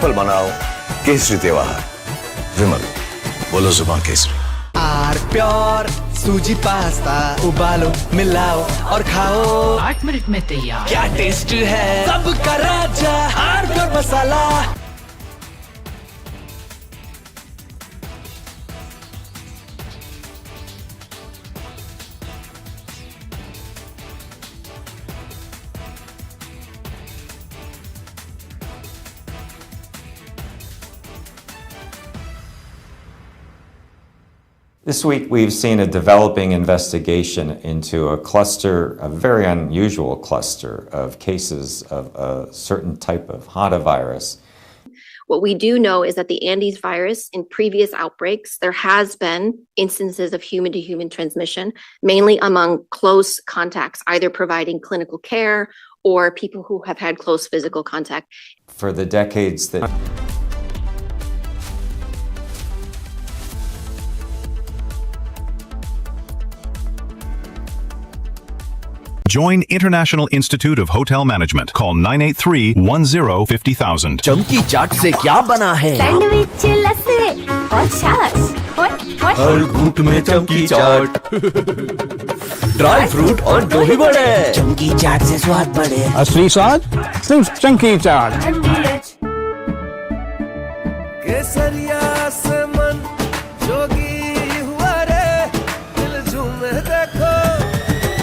पल मनाओ केसरी त्योहार। विमल, बोलो जुबान केसरी। आर प्योर सूजी पास्ता उबालो मिलाओ और खाओ 8 मिनट में तैयार। क्या टेस्ट है सबका राजा R Pure masala. This week, we've seen a developing investigation into a cluster, a very unusual cluster of cases of a certain type of Hantavirus. What we do know is that the Andes virus, in previous outbreaks, there has been instances of human-to-human transmission, mainly among close contacts, either providing clinical care or people who have had close physical contact. For the decades that Join International Institute of Hotel Management. Call 983-10-50,000. चमकी चाट से क्या बना है? Sandwich लस्सी और छाछ। हर घूंट में चमकी चाट। ड्राई फ्रूट और दही बड़े। चमकी चाट से स्वाद बढ़े। असली स्वाद सिर्फ चमकी चाट। केसरिया से मन जोगी हुआ रे, दिल झूमे देखो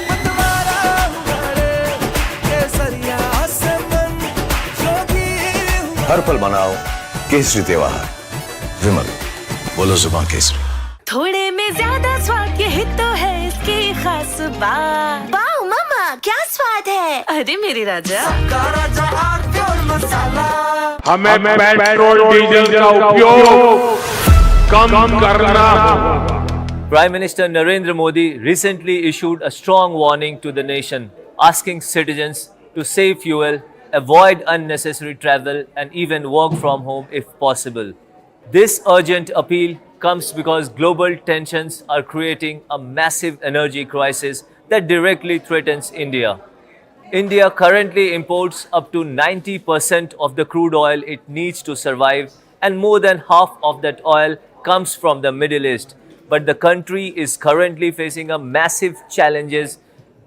मतवारा हुआ रे। केसरिया से मन जोगी हुआ। हर पल मनाओ केसरी त्योहार। विमल, बोलो जुबान केसरी। थोड़े में ज्यादा स्वाद यही तो है इसकी खास बात। वाओ मामा, क्या स्वाद है? अरे मेरी राजा। राजा आर प्योर मसाला। हमें पेट्रोल डीजल का उपयोग कम करना होगा। Prime Minister Narendra Modi recently issued a strong warning to the nation, asking citizens to save fuel, avoid unnecessary travel, and even work from home if possible. This urgent appeal comes because global tensions are creating a massive energy crisis that directly threatens India. India currently imports up to 90% of the crude oil it needs to survive, and more than half of that oil comes from the Middle East. But the country is currently facing a massive challenges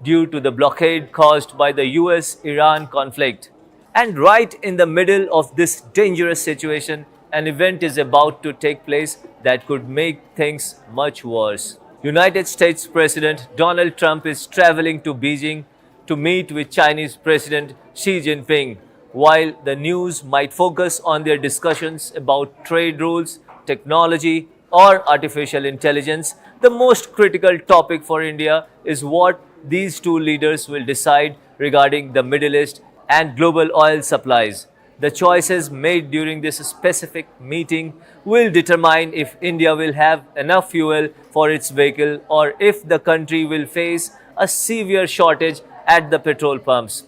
due to the blockade caused by the US-Iran conflict. And right in the middle of this dangerous situation, an event is about to take place that could make things much worse. United States President Donald Trump is traveling to Beijing to meet with Chinese President Xi Jinping. While the news might focus on their discussions about trade rules, technology, or artificial intelligence, the most critical topic for India is what these two leaders will decide regarding the Middle East and global oil supplies. The choices made during this specific meeting will determine if India will have enough fuel for its vehicle or if the country will face a severe shortage at the petrol pumps.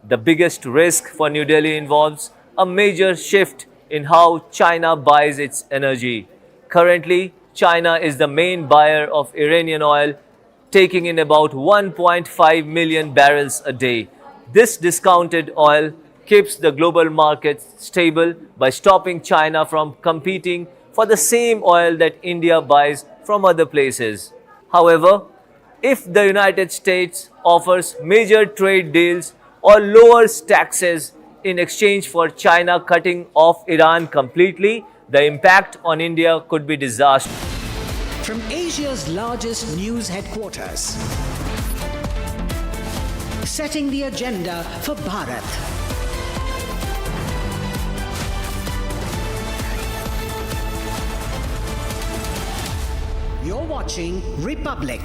The biggest risk for New Delhi involves a major shift in how China buys its energy. Currently, China is the main buyer of Iranian oil, taking in about 1.5 million barrels a day. This discounted oil keeps the global market stable by stopping China from competing for the same oil that India buys from other places. However, if the United States offers major trade deals or lowers taxes in exchange for China cutting off Iran completely, the impact on India could be disastrous. From Asia's largest news headquarters, setting the agenda for Bharat. You're watching Republic.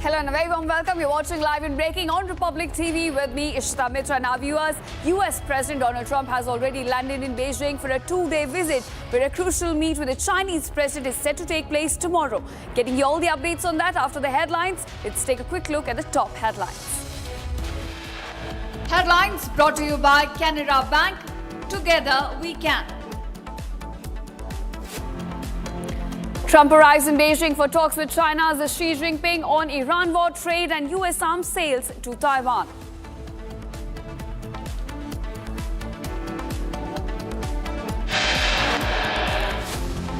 Hello and a very warm welcome. You're watching Live and Breaking on Republic TV with me, Ishita Mitra. Now viewers, US President Donald Trump has already landed in Beijing for a 2-day visit where a crucial meet with the Chinese president is set to take place tomorrow. Getting you all the updates on that after the headlines, let's take a quick look at the top headlines. Headlines brought to you by Canara Bank. Together we can. Trump arrives in Beijing for talks with China's Xi Jinping on Iran war, trade and US arms sales to Taiwan.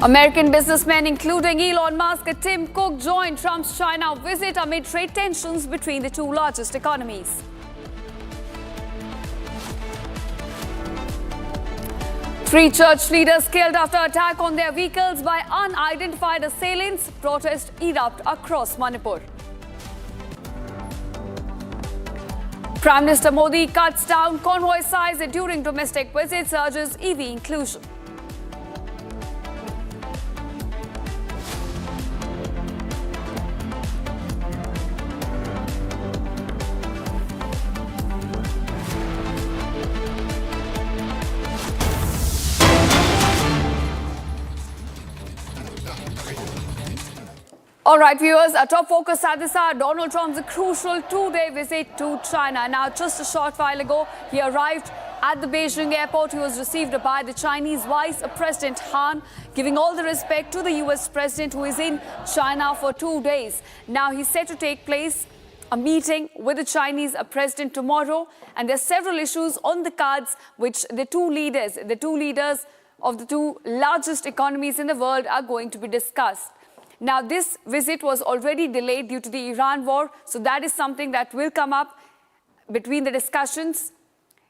American businessmen, including Elon Musk and Tim Cook, joined Trump's China visit amid trade tensions between the two largest economies. Three church leaders killed after attack on their vehicles by unidentified assailants. Protests erupt across Manipur. Prime Minister Modi cuts down convoy size during domestic visits, urges EV inclusion. All right, viewers, our top focus at this hour, Donald Trump's crucial two-day visit to China. Now, just a short while ago, he arrived at the Beijing airport. He was received by the Chinese Vice President Han, giving all the respect to the US President who is in China for 2 days. Now, he's set to take place a meeting with the Chinese President tomorrow, and there are several issues on the cards which the two leaders of the two largest economies in the world are going to be discussed. Now, this visit was already delayed due to the Iran war, so that is something that will come up between the discussions.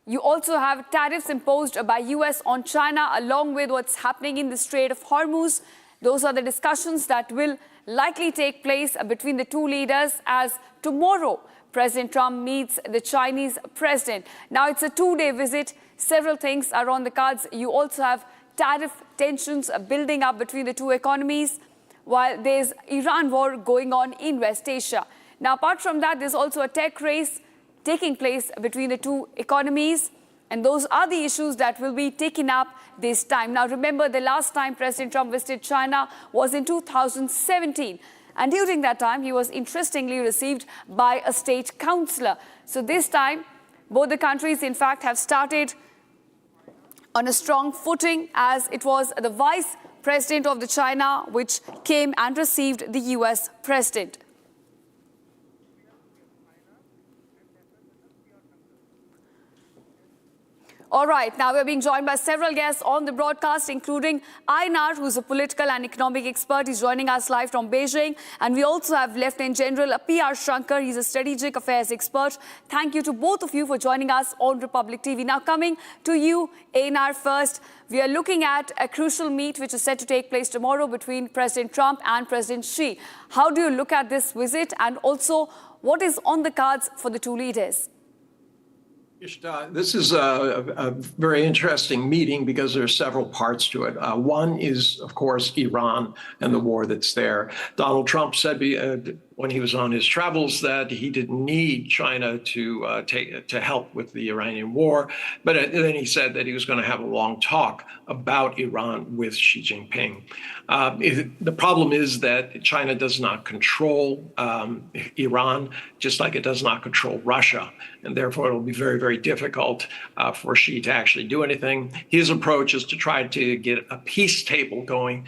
You also have tariffs imposed by US on China, along with what's happening in the Strait of Hormuz. Those are the discussions that will likely take place between the two leaders, as tomorrow President Trump meets the Chinese president. Now, it's a two-day visit. Several things are on the cards. You also have tariff tensions building up between the two economies, while there's Iran war going on in West Asia. Now, apart from that, there's also a tech race taking place between the two economies, and those are the issues that will be taken up this time. Now, remember, the last time President Trump visited China was in 2017, and during that time, he was interestingly received by a state councillor. So this time, both the countries, in fact, have started on a strong footing, as it was the Vice President of the China which came and received the US President. All right, now we're being joined by several guests on the broadcast, including Arnab, who's a political and economic expert. He's joining us live from Beijing. And we also have Lieutenant General P.R. Shankar. He's a strategic affairs expert. Thank you to both of you for joining us on Republic TV. Now, coming to you, Arnab, first, we are looking at a crucial meet which is set to take place tomorrow between President Trump and President Xi. How do you look at this visit, and also what is on the cards for the two leaders? This is a very interesting meeting because there are several parts to it. One is, of course, Iran and the war that's there. Donald Trump said when he was on his travels that he didn't need China to help with the Iranian war, but then he said that he was going to have a long talk about Iran with Xi Jinping. The problem is that China does not control Iran, just like it does not control Russia, and therefore it'll be very, very difficult for Xi to actually do anything. His approach is to try to get a peace table going.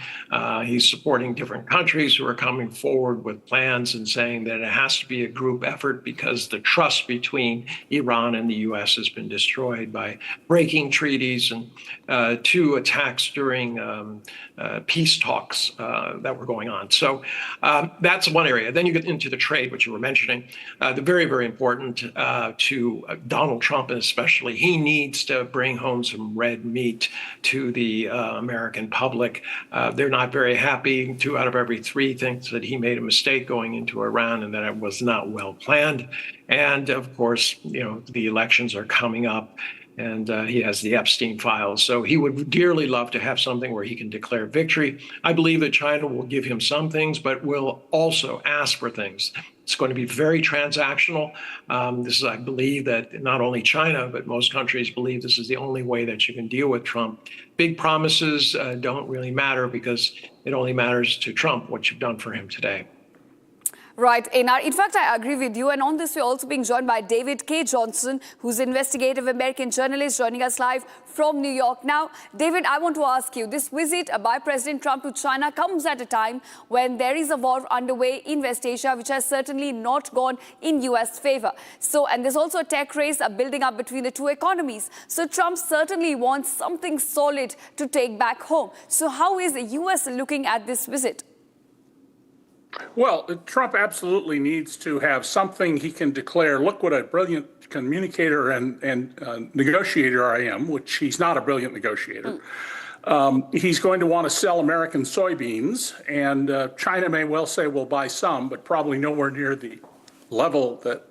He's supporting different countries who are coming forward with plans and saying that it has to be a group effort because the trust between Iran and the U.S. has been destroyed by breaking treaties and 2 attacks during peace talks that were going on. So that's one area. Then you get into the trade, which you were mentioning. The very, very important to Donald Trump, and especially, he needs to bring home some red meat to the American public. They're not very happy. 2 out of every 3 thinks that he made a mistake going into Iran and that it was not well planned. And of course, the elections are coming up, and he has the Epstein files. So he would dearly love to have something where he can declare victory. I believe that China will give him some things, but will also ask for things. It's going to be very transactional. I believe that not only China, but most countries believe this is the only way that you can deal with Trump. Big promises don't really matter, because it only matters to Trump what you've done for him today. Right, Einar. In fact, I agree with you. And on this, we're also being joined by David K. Johnson, who's an investigative American journalist, joining us live from New York. Now, David, I want to ask you, this visit by President Trump to China comes at a time when there is a war underway in West Asia, which has certainly not gone in U.S. favor. So, and there's also a tech race building up between the two economies. So Trump certainly wants something solid to take back home. So how is the U.S. looking at this visit? Well, Trump absolutely needs to have something he can declare, look what a brilliant communicator and negotiator I am, which he's not a brilliant negotiator. He's going to want to sell American soybeans, and China may well say we'll buy some, but probably nowhere near the level that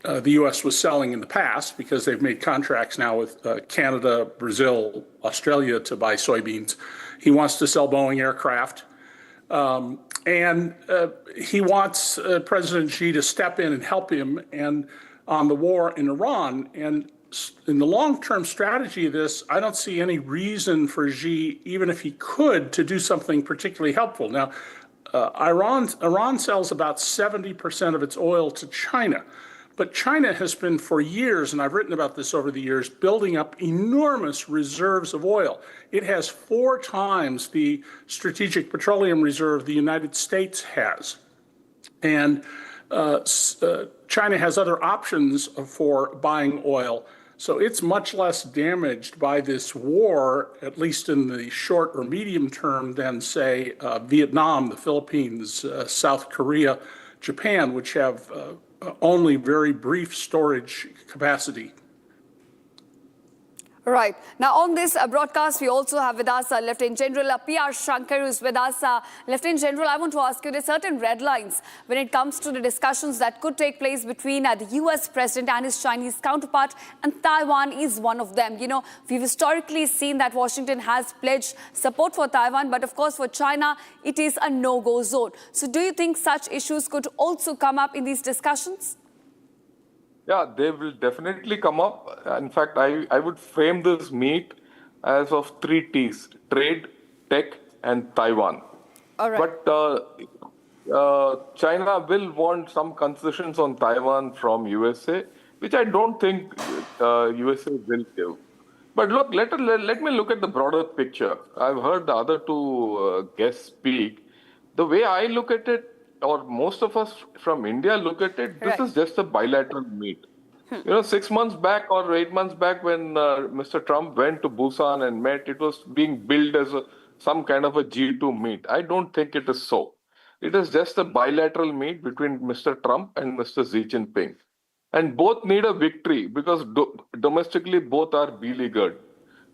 the U.S. was selling in the past, because they've made contracts now with Canada, Brazil, Australia to buy soybeans. He wants to sell Boeing aircraft. And he wants President Xi to step in and help him on the war in Iran. And in the long-term strategy of this, I don't see any reason for Xi, even if he could, to do something particularly helpful. Now, Iran sells about 70% of its oil to China. But China has been for years, and I've written about this over the years, building up enormous reserves of oil. It has 4 times the strategic petroleum reserve the United States has. And China has other options for buying oil. So it's much less damaged by this war, at least in the short or medium term, than, say, Vietnam, the Philippines, South Korea, Japan, which have only very brief storage capacity. Right. Now, on this broadcast, we also have with us Lieutenant General P.R. Shankar, who's with us. Lieutenant General, I want to ask you, there are certain red lines when it comes to the discussions that could take place between the U.S. President and his Chinese counterpart, and Taiwan is one of them. You know, we've historically seen that Washington has pledged support for Taiwan, but of course for China, it is a no-go zone. So do you think such issues could also come up in these discussions? Yeah, they will definitely come up. In fact, I would frame this meet as of 3 T's: trade, tech, and Taiwan. All right. But China will want some concessions on Taiwan from USA, which I don't think USA will give. But look, let me look at the broader picture. I've heard the other 2 guests speak. The way I look at it, or most of us from India look at it, this is just a bilateral meet. You know, 6 months back or 8 months back when Mr. Trump went to Busan and met, it was being billed as some kind of a G2 meet. I don't think it is so. It is just a bilateral meet between Mr. Trump and Mr. Xi Jinping. And both need a victory because domestically both are beleaguered.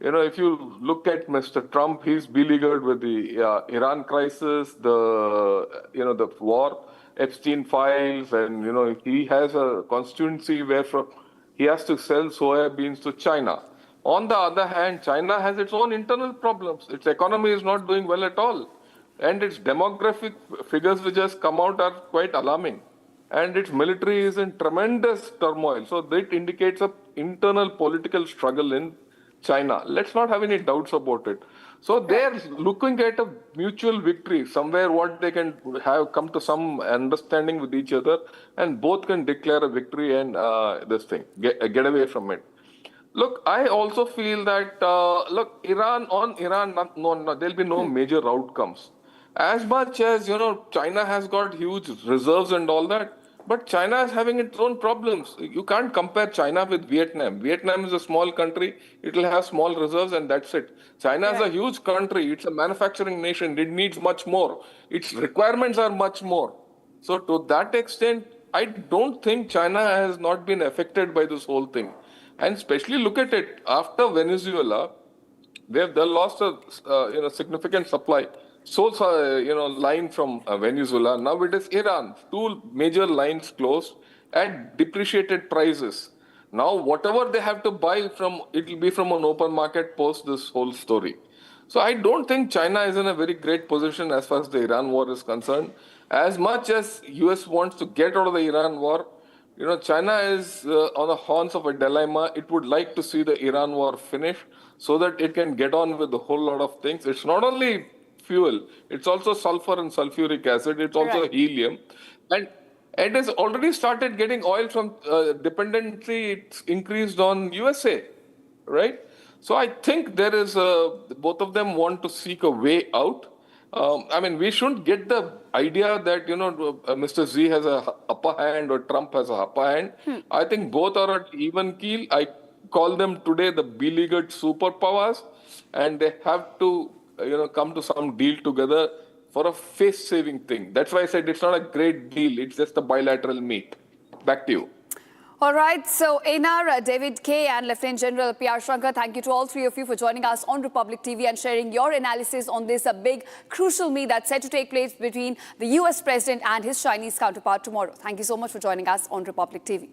You know, if you look at Mr. Trump, he's beleaguered with the Iran crisis, the war, Epstein files, and, he has a constituency where he has to sell soya beans to China. On the other hand, China has its own internal problems. Its economy is not doing well at all. And its demographic figures which has come out are quite alarming. And its military is in tremendous turmoil. So that indicates an internal political struggle in China. Let's not have any doubts about it. So they're looking at a mutual victory, somewhere what they can have come to some understanding with each other, and both can declare a victory and get away from it. Look, I also feel that, Iran, there'll be no major outcomes. As much as, China has got huge reserves and all that, but China is having its own problems. You can't compare China with Vietnam. Vietnam is a small country. It will have small reserves and that's it. China is a huge country. It's a manufacturing nation. It needs much more. Its requirements are much more. So to that extent, I don't think China has not been affected by this whole thing. And especially look at it. After Venezuela, they lost a significant supply. Line from Venezuela. Now it is Iran. 2 major lines closed at depreciated prices. Now whatever they have to buy from, it will be from an open market post this whole story. So I don't think China is in a very great position as far as the Iran war is concerned. As much as US wants to get out of the Iran war, China is on the horns of a dilemma. It would like to see the Iran war finish so that it can get on with a whole lot of things. It's not only fuel, it's also sulfur and sulfuric acid, it's also helium. It has already started getting oil from dependency. It's increased on USA, right? So I think there is both of them want to seek a way out. I mean, we shouldn't get the idea that, Mr. Xi has a upper hand or Trump has a upper hand. I think both are at even keel. I call them today the beleaguered superpowers, and they have to, come to some deal together for a face-saving thing. That's why I said it's not a great deal. It's just a bilateral meet. Back to you. All right, so Einar, David K. and Lieutenant General P.R. Shankar, thank you to all three of you for joining us on Republic TV and sharing your analysis on this big, crucial meet that's set to take place between the US President and his Chinese counterpart tomorrow. Thank you so much for joining us on Republic TV.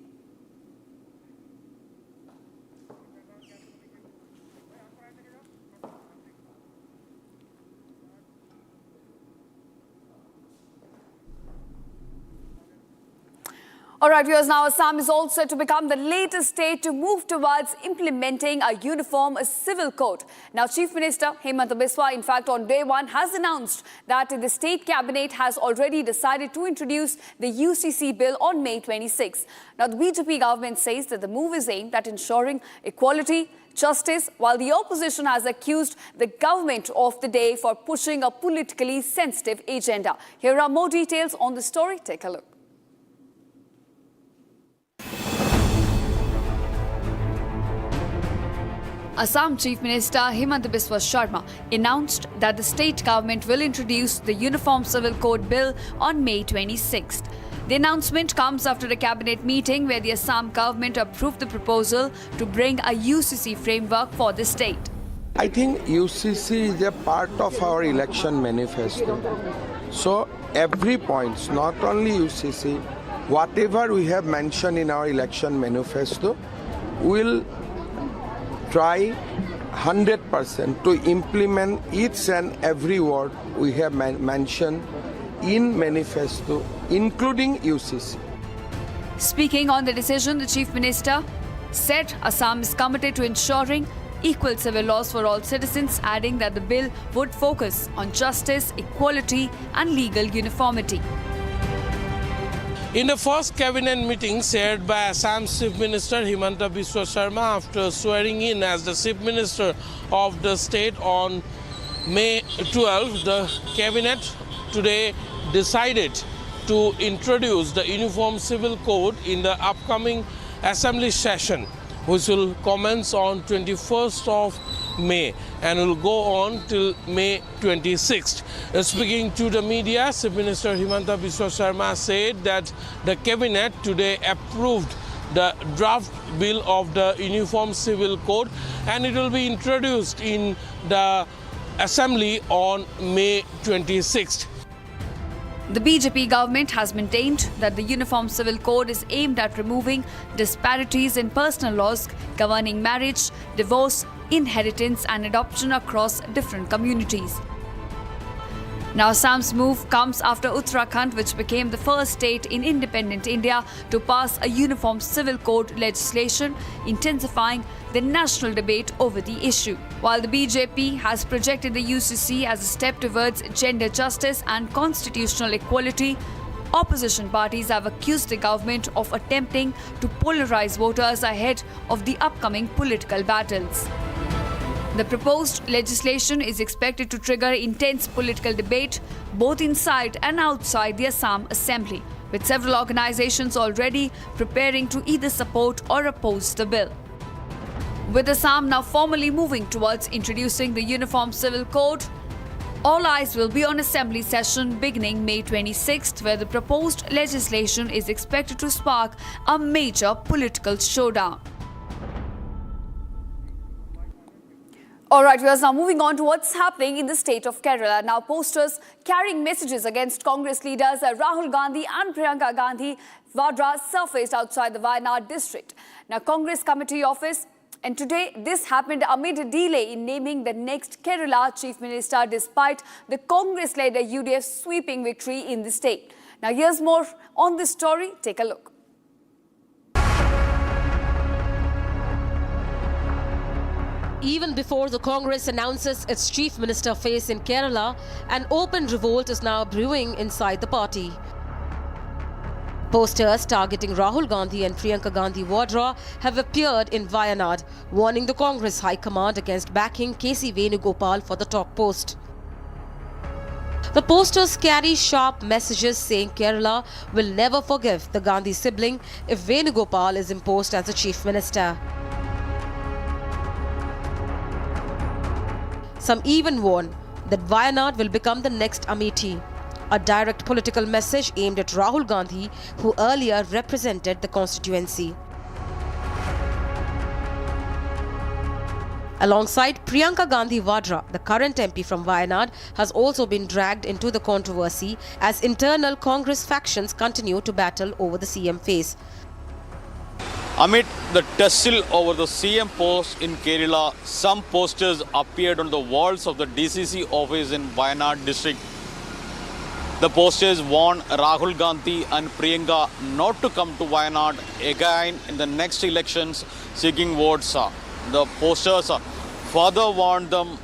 All right, viewers, now Assam is also to become the latest state to move towards implementing a uniform civil code. Now, Chief Minister Hemanta Biswa, in fact, on day one, has announced that the state cabinet has already decided to introduce the UCC bill on May 26. Now, the BJP government says that the move is aimed at ensuring equality, justice, while the opposition has accused the government of the day for pushing a politically sensitive agenda. Here are more details on the story. Take a look. Assam Chief Minister Hemanta Biswa Sharma announced that the state government will introduce the Uniform Civil Code Bill on May 26th. The announcement comes after a cabinet meeting where the Assam government approved the proposal to bring a UCC framework for the state. I think UCC is a part of our election manifesto. So every point, not only UCC, whatever we have mentioned in our election manifesto, will try 100% to implement each and every word we have mentioned in manifesto, including UCC. Speaking on the decision, the Chief Minister said Assam is committed to ensuring equal civil laws for all citizens, adding that the bill would focus on justice, equality and legal uniformity. In the first cabinet meeting chaired by Assam's Chief Minister Hemanta Biswa Sharma after swearing in as the Chief Minister of the state on May 12, the cabinet today decided to introduce the Uniform Civil Code in the upcoming Assembly session, which will commence on 21st of May and will go on till May 26th. Speaking to the media, Chief Minister Hemanta Biswa Sharma said that the cabinet today approved the draft bill of the Uniform Civil Code and it will be introduced in the Assembly on May 26th. The BJP government has maintained that the Uniform Civil Code is aimed at removing disparities in personal laws governing marriage, divorce, inheritance and adoption across different communities. Now, Assam's move comes after Uttarakhand, which became the first state in independent India to pass a uniform civil code legislation, intensifying the national debate over the issue. While the BJP has projected the UCC as a step towards gender justice and constitutional equality, opposition parties have accused the government of attempting to polarize voters ahead of the upcoming political battles. The proposed legislation is expected to trigger intense political debate both inside and outside the Assam Assembly, with several organizations already preparing to either support or oppose the bill. With Assam now formally moving towards introducing the Uniform Civil Code, all eyes will be on Assembly session beginning May 26th, where the proposed legislation is expected to spark a major political showdown. All right, viewers, now moving on to what's happening in the state of Kerala. Now, posters carrying messages against Congress leaders Rahul Gandhi and Priyanka Gandhi Vadra surfaced outside the Wayanad district. Now, Congress Committee Office, and today this happened amid a delay in naming the next Kerala Chief Minister despite the Congress-led UDF sweeping victory in the state. Now, here's more on this story. Take a look. Even before the Congress announces its chief minister face in Kerala, an open revolt is now brewing inside the party. Posters targeting Rahul Gandhi and Priyanka Gandhi Vadra have appeared in Wayanad, warning the Congress High Command against backing KC Venugopal for the top post. The posters carry sharp messages saying Kerala will never forgive the Gandhi sibling if Venugopal is imposed as the chief minister. Some even warn that Wayanad will become the next Amethi, a direct political message aimed at Rahul Gandhi, who earlier represented the constituency. Alongside Priyanka Gandhi Vadra, the current MP from Wayanad has also been dragged into the controversy as internal Congress factions continue to battle over the CM face. Amid the tussle over the CM post in Kerala, some posters appeared on the walls of the DCC office in Wayanad district. The posters warn Rahul Gandhi and Priyanka not to come to Wayanad again in the next elections seeking votes. The posters further warned them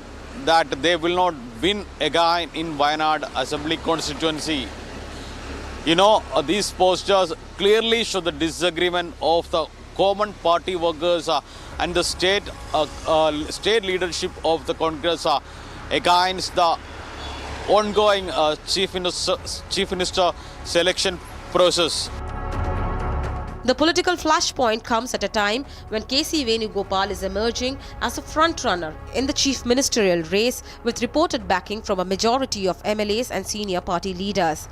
that they will not win again in Wayanad Assembly constituency. These posters clearly show the disagreement of the common party workers and the state leadership of the Congress against the ongoing chief minister selection process. The political flashpoint comes at a time when KC Venugopal is emerging as a frontrunner in the chief ministerial race with reported backing from a majority of MLAs and senior party leaders.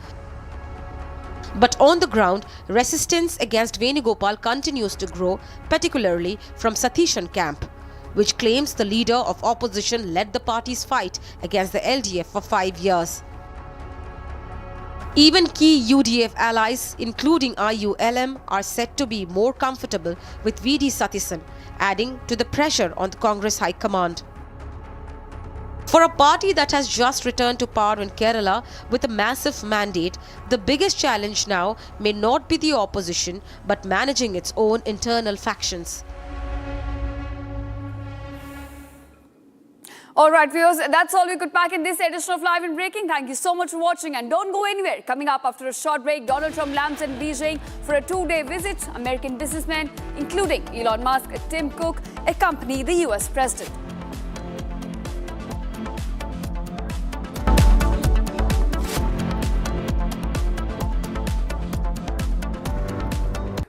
But on the ground, resistance against Venugopal continues to grow, particularly from Satishan camp, which claims the leader of opposition led the party's fight against the LDF for 5 years. Even key UDF allies, including IULM, are said to be more comfortable with VD Satishan, adding to the pressure on the Congress High Command. For a party that has just returned to power in Kerala with a massive mandate, the biggest challenge now may not be the opposition, but managing its own internal factions. All right, viewers, that's all we could pack in this edition of Live and Breaking. Thank you so much for watching and don't go anywhere. Coming up after a short break, Donald Trump lands in Beijing for a 2-day visit. American businessmen, including Elon Musk and Tim Cook, accompany the US president.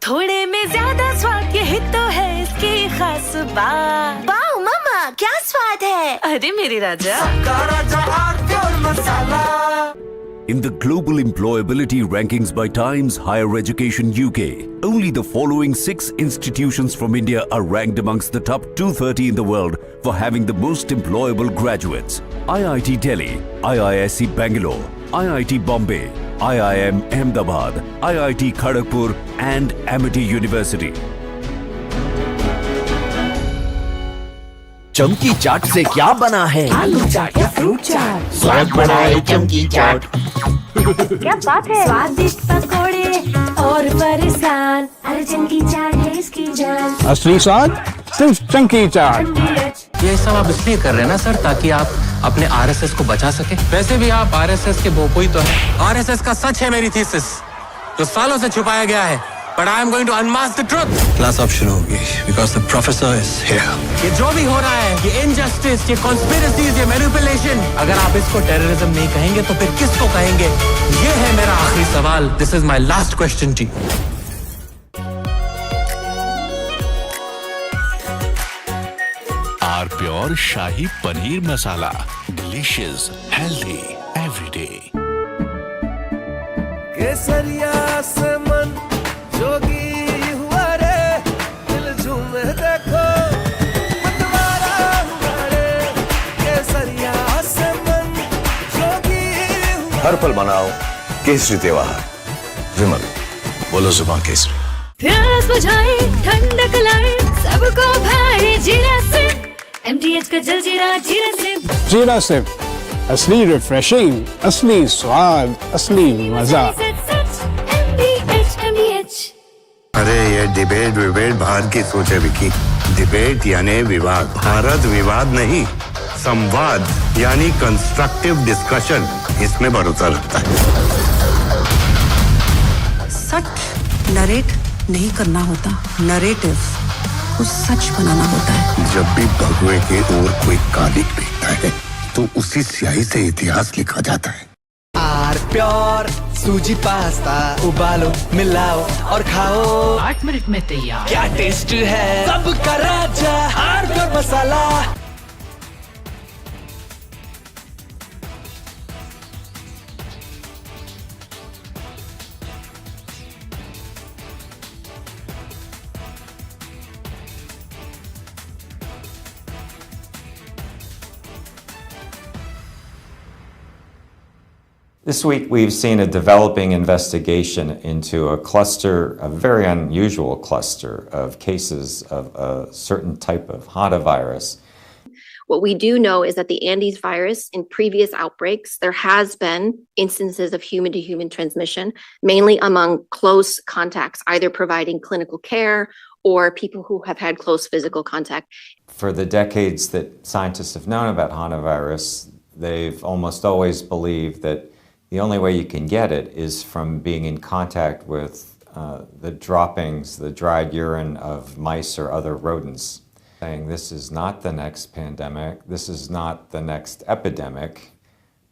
थोड़े में ज्यादा स्वाद यही तो है इसकी खास बात। वाओ मम्मा, क्या स्वाद है? अरे मेरी राजा। In the global employability rankings by Times Higher Education UK, only the following 6 institutions from India are ranked amongst the top 230 in the world for having the most employable graduates. IIT Delhi, IISc Bangalore, IIT Bombay, IIM Ahmedabad, IIT Kharagpur and Amity University. चमकी चाट से क्या बना है? आलू चाट या fruit चाट? स्वाद बनाए चमकी चाट। क्या बात है? स्वादिष्ट पकोड़े और परेशान, अरे चमकी चाट है इसकी जान। असली स्वाद सिर्फ चमकी चाट। ये सब आप इसलिए कर रहे हैं ना सर, ताकि आप अपने आरएसएस को बचा सके। वैसे भी आप आरएसएस के भोपोई तो है। आरएसएस का सच है मेरी थीसिस, जो सालों से छुपाया गया है। But I am going to unmask the truth. Class अब शुरू होगी because the professor is here. ये जो भी हो रहा है, ये injustice, ये conspiracies, ये manipulation, अगर आप इसको terrorism नहीं कहेंगे तो फिर किसको कहेंगे? ये है मेरा आखिरी सवाल. This is my last question to you. Our pure Shahi Paneer Masala. Delicious, healthy, every day. केसरिया से मन जोगी हुआ रे, दिल झूमे देखो मतवारा हुआ रे, केसरिया से मन जोगी हुआ। हर पल मनाओ केसरी त्योहार। विमल, बोलो जुबान केसरी। प्यास बुझाए, ठंडक लाए, सबको भाई जीरा से। MTH का जल जीरा, जीरा से। जीरा से असली रिफ्रेशिंग, असली स्वाद, असली मजा। अरे ये डिबेट बाहर की सोचे विकी। डिबेट यानी विवाद, भारत विवाद नहीं, संवाद यानी कंस्ट्रक्टिव डिस्कशन, इसमें भरोसा रखता है। सच नरेट नहीं करना होता, नरेटिव को सच बनाना होता है। जब भी भगवे के ओर कोई कालिक दिखता है तो उसी स्याही से इतिहास लिखा जाता है। आर प्योर सूजी पास्ता उबालो मिलाओ और खाओ 8 मिनट में तैयार। क्या टेस्ट है सबका राजा R Pure masala. This week, we've seen a developing investigation into a cluster, a very unusual cluster of cases of a certain type of hantavirus. What we do know is that the Andes virus, in previous outbreaks, there has been instances of human-to-human transmission, mainly among close contacts, either providing clinical care or people who have had close physical contact. For the decades that scientists have known about hantavirus, they've almost always believed that the only way you can get it is from being in contact with the droppings, the dried urine of mice or other rodents. Saying this is not the next pandemic, this is not the next epidemic,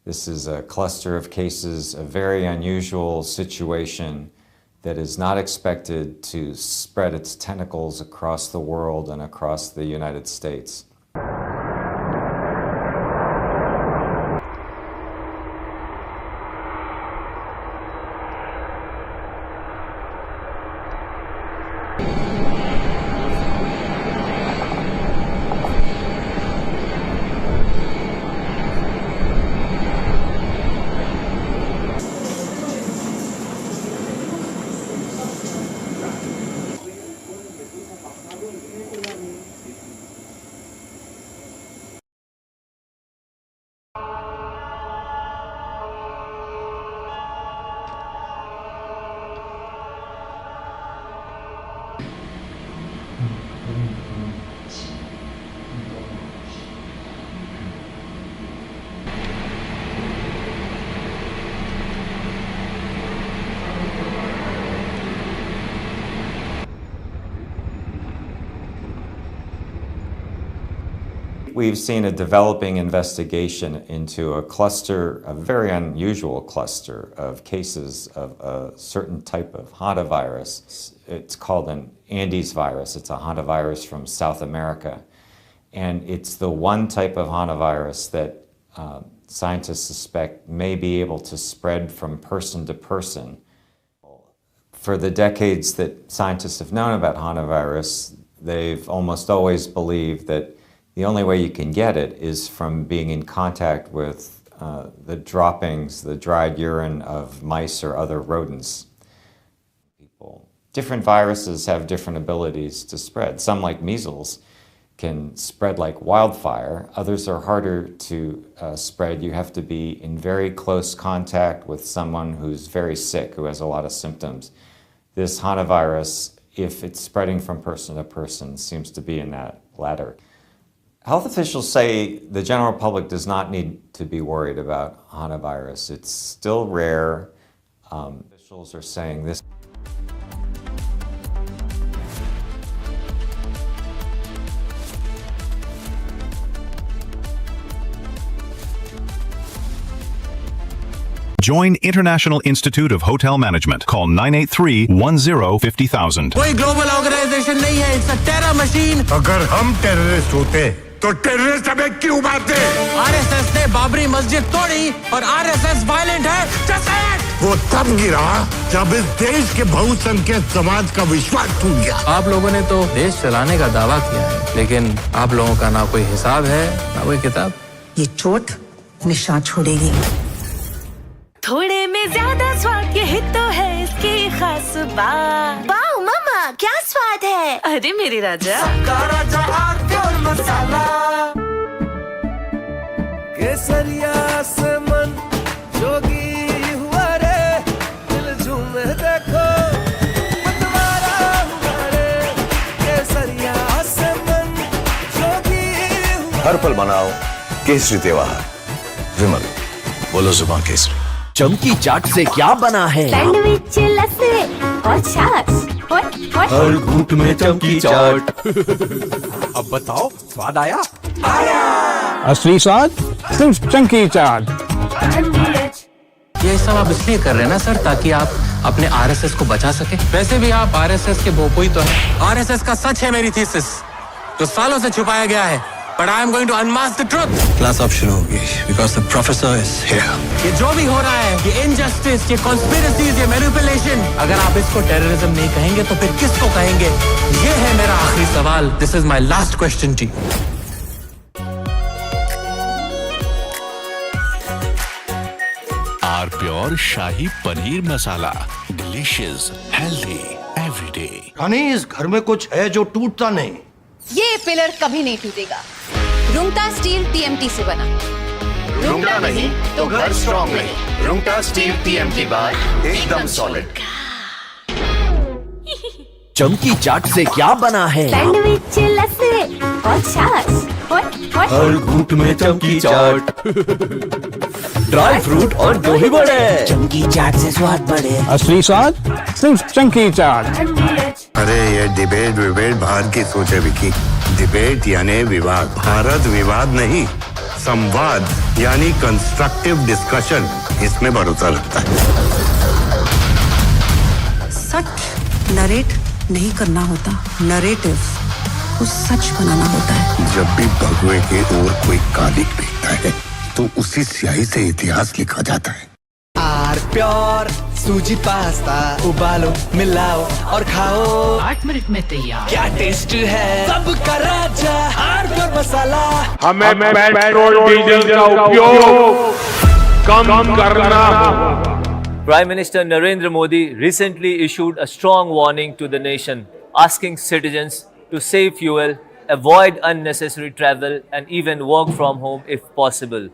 this is a cluster of cases, a very unusual situation that is not expected to spread its tentacles across the world and across the United States. We've seen a developing investigation into a cluster, a very unusual cluster of cases of a certain type of hantavirus. It's called an Andes virus. It's a hantavirus from South America. And it's the one type of hantavirus that scientists suspect may be able to spread from person to person. For the decades that scientists have known about hantavirus, they've almost always believed that the only way you can get it is from being in contact with the droppings, the dried urine of mice or other rodents. Different viruses have different abilities to spread. Some, like measles, can spread like wildfire. Others are harder to spread. You have to be in very close contact with someone who's very sick, who has a lot of symptoms. This hantavirus, if it's spreading from person to person, seems to be in that latter. Health officials say the general public does not need to be worried about hantavirus. It's still rare. Officials are saying this. Join International Institute of Hotel Management. Call 983-10-50,000. कोई global organisation नहीं है, it's a terror machine. अगर हम terrorist होते तो terrorist हमें क्यों मारते? आरएसएस ने बाबरी मस्जिद तोड़ी और आरएसएस वायलेंट है। वो तब गिरा जब इस देश के बहुसंख्यक समाज का विश्वास टूट गया। आप लोगों ने तो देश चलाने का दावा किया है, लेकिन आप लोगों का ना कोई हिसाब है, ना कोई किताब। ये चोट निशान छोड़ेगी। थोड़े में ज्यादा स्वाद यही तो है इसकी खास बात। वाओ मामा क्या स्वाद है। अरे मेरे राजा सबका राजा और मसाला केसरिया से मन जोगी हुआ रे दिल झूमे देखो मतवारा हुआ रे केसरिया से मन जोगी हुआ। हर पल मनाओ केसरी त्योहार। विमल बोलो जुबान केसरी। चमकी चाट से क्या बना है? सैंडविच लस्सी और छाछ हर घूंट में चमकी चाट। अब बताओ स्वाद आया? असली स्वाद सिर्फ चंकी चाट। ये सब आप इसलिए कर रहे हैं ना सर, ताकि आप अपने आरएसएस को बचा सके। वैसे भी आप आरएसएस के भोपोई तो हैं। आरएसएस का सच है मेरी थीसिस, जो सालों से छुपाया गया है। But I am going to unmask the truth. Class option होगी because the professor is here. ये जो भी हो रहा है, ये injustice, ये conspiracies, ये manipulation, अगर आप इसको terrorism नहीं कहेंगे तो फिर किसको कहेंगे? ये है मेरा आखिरी सवाल. This is my last question to you. R pure shahi paneer masala, delicious, healthy, everyday. रानी, इस घर में कुछ है जो टूटता नहीं। ये पिलर कभी नहीं टूटेगा। रुंगटा स्टील टीएमटी से बना। रुंगटा नहीं तो घर स्ट्रॉन्ग नहीं। रुंगटा स्टील टीएमटी बार एकदम सॉलिड। चमकी चाट से क्या बना है? सैंडविच, लस्सी और छाछ। हर घूंट में चमकी चाट। ड्राई फ्रूट और दही बड़े। चमकी चाट से स्वाद बढ़े। असली स्वाद सिर्फ चंकी चाट। अरे ये डिबेट बाहर की सोचे विकी। डिबेट यानी विवाद। भारत विवाद नहीं, संवाद यानी कंस्ट्रक्टिव डिस्कशन, इसमें भरोसा रखता है। सच नरेट नहीं करना होता, नरेटिव को सच बनाना होता है। जब भी भगवे के ओर कोई कालिक दिखता है तो उसी स्याही से इतिहास लिखा जाता है। आर प्योर सूजी पास्ता, उबालो, मिलाओ और खाओ। 8 मिनट में तैयार। क्या टेस्ट है सबका राजा आर प्योर मसाला। हमें पेट्रोल डीजल का उपयोग कम करना होगा। Prime Minister Narendra Modi recently issued a strong warning to the nation, asking citizens to save fuel, avoid unnecessary travel, and even work from home if possible.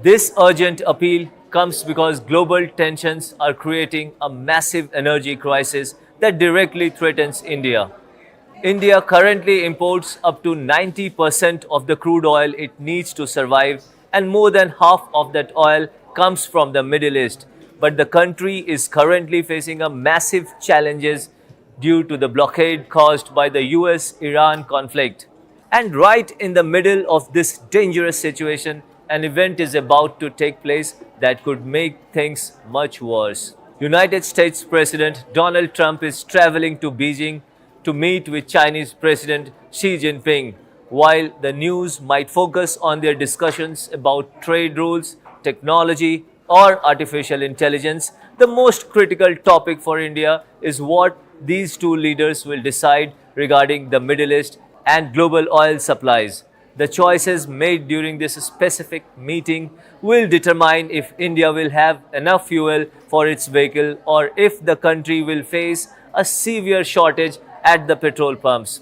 This urgent appeal comes because global tensions are creating a massive energy crisis that directly threatens India. India currently imports up to 90% of the crude oil it needs to survive, and more than half of that oil comes from the Middle East. But the country is currently facing a massive challenges due to the blockade caused by the US-Iran conflict. And right in the middle of this dangerous situation, an event is about to take place that could make things much worse. United States President Donald Trump is traveling to Beijing to meet with Chinese President Xi Jinping. While the news might focus on their discussions about trade rules, technology, or artificial intelligence, the most critical topic for India is what these two leaders will decide regarding the Middle East and global oil supplies. The choices made during this specific meeting will determine if India will have enough fuel for its vehicle or if the country will face a severe shortage at the petrol pumps.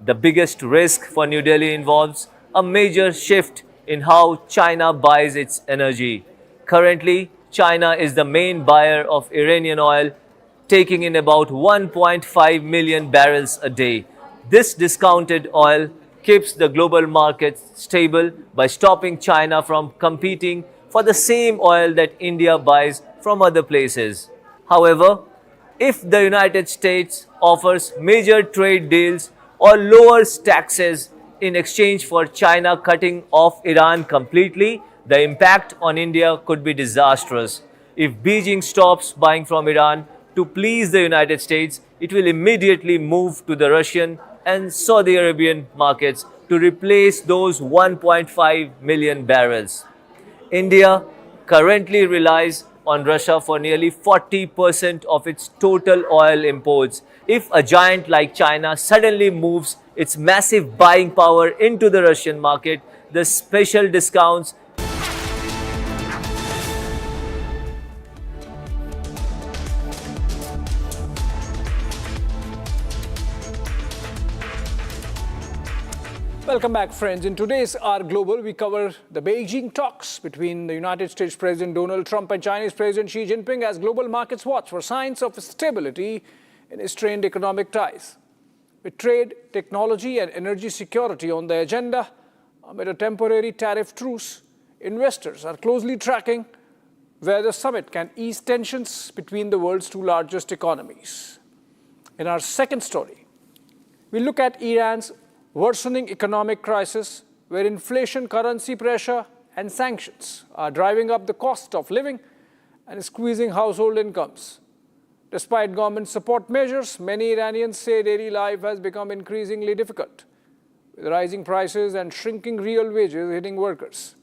The biggest risk for New Delhi involves a major shift in how China buys its energy. Currently, China is the main buyer of Iranian oil, taking in about 1.5 million barrels a day. This discounted oil keeps the global market stable by stopping China from competing for the same oil that India buys from other places. However, if the United States offers major trade deals or lowers taxes in exchange for China cutting off Iran completely, the impact on India could be disastrous. If Beijing stops buying from Iran to please the United States, it will immediately move to the Russian and Saudi Arabian markets to replace those 1.5 million barrels. India currently relies on Russia for nearly 40% of its total oil imports. If a giant like China suddenly moves its massive buying power into the Russian market, the special discounts Welcome back, friends. In today's Our Global, we cover the Beijing talks between the United States President Donald Trump and Chinese President Xi Jinping as global markets watch for signs of stability in strained economic ties. With trade, technology and energy security on the agenda, amid a temporary tariff truce, investors are closely tracking where the summit can ease tensions between the world's two largest economies. In our second story, we look at Iran's worsening economic crisis, where inflation, currency pressure, and sanctions are driving up the cost of living and squeezing household incomes. Despite government support measures, many Iranians say daily life has become increasingly difficult, with rising prices and shrinking real wages hitting workers,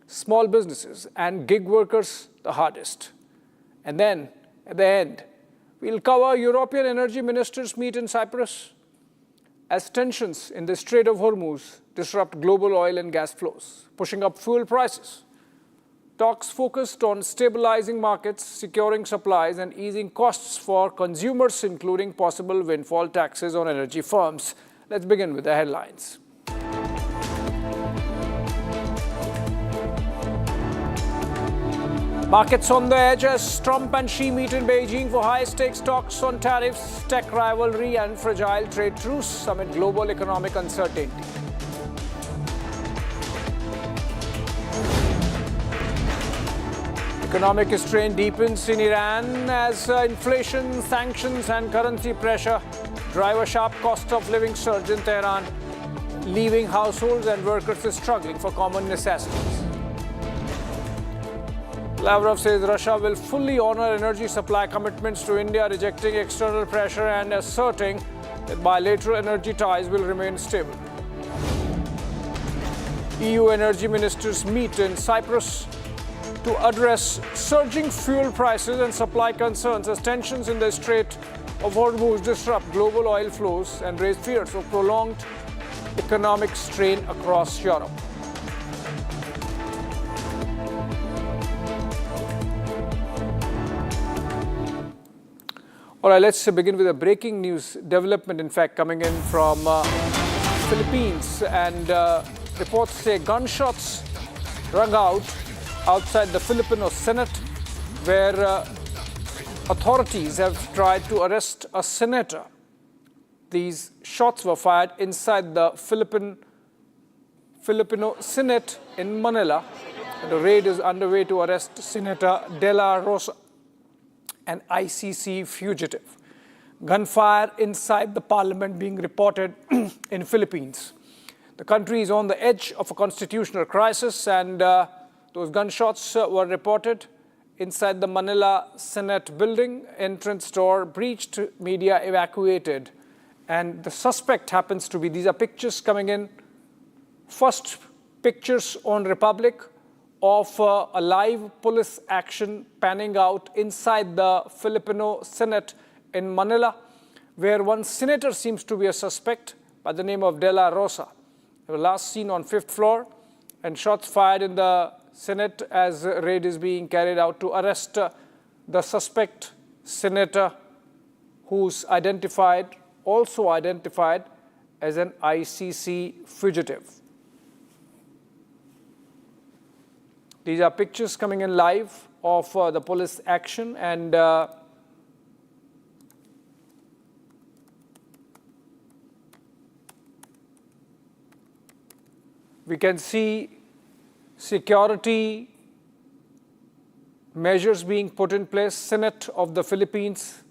small businesses, and gig workers the hardest. And then, at the end, we'll cover European energy ministers meet in Cyprus as tensions in the Strait of Hormuz disrupt global oil and gas flows, pushing up fuel prices. Talks focused on stabilizing markets, securing supplies, and easing costs for consumers, including possible windfall taxes on energy firms. Let's begin with the headlines. Markets on the edge as Trump and Xi meet in Beijing for high-stakes talks on tariffs, tech rivalry, and fragile trade truce amid global economic uncertainty. Economic strain deepens in Iran as inflation, sanctions, and currency pressure drive a sharp cost of living surge in Tehran, leaving households and workers struggling for common necessities. Lavrov says Russia will fully honor energy supply commitments to India, rejecting external pressure and asserting that bilateral energy ties will remain stable. EU energy ministers meet in Cyprus to address surging fuel prices and supply concerns as tensions in the Strait of Hormuz disrupt global oil flows and raise fears of prolonged economic strain across Europe. All right, let's begin with a breaking news development, in fact, coming in from Philippines. And reports say gunshots rung out outside the Filipino Senate, where authorities have tried to arrest a senator. These shots were fired inside the Filipino Senate in Manila. And the raid is underway to arrest Senator De La Rosa, an ICC fugitive. Gunfire inside the parliament being reported in Philippines. The country is on the edge of a constitutional crisis, and those gunshots were reported inside the Manila Senate building. Entrance door breached, media evacuated. And the suspect happens to be, these are pictures coming in, first pictures on Republic of a live police action panning out inside the Filipino Senate in Manila, where one senator seems to be a suspect by the name of De La Rosa. They were last seen on 5th floor, and shots fired in the Senate as a raid is being carried out to arrest the suspect senator, who's also identified as an ICC fugitive. These are pictures coming in live of the police action, and we can see security measures being put in place. Senate of the Philippines,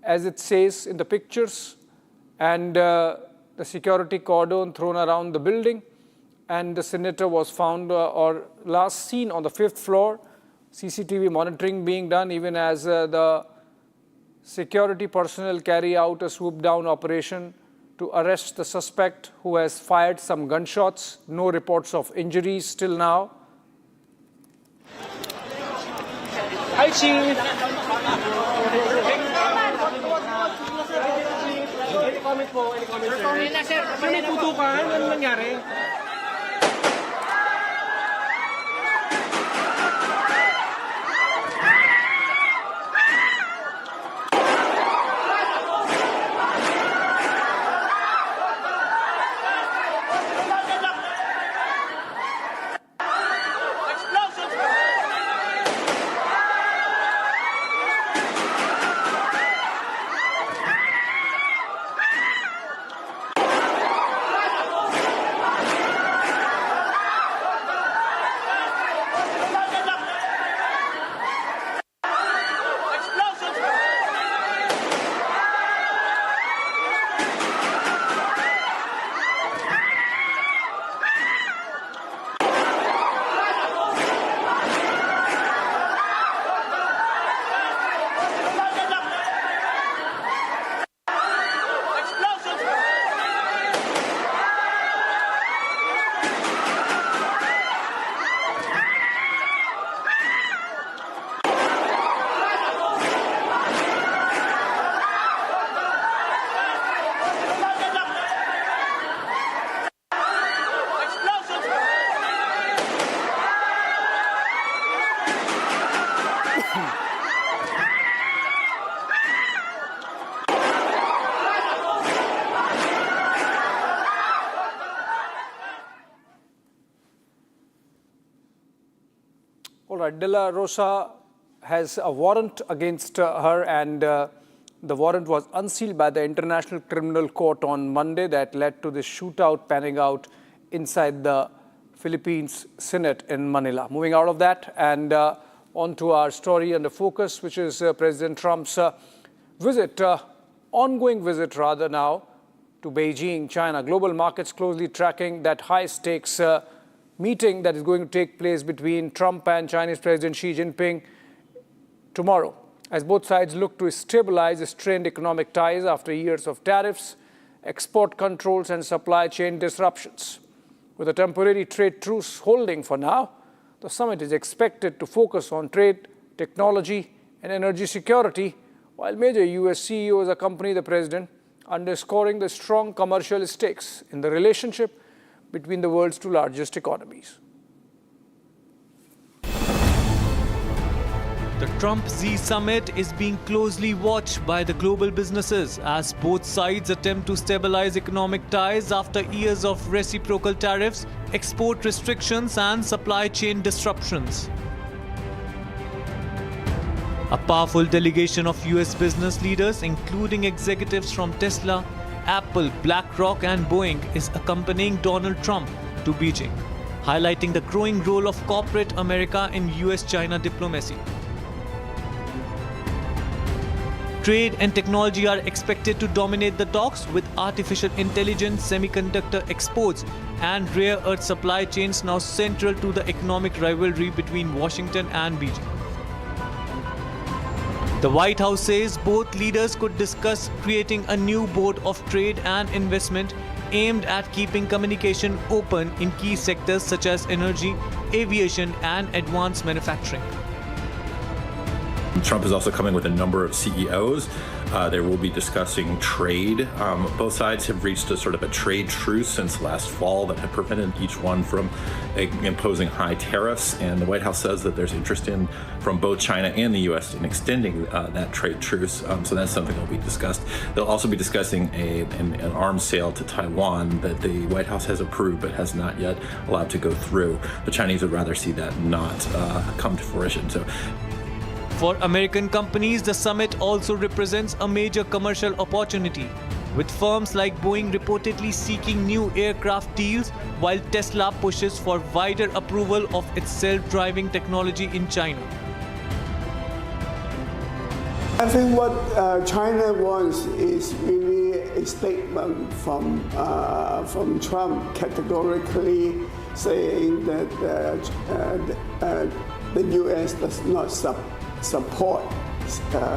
as it says in the pictures, and the security cordon thrown around the building. And the senator was found or last seen on the 5th floor. CCTV monitoring being done even as the security personnel carry out a swoop-down operation to arrest the suspect, who has fired some gunshots. No reports of injuries till now. Hi, Chief. Any comment po? Any comment, sir? Comment na, sir. May putukan? Ano nangyari? De La Rosa has a warrant against her, and the warrant was unsealed by the International Criminal Court on Monday. That led to this shootout panning out inside the Philippines Senate in Manila. Moving out of that and on to our story under focus, which is President Trump's ongoing visit now, to Beijing, China. Global markets closely tracking that high-stakes meeting that is going to take place between Trump and Chinese President Xi Jinping tomorrow, as both sides look to stabilize strained economic ties after years of tariffs, export controls, and supply chain disruptions. With a temporary trade truce holding for now, the summit is expected to focus on trade, technology, and energy security, while major U.S. CEOs accompany the president, underscoring the strong commercial stakes in the relationship between the world's two largest economies. The Trump-Xi summit is being closely watched by the global businesses as both sides attempt to stabilize economic ties after years of reciprocal tariffs, export restrictions, and supply chain disruptions. A powerful delegation of US business leaders, including executives from Tesla, Apple, BlackRock, and Boeing, is accompanying Donald Trump to Beijing, highlighting the growing role of corporate America in US-China diplomacy. Trade and technology are expected to dominate the talks, with artificial intelligence, semiconductor exports, and rare earth supply chains now central to the economic rivalry between Washington and Beijing. The White House says both leaders could discuss creating a new board of trade and investment aimed at keeping communication open in key sectors such as energy, aviation, and advanced manufacturing. Trump is also coming with a number of CEOs. They will be discussing trade. Both sides have reached a sort of a trade truce since last fall that had prevented each one from imposing high tariffs. And the White House says that there's interest from both China and the U.S. in extending that trade truce. So that's something that will be discussed. They'll also be discussing an arms sale to Taiwan that the White House has approved but has not yet allowed to go through. The Chinese would rather see that not come to fruition. For American companies, the summit also represents a major commercial opportunity, with firms like Boeing reportedly seeking new aircraft deals, while Tesla pushes for wider approval of its self-driving technology in China. I think what China wants is really a statement from Trump categorically saying that the U.S. does not support the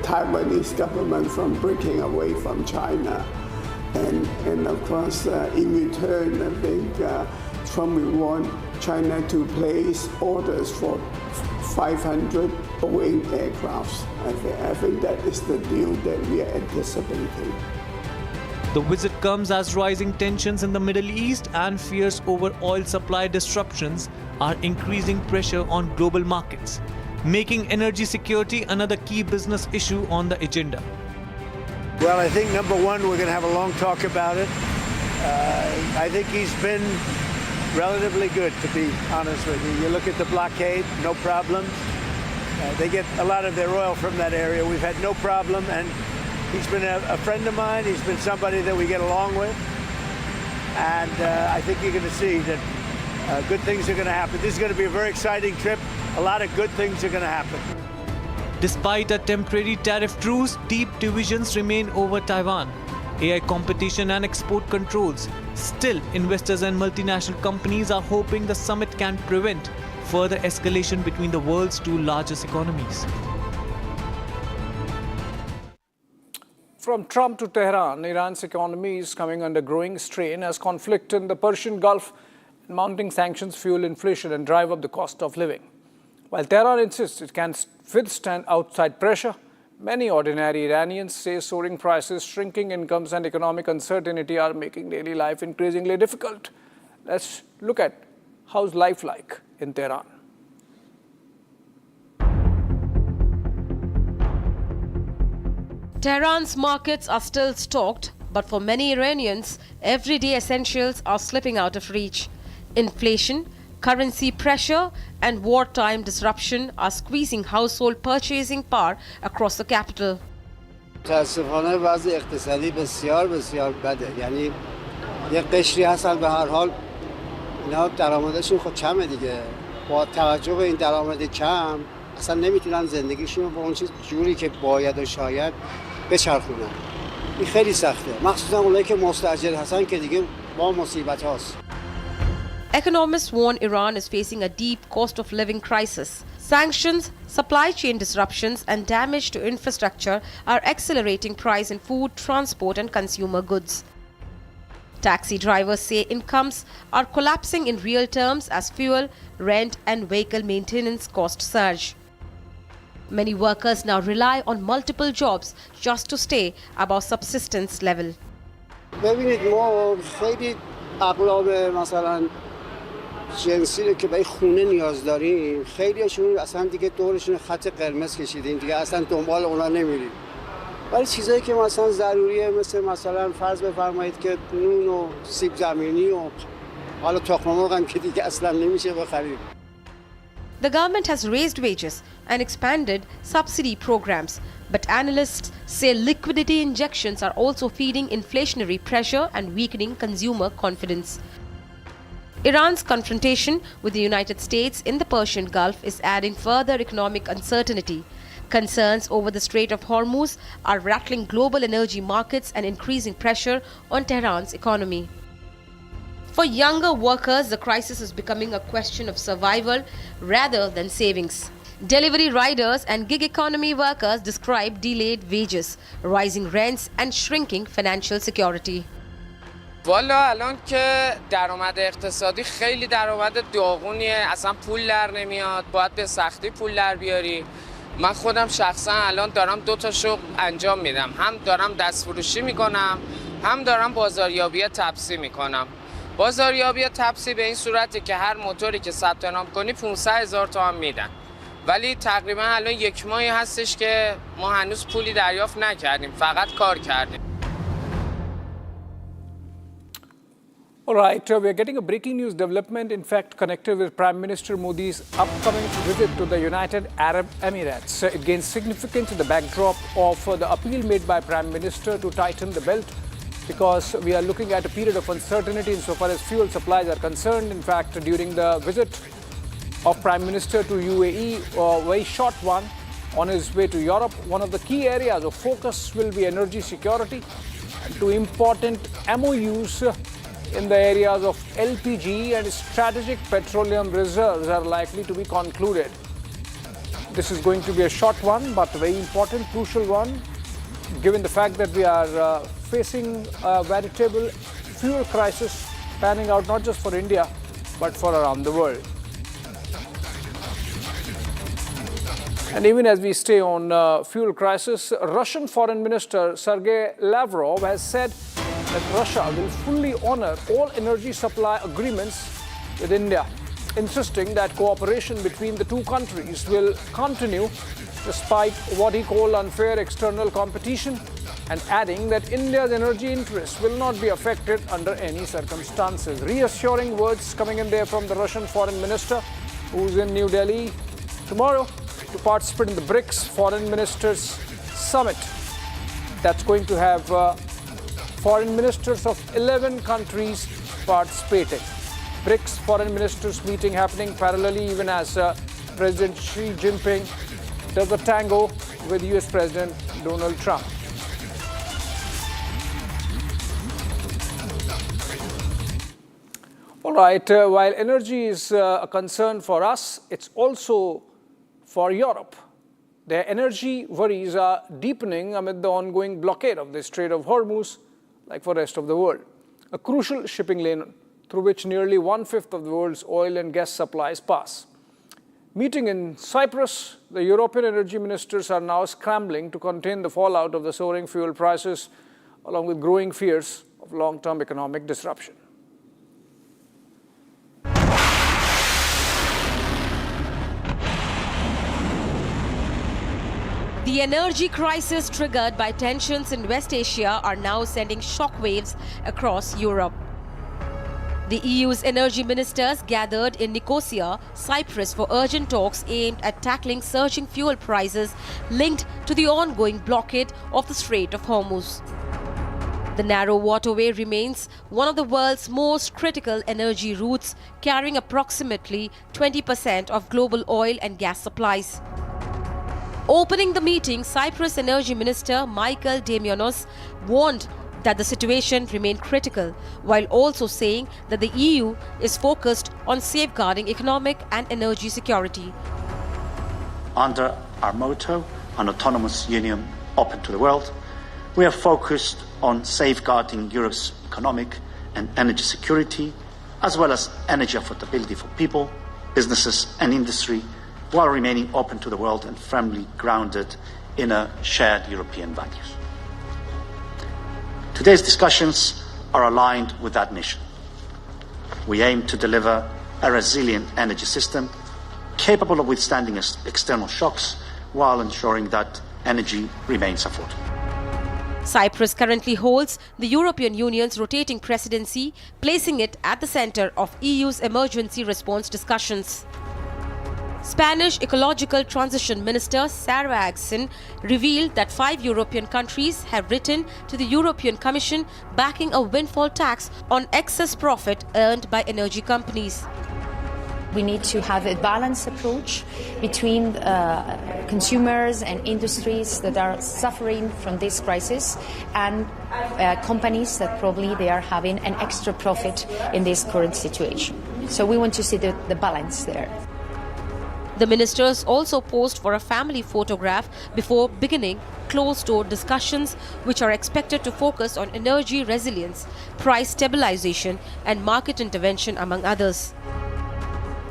Taiwanese government from breaking away from China. And of course, in return, I think Trump will want China to place orders for 500 Boeing aircrafts. I think that is the deal that we are anticipating. The visit comes as rising tensions in the Middle East and fears over oil supply disruptions are increasing pressure on global markets, making energy security another key business issue on the agenda. Well, I think number one, we're going to have a long talk about it. I think he's been relatively good, to be honest with you. You look at the blockade, no problem. They get a lot of their oil from that area. We've had no problem, and he's been a friend of mine. He's been somebody that we get along with. And I think you're going to see that good things are going to happen. This is going to be a very exciting trip. A lot of good things are going to happen. Despite a temporary tariff truce, deep divisions remain over Taiwan, AI competition and export controls. Still, investors and multinational companies are hoping the summit can prevent further escalation between the world's two largest economies. From Trump to Tehran, Iran's economy is coming under growing strain as conflict in the Persian Gulf and mounting sanctions fuel inflation and drive up the cost of living. While Tehran insists it can withstand outside pressure, many ordinary Iranians say soaring prices, shrinking incomes, and economic uncertainty are making daily life increasingly difficult. Let's look at how's life like in Tehran. Tehran's markets are still stocked, but for many Iranians, everyday essentials are slipping out of reach. Inflation, Currency pressure and wartime disruption are squeezing household purchasing power across the capital. متاسفانه وضع اقتصادی بسیار بسیار بده، یعنی یه قشری هستن به هر حال اینا درآمدشون خود کمه دیگه، با توجه به این درآمد کم اصلا نمیتونن زندگیشون رو با اون چیز جوری که باید و شاید بچرخونن. این خیلی سخته، مخصوصا اونایی که مستاجر هستن که دیگه با مصیبت هاست. Economists warn Iran is facing a deep cost of living crisis. Sanctions, supply chain disruptions, and damage to infrastructure are accelerating price in food, transport, and consumer goods. Taxi drivers say incomes are collapsing in real terms as fuel, rent, and vehicle maintenance costs surge. Many workers now rely on multiple jobs just to stay above subsistence level. ببینید ما خیلی اقلام مثلا جنسی رو که برای خونه نیاز داریم، خیلیشون اصلا دیگه دورشون خط قرمز کشیدیم دیگه، اصلا دنبال اونا نمیریم. ولی چیزایی که مثلا ضروریه مثلا فرض بفرمایید که نون و سیب زمینی و حالا تخم مرغ هم که دیگه اصلا نمیشه بخریم. The government has raised wages and expanded subsidy programs, but analysts say liquidity injections are also feeding inflationary pressure and weakening consumer confidence. Iran's confrontation with the United States in the Persian Gulf is adding further economic uncertainty. Concerns over the Strait of Hormuz are rattling global energy markets and increasing pressure on Tehran's economy. For younger workers, the crisis is becoming a question of survival rather than savings. Delivery riders and gig economy workers describe delayed wages, rising rents, and shrinking financial security. والا الان که درآمد اقتصادی خیلی درآمد داغونیه، اصلا پول در نمیاد، باید به سختی پول در بیاری. من خودم شخصا الان دارم 2 شغل انجام میدم، هم دارم دستفروشی میکنم، هم دارم بازاریابی تپسی میکنم. بازاریابی تپسی به این صورته که هر موتوری که ثبت نام کنی 500,000 تومان میدن، ولی تقریبا الان 1 ماهی هستش که ما هنوز پولی دریافت نکردیم، فقط کار کردیم. All right, we are getting a breaking news development, in fact, connected with Prime Minister Modi's upcoming visit to the United Arab Emirates. It gains significance in the backdrop of the appeal made by Prime Minister to tighten the belt, because we are looking at a period of uncertainty insofar as fuel supplies are concerned. In fact, during the visit of Prime Minister to UAE, a very short one, on his way to Europe, one of the key areas of focus will be energy security, and 2 important MOUs in the areas of LPG and strategic petroleum reserves are likely to be concluded. This is going to be a short one, but a very important, crucial one, given the fact that we are facing a veritable fuel crisis panning out not just for India, but for around the world. And even as we stay on fuel crisis, Russian Foreign Minister Sergei Lavrov has said that Russia will fully honor all energy supply agreements with India, insisting that cooperation between the 2 countries will continue despite what he called unfair external competition, and adding that India's energy interests will not be affected under any circumstances. Reassuring words coming in there from the Russian Foreign Minister, who's in New Delhi tomorrow to participate in the BRICS Foreign Ministers Summit. That's going to have foreign ministers of 11 countries participating. BRICS foreign ministers meeting happening parallelly even as President Xi Jinping does a tango with US President Donald Trump. All right, while energy is a concern for us, it's also for Europe. Their energy worries are deepening amid the ongoing blockade of the Strait of Hormuz, like for the rest of the world, a crucial shipping lane through which nearly 1/5 of the world's oil and gas supplies pass. Meeting in Cyprus, the European energy ministers are now scrambling to contain the fallout of the soaring fuel prices, along with growing fears of long-term economic disruption. The energy crisis triggered by tensions in West Asia are now sending shockwaves across Europe. The EU's energy ministers gathered in Nicosia, Cyprus for urgent talks aimed at tackling surging fuel prices linked to the ongoing blockade of the Strait of Hormuz. The narrow waterway remains one of the world's most critical energy routes, carrying approximately 20% of global oil and gas supplies. Opening the meeting, Cyprus Energy Minister Michael Damianos warned that the situation remained critical, while also saying that the EU is focused on safeguarding economic and energy security. Under our motto, an autonomous union open to the world, we are focused on safeguarding Europe's economic and energy security, as well as energy affordability for people, businesses and industry, while remaining open to the world and firmly grounded in a shared European values. Today's discussions are aligned with that mission. We aim to deliver a resilient energy system capable of withstanding external shocks while ensuring that energy remains affordable. Cyprus currently holds the European Union's rotating presidency, placing it at the center of EU's emergency response discussions. Spanish Ecological Transition Minister Sarah Agustin revealed that 5 European countries have written to the European Commission backing a windfall tax on excess profit earned by energy companies. We need to have a balanced approach between consumers and industries that are suffering from this crisis and companies that probably they are having an extra profit in this current situation. So we want to see the balance there. The ministers also posed for a family photograph before beginning closed-door discussions, which are expected to focus on energy resilience, price stabilization and market intervention, among others.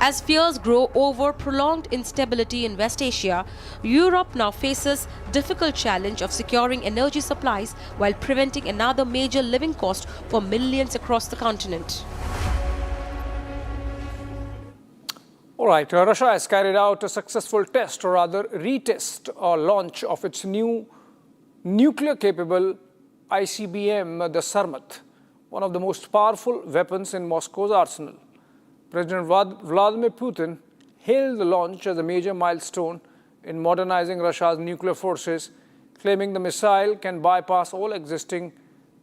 As fears grow over prolonged instability in West Asia, Europe now faces difficult challenge of securing energy supplies while preventing another major living cost for millions across the continent. All right, Russia has carried out a successful test, or rather retest or launch of its new nuclear-capable ICBM, the Sarmat, one of the most powerful weapons in Moscow's arsenal. President Vladimir Putin hailed the launch as a major milestone in modernizing Russia's nuclear forces, claiming the missile can bypass all existing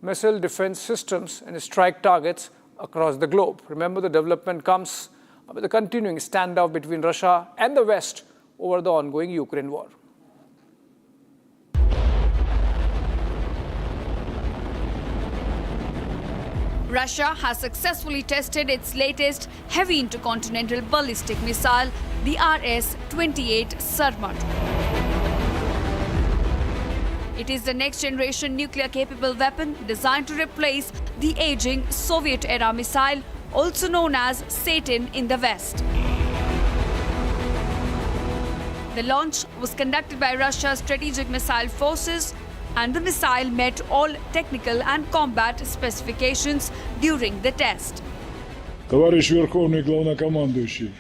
missile defense systems and strike targets across the globe. Remember, the development comes with the continuing standoff between Russia and the West over the ongoing Ukraine war. Russia has successfully tested its latest heavy intercontinental ballistic missile, the RS-28 Sarmat. It is the next-generation nuclear-capable weapon designed to replace the aging Soviet-era missile, also known as Satan in the West. The launch was conducted by Russia's strategic missile forces, and the missile met all technical and combat specifications during the test. Товарищ Верховный Главнокомандующий,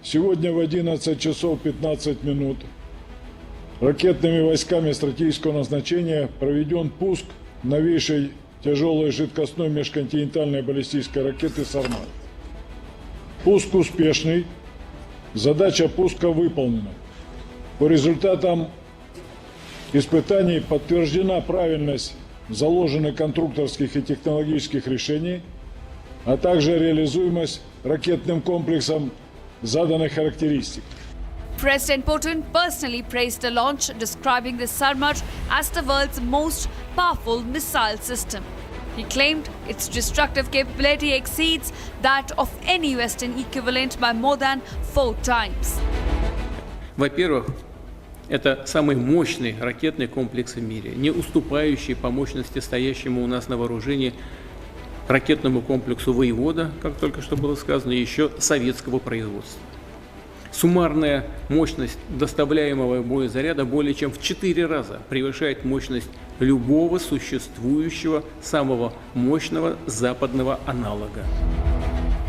сегодня в 11 часов 15 минут ракетными войсками стратегического назначения проведен пуск новейшей тяжелой жидкостной межконтинентальной баллистической ракеты «Сармат». Пуск успешный, задача пуска выполнена. По результатам испытаний подтверждена правильность заложенных конструкторских и технологических решений, а также реализуемость ракетным комплексом заданных характеристик. President Putin personally praised the launch, describing the Sarmat as the world's most powerful missile system. He claimed its destructive capability exceeds that of any Western equivalent by more than 4 times. Во-первых, это самый мощный ракетный комплекс в мире, не уступающий по мощности стоящему у нас на вооружении ракетному комплексу «Воевода», как только что было сказано, еще советского производства. Суммарная мощность доставляемого боезаряда более чем в 4 раза превышает мощность любого существующего самого мощного западного аналога.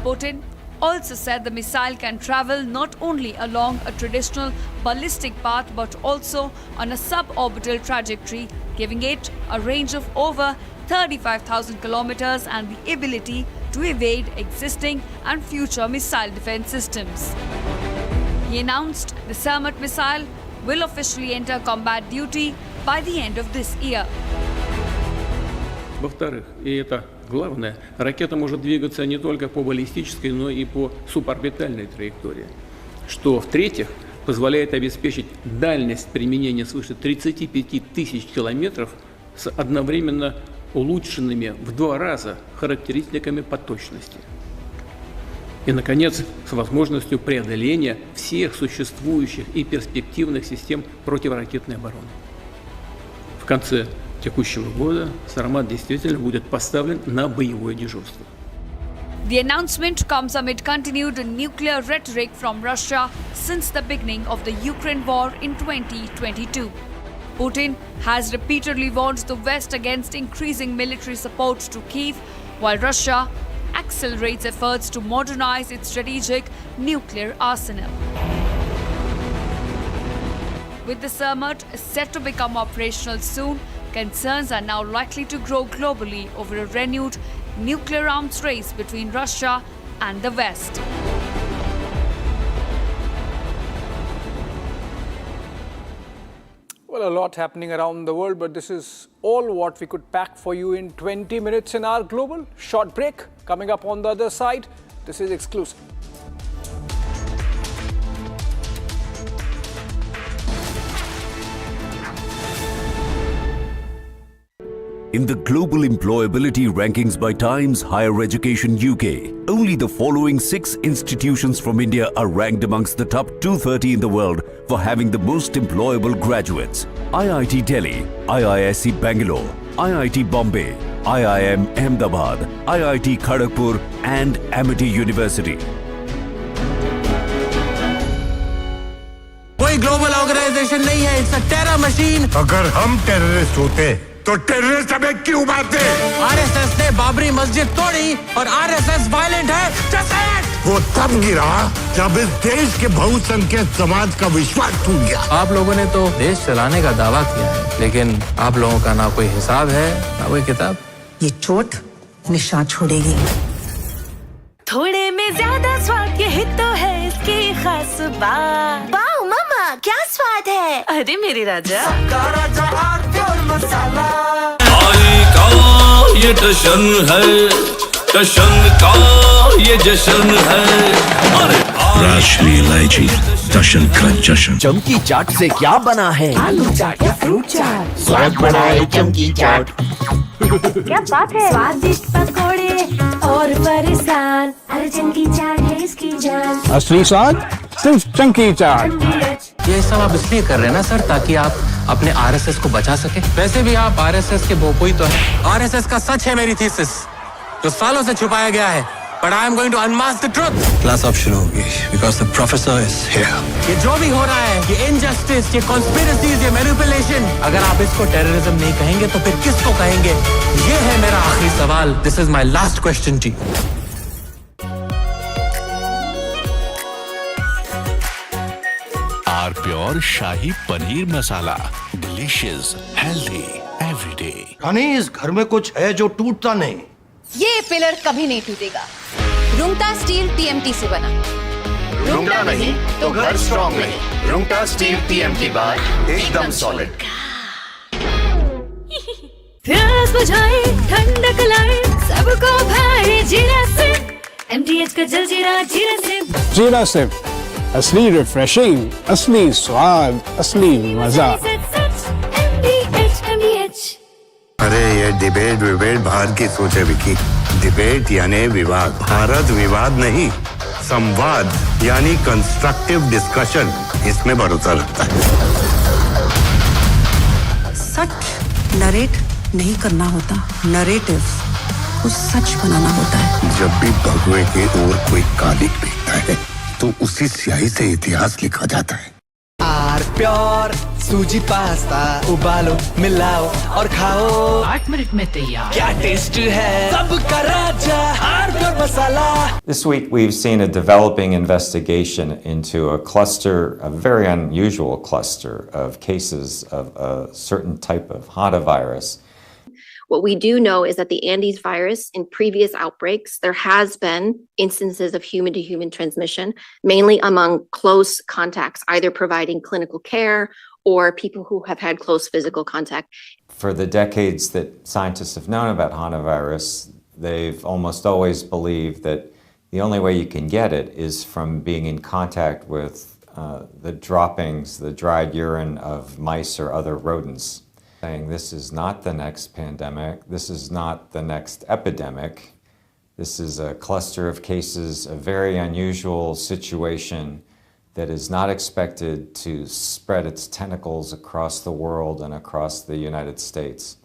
Putin also said the missile can travel not only along a traditional ballistic path but also on a suborbital trajectory, giving it a range of over 35,000 kilometers and the ability to evade existing and future missile defense systems. He announced the Sarmat missile will officially enter combat duty by the end of this year. Во-вторых, и это главное, ракета может двигаться не только по баллистической, но и по суборбитальной траектории. Что, в-третьих, позволяет обеспечить дальность применения свыше 35 тысяч километров с одновременно улучшенными в 2 раза характеристиками по точности. И, наконец, с возможностью преодоления всех существующих и перспективных систем противоракетной обороны. В конце текущего года Сармат действительно будет поставлен на боевое дежурство. The announcement comes amid continued nuclear rhetoric from Russia since the beginning of the Ukraine war in 2022. Putin has repeatedly warned the West against increasing military support to Kyiv, while Russia accelerates efforts to modernize its strategic nuclear arsenal. With the Sarmat set to become operational soon, concerns are now likely to grow globally over a renewed nuclear arms race between Russia and the West. Well, a lot happening around the world, but this is all what we could pack for you in 20 minutes in our global. Short break coming up on the other side. This is exclusive. In the global employability rankings by Times Higher Education UK, only the following 6 institutions from India are ranked amongst the top 230 in the world for having the most employable graduates. IIT Delhi, IISc Bangalore, IIT Bombay, IIM Ahmedabad, IIT Kharagpur and Amity University. कोई global organisation नहीं है, it's a terror machine. अगर हम terrorist होते तो terrorist हमें क्यों मारते? आरएसएस ने बाबरी मस्जिद तोड़ी और आरएसएस वायलेंट है। वो तब गिरा जब इस देश के बहुसंख्यक समाज का विश्वास टूट गया। आप लोगों ने तो देश चलाने का दावा किया है, लेकिन आप लोगों का ना कोई हिसाब है ना कोई किताब। ये चोट निशान छोड़ेगी। थोड़े में ज्यादा स्वाद, यही तो है इसकी खास बात। वाओ मामा, क्या स्वाद है? अरे मेरे राजा, राजा और मसाला। आई का ये जश्न है, जश्न का ये जश्न है। अरे राष्ट्रीय इलायची, जश्न का जश्न। चमकी चाट से क्या बना है? आलू चाट या फ्रूट चाट, स्वाद बनाए चमकी चाट। क्या बात है? स्वादिष्ट पकोड़े और फरसान, अरे चमकी चाट है इसकी जान। असली स्वाद सिर्फ चमकी चाट। ये सब आप इसलिए कर रहे हैं ना सर, ताकि आप अपने आरएसएस को बचा सके। वैसे भी आप आरएसएस के बोपोई तो है। आरएसएस का सच है मेरी थीसिस, जो सालों से छुपाया गया है। But I am going to unmask the truth. Class अब शुरू होगी, because the professor is here. ये जो भी हो रहा है, ये injustice, ये conspiracies, ये manipulation, अगर आप इसको terrorism नहीं कहेंगे, तो फिर किसको कहेंगे? ये है मेरा आखिरी सवाल. This is my last question to you. Pure shahi paneer masala, delicious, healthy, everyday. रानी, इस घर में कुछ है जो टूटता नहीं। ये पिलर कभी नहीं टूटेगा। रुंगटा स्टील टीएमटी से बना। रुंगटा नहीं तो घर स्ट्रॉन्ग नहीं। रुंगटा स्टील टीएमटी बार एकदम सॉलिड। प्यास बुझाए, ठंडक लाए, सबको भाए जीरा से। एमटीएच का जलजीरा जीरा से। जीरा से असली रिफ्रेशिंग, असली स्वाद, असली मजा। अरे ये डिबेट बाहर की सोचे विकी। डिबेट यानी विवाद, भारत विवाद नहीं, संवाद यानी कंस्ट्रक्टिव डिस्कशन, इसमें भरोसा रखता है। सच नरेट नहीं करना होता, नरेटिव को सच बनाना होता है। जब भी भगवे के ओर कोई कालिक दिखता है तो उसी स्याही से इतिहास लिखा जाता है। आर प्योर सूजी पास्ता, उबालो, मिलाओ और खाओ। 8 मिनट में तैयार। क्या टेस्ट है सबका राजा, R Pure masala. This week we've seen a developing investigation into a cluster, a very unusual cluster of cases of a certain type of Hantavirus. What we do know is that the Andes virus, in previous outbreaks, there has been instances of human-to-human transmission, mainly among close contacts, either providing clinical care or people who have had close physical contact. For the decades that scientists have known about Hantavirus, they've almost always believed that the only way you can get it is from being in contact with the droppings, the dried urine of mice or other rodents. Saying this is not the next pandemic, this is not the next epidemic, this is a cluster of cases, a very unusual situation that is not expected to spread its tentacles across the world and across the United States.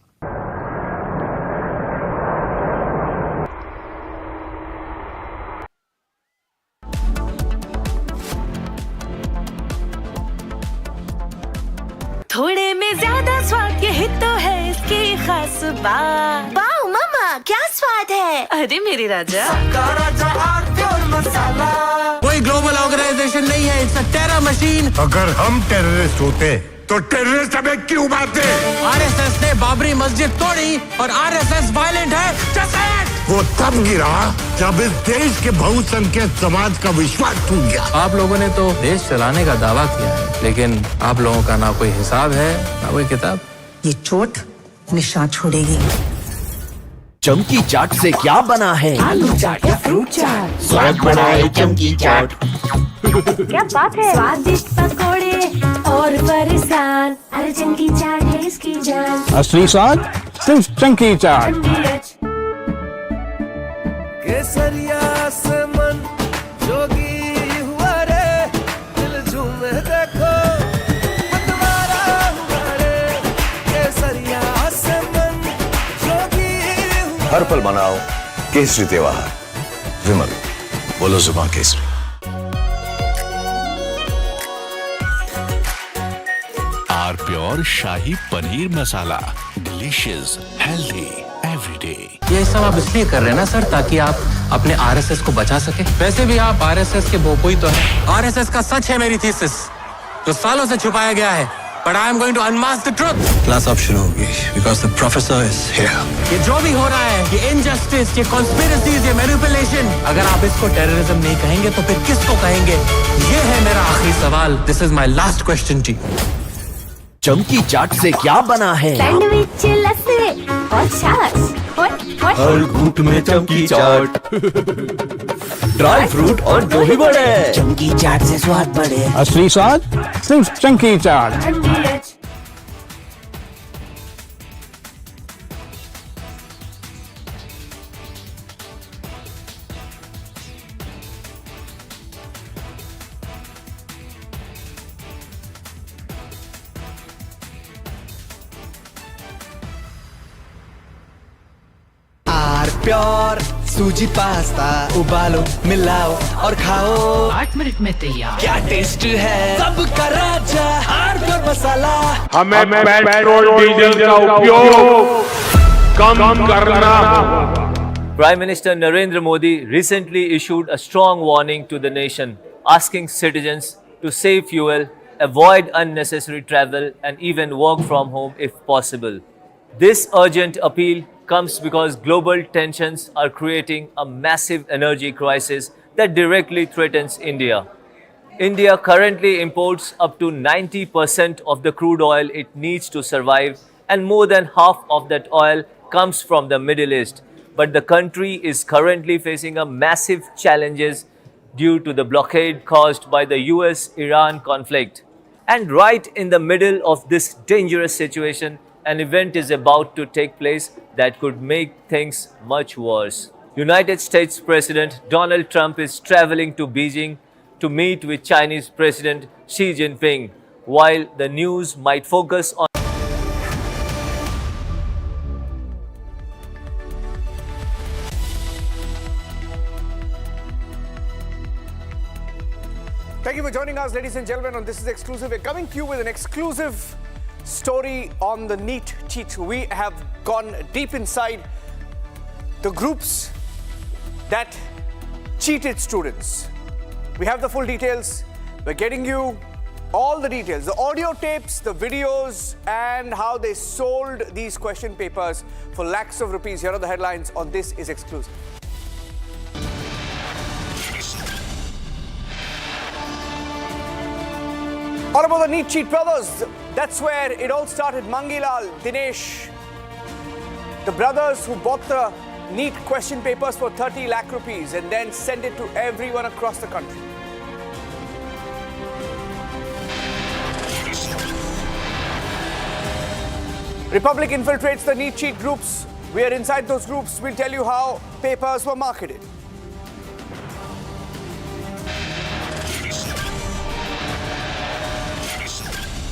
थोड़े में ज्यादा स्वाद यही तो है इसकी खास बात। वाओ मामा क्या स्वाद है। अरे मेरे राजा कोई ग्लोबल ऑर्गेनाइजेशन नहीं है, इट्स अ टेरर मशीन। अगर हम टेररिस्ट होते तो टेररिस्ट हमें क्यों मारते? आरएसएस ने बाबरी मस्जिद तोड़ी और आरएसएस वायलेंट है। वो तब गिरा जब इस देश के बहुसंख्यक समाज का विश्वास टूट गया। आप लोगों ने तो देश चलाने का दावा किया है, लेकिन आप लोगों का ना कोई हिसाब है ना कोई किताब। ये चोट निशान छोड़ेगी। चमकी चाट से क्या बना है? आलू चाट या फ्रूट चाट, स्वाद बनाए चमकी चाट। क्या बात है। स्वादिष्ट पकोड़े और फरसान, अरे चमकी चाट है इसकी जान। असली स्वाद सिर्फ चमकी चाट। केसरिया से मन जोगी हुआ रे, दिल झूमे देखो मतवारा हुआ रे। केसरिया से मन जोगी हुआ। हर पल मनाओ केसरी त्योहार। विमल बोलो जुबान केसरी। Our pure shahi paneer masala, delicious, healthy everyday. ये सब आप इसलिए कर रहे हैं ना सर, ताकि आप अपने आरएसएस को बचा सके। वैसे भी आप आरएसएस के बोपोई तो हैं। आरएसएस का सच है मेरी थीसिस, जो सालों से छुपाया गया है। But I am going to unmask the truth. Class अब शुरू होगी because the professor is here. ये जो भी हो रहा है, ये इनजस्टिस, ये कॉन्स्पिरेसीज, ये मैनिपुलेशन, अगर आप इसको टेररिज्म नहीं कहेंगे तो फिर किसको कहेंगे? ये है मेरा आखिरी सवाल। This is my last question to you. चमकी चाट से क्या बना है? सैंडविच लस्सी और छाछ और हर घूंट में चमकी चाट। ड्राई फ्रूट और दही बड़े। चमकी चाट से स्वाद बढ़े। असली स्वाद सिर्फ चमकी चाट। प्योर सूजी पास्ता उबालो मिलाओ और खाओ। 8 मिनट में तैयार। क्या टेस्ट है सबका राजा हार्डवेयर मसाला। हमें पेट्रोल डीजल का उपयोग कम करना। Prime Minister Narendra Modi recently issued a strong warning to the nation, asking citizens to save fuel, avoid unnecessary travel, and even work from home if possible. This urgent appeal comes because global tensions are creating a massive energy crisis that directly threatens India. India currently imports up to 90% of the crude oil it needs to survive, and more than half of that oil comes from the Middle East. But the country is currently facing a massive challenges due to the blockade caused by the US-Iran conflict. And right in the middle of this dangerous situation, an event is about to take place that could make things much worse. United States President Donald Trump is traveling to Beijing to meet with Chinese President Xi Jinping, while the news might focus on Thank you for joining us, ladies and gentlemen, on This Is Exclusive. We're coming to you with an exclusive story on the Neet cheat. We have gone deep inside the groups that cheated students. We have the full details. We're getting you all the details, the audio tapes, the videos, and how they sold these question papers for lakhs of rupees. Here are the headlines on This Is Exclusive. All about the Neet cheat brothers. That's where it all started. Mangilal, Dinesh, the brothers who bought the Neet question papers for 30 lakh rupees and then sent it to everyone across the country. Republic infiltrates the Neet cheat groups. We are inside those groups. We'll tell you how papers were marketed.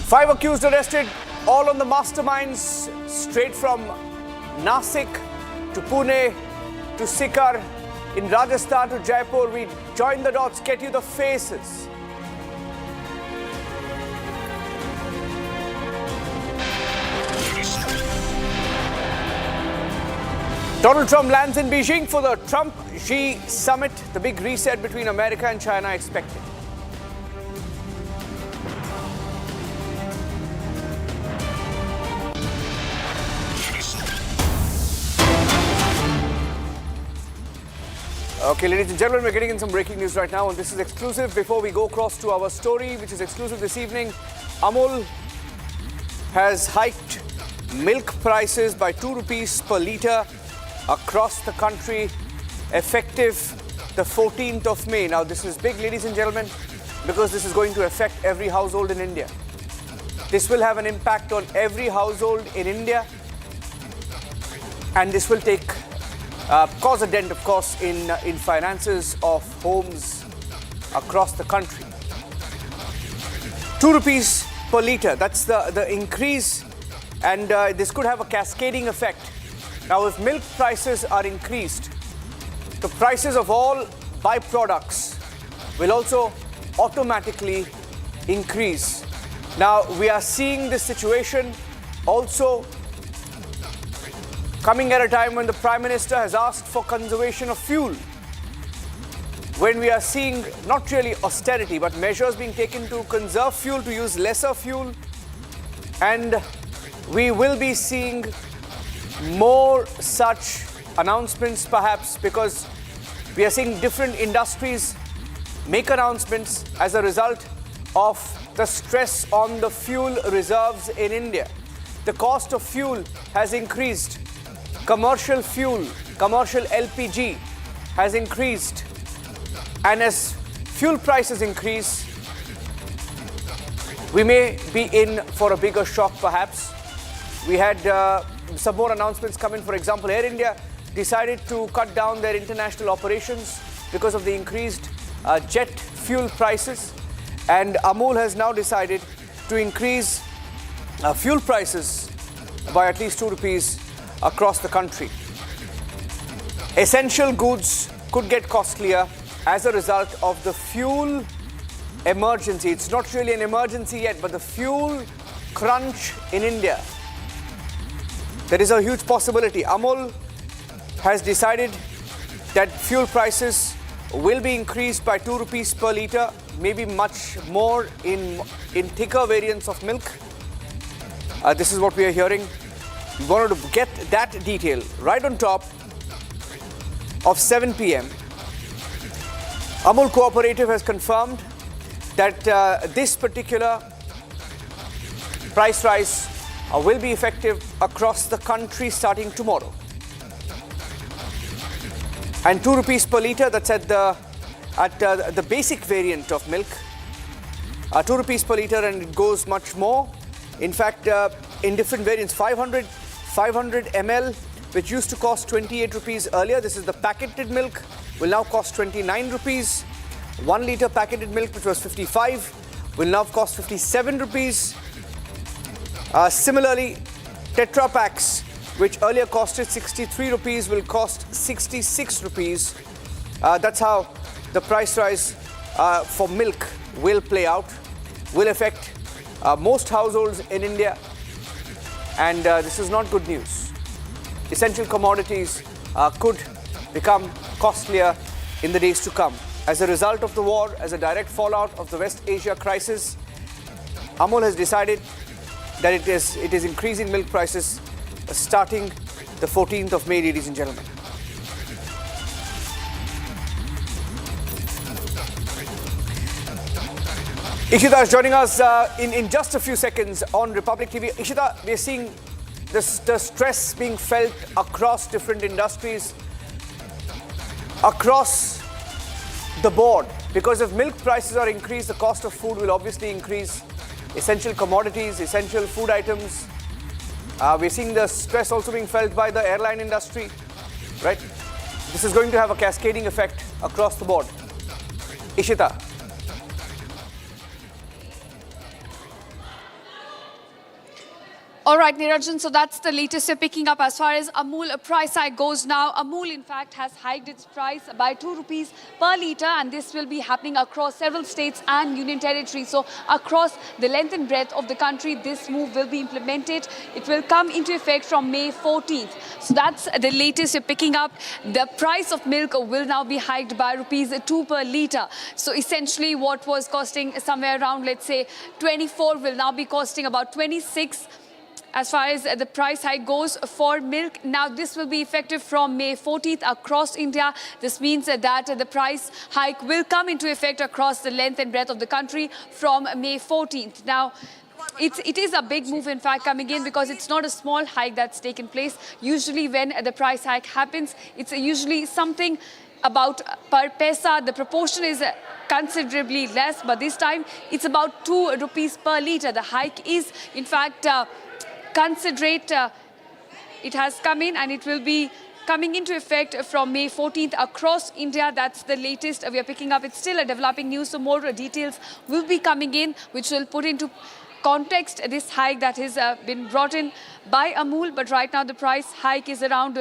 Five accused arrested, all on the masterminds, straight from Nasik to Pune to Sikar, in Rajasthan to Jaipur. We join the dots, get you the faces. Donald Trump lands in Beijing for the Trump-Xi summit. The big reset between America and China expected. Okay, ladies and gentlemen, we're getting in some breaking news right now, and this is exclusive. Before we go across to our story, which is exclusive this evening, Amul has hiked milk prices by 2 rupees per litre across the country, effective the 14th of May. Now, this is big, ladies and gentlemen, because this is going to affect every household in India. This will have an impact on every household in India, and this will cause a dent, of course, in finances of homes across the country. 2 rupees per litre, that's the increase, and this could have a cascading effect. Now, if milk prices are increased, the prices of all byproducts will also automatically increase. Now, we are seeing this situation also coming at a time when the Prime Minister has asked for conservation of fuel. When we are seeing not really austerity, but measures being taken to conserve fuel, to use lesser fuel. And we will be seeing more such announcements perhaps, because we are seeing different industries make announcements as a result of the stress on the fuel reserves in India. The cost of fuel has increased. Commercial fuel, commercial LPG has increased. And as fuel prices increase, we may be in for a bigger shock perhaps. We had some more announcements come in. For example, Air India decided to cut down their international operations because of the increased jet fuel prices. And Amul has now decided to increase fuel prices by at least 2 rupees across the country. Essential goods could get costlier as a result of the fuel emergency. It's not really an emergency yet, but the fuel crunch in India. There is a huge possibility. Amul has decided that fuel prices will be increased by 2 rupees per litre, maybe much more in thicker variants of milk. This is what we are hearing. We wanted to get that detail right on top of 7 p.m. Amul Cooperative has confirmed that this particular price rise will be effective across the country starting tomorrow. And 2 rupees per litre, that's at the basic variant of milk. 2 rupees per litre, and it goes much more. In fact, in different variants, 500 ml, which used to cost 28 rupees earlier. This is the packeted milk, will now cost 29 rupees. 1 litre packeted milk, which was 55, will now cost 57 rupees. Similarly, Tetra Packs, which earlier costed 63 rupees, will cost 66 rupees. That's how the price rise for milk will play out, will affect most households in India. And this is not good news. Essential commodities could become costlier in the days to come. As a result of the war, as a direct fallout of the West Asia crisis, Amul has decided that it is increasing milk prices starting the 14th of May, ladies and gentlemen. Ishita is joining us in just a few seconds on Republic TV. Ishita, we are seeing the stress being felt across different industries, across the board. Because if milk prices are increased, the cost of food will obviously increase. Essential commodities, essential food items. We're seeing the stress also being felt by the airline industry, right? This is going to have a cascading effect across the board. Ishita. All right, Niranjan, so that's the latest we're picking up as far as Amul price hike goes now. Amul, in fact, has hiked its price by 2 rupees per litre, and this will be happening across several states and union territories. So across the length and breadth of the country, this move will be implemented. It will come into effect from May 14th. So that's the latest we're picking up. The price of milk will now be hiked by rupees 2 per litre. So essentially what was costing somewhere around, let's say, 24 will now be costing about 26 as far as the price hike goes for milk. Now, this will be effective from May 14th across India. This means that the price hike will come into effect across the length and breadth of the country from May 14th. Now, it is a big move, in fact, coming in because it's not a small hike that's taken place. Usually when the price hike happens, it's usually something about per paisa. The proportion is considerably less, but this time it's about 2 rupees per litre. The hike is, in fact, considerate. It has come in and it will be coming into effect from May 14th across India. That's the latest we are picking up. It's still a developing news, so more details will be coming in, which will put into context this hike that has been brought in by Amul. But right now the price hike is around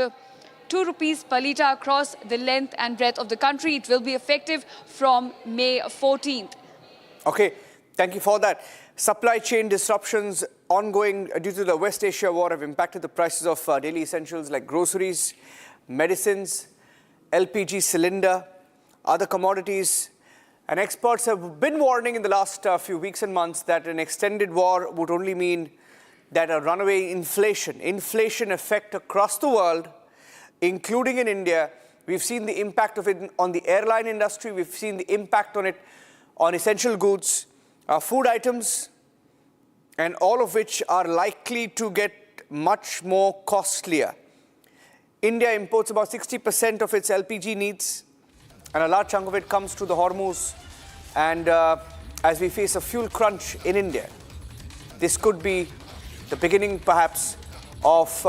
2 rupees per litre across the length and breadth of the country. It will be effective from May 14th. Okay, thank you for that. Supply chain disruptions ongoing due to the West Asia war have impacted the prices of daily essentials like groceries, medicines, LPG cylinder, other commodities. And experts have been warning in the last few weeks and months that an extended war would only mean that a runaway inflation effect across the world, including in India. We've seen the impact of it on the airline industry. We've seen the impact on it on essential goods, food items, and all of which are likely to get much more costlier. India imports about 60% of its LPG needs, and a large chunk of it comes through the Hormuz. And as we face a fuel crunch in India, this could be the beginning, perhaps, of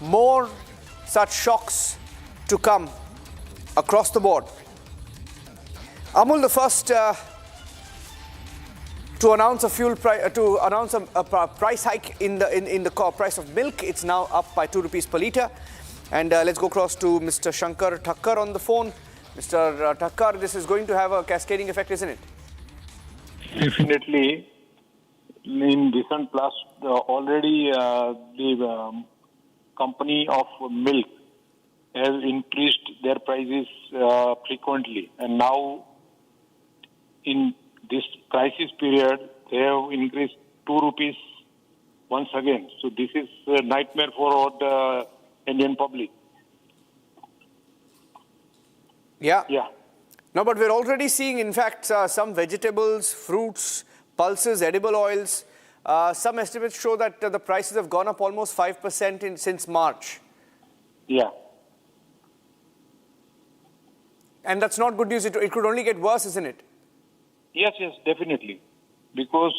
more such shocks to come across the board. Amul, the first to announce a price hike in the price of milk. It's now up by 2 rupees per litre. And let's go across to Mr. Shankar Thakkar on the phone. Mr. Thakkar, this is going to have a cascading effect, isn't it? Definitely. In recent past, already the company of milk has increased their prices frequently. And now in this crisis period, they have increased 2 rupees once again. So this is a nightmare for the Indian public. Yeah. No, but we're already seeing, in fact, some vegetables, fruits, pulses, edible oils. Some estimates show that the prices have gone up almost 5% since March. Yeah. And that's not good news. It could only get worse, isn't it? Yes, definitely. Because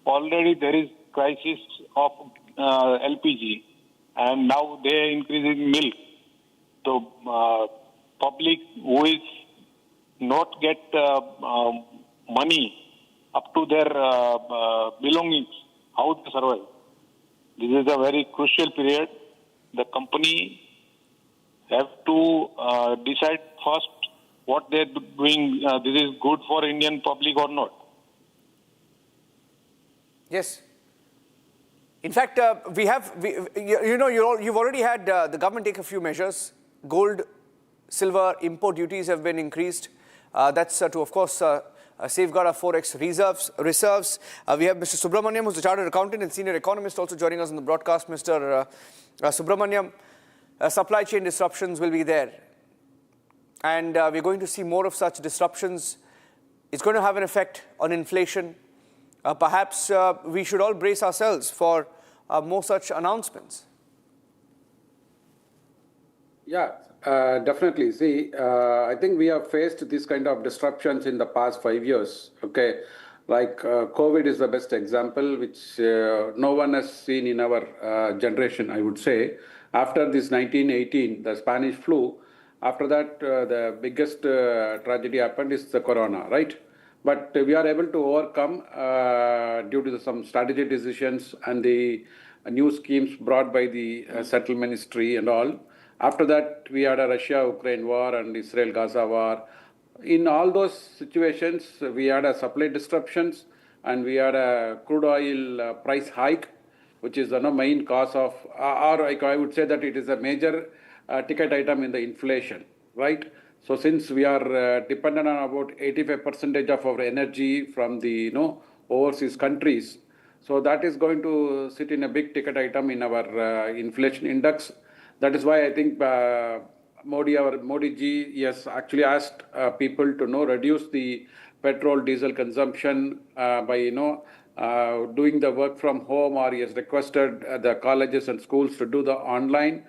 already there is crisis of LPG, and now they are increasing milk. So public who is not get money up to their belongings, how to survive? This is a very crucial period. The company have to decide first what they're doing. This is good for Indian public or not. Yes. In fact, you've already had the government take a few measures. Gold, silver import duties have been increased. That's to, of course, safeguard our forex reserves. We have Mr. Subramaniam, who's a chartered accountant and senior economist, also joining us on the broadcast. Mr. Subramaniam, supply chain disruptions will be there. And we're going to see more of such disruptions. It's going to have an effect on inflation. Perhaps we should all brace ourselves for more such announcements. Yeah, definitely. See, I think we have faced this kind of disruptions in the past 5 years. Okay, like COVID is the best example, which no one has seen in our generation, I would say. After this 1918, the Spanish flu, after that, the biggest tragedy happened is the corona, right? But we are able to overcome due to some strategic decisions and the new schemes brought by the Central Ministry and all. After that, we had a Russia-Ukraine war and Israel-Gaza war. In all those situations, we had a supply disruptions and we had a crude oil price hike, which is the main cause of, or I would say that it is a major ticket item in the inflation, right? So since we are dependent on about 85% of our energy from the overseas countries, so that is going to sit in a big ticket item in our inflation index. That is why I think Modi ji has actually asked people to reduce the petrol diesel consumption by doing the work from home, or he has requested the colleges and schools to do the online.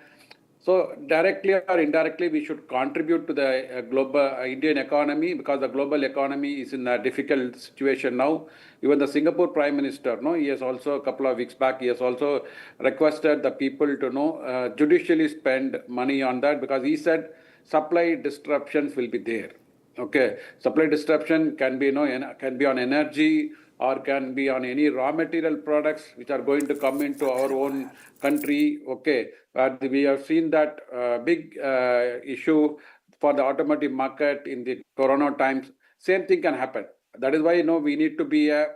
So directly or indirectly, we should contribute to the global Indian economy, because the global economy is in a difficult situation now. Even the Singapore Prime Minister, he has also, a couple of weeks back, he has also requested the people to judicially spend money on that, because he said supply disruptions will be there. Okay, supply disruption can be on energy, or can be on any raw material products which are going to come into our own country. Okay, we have seen that big issue for the automotive market in the corona times. Same thing can happen. That is why we need to be a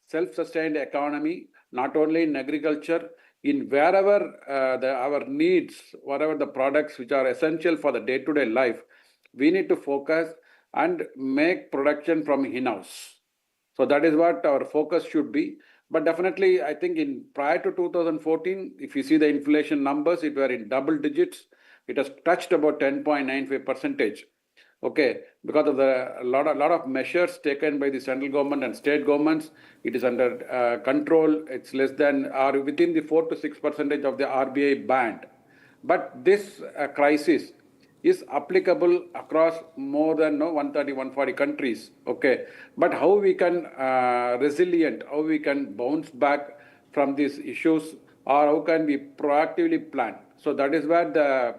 self-sustained economy, not only in agriculture, in wherever our needs, whatever the products which are essential for the day-to-day life, we need to focus and make production from in-house. So that is what our focus should be. But definitely, I think prior to 2014, if you see the inflation numbers, it were in double digits. It has touched about 10.95%. Okay, because of a lot of measures taken by the central government and state governments, it is under control. It's less than or within the 4 to 6% of the RBI band. But this crisis is applicable across more than 130, 140 countries. Okay, but how we can resilient, how we can bounce back from these issues, or how can we proactively plan? So that is where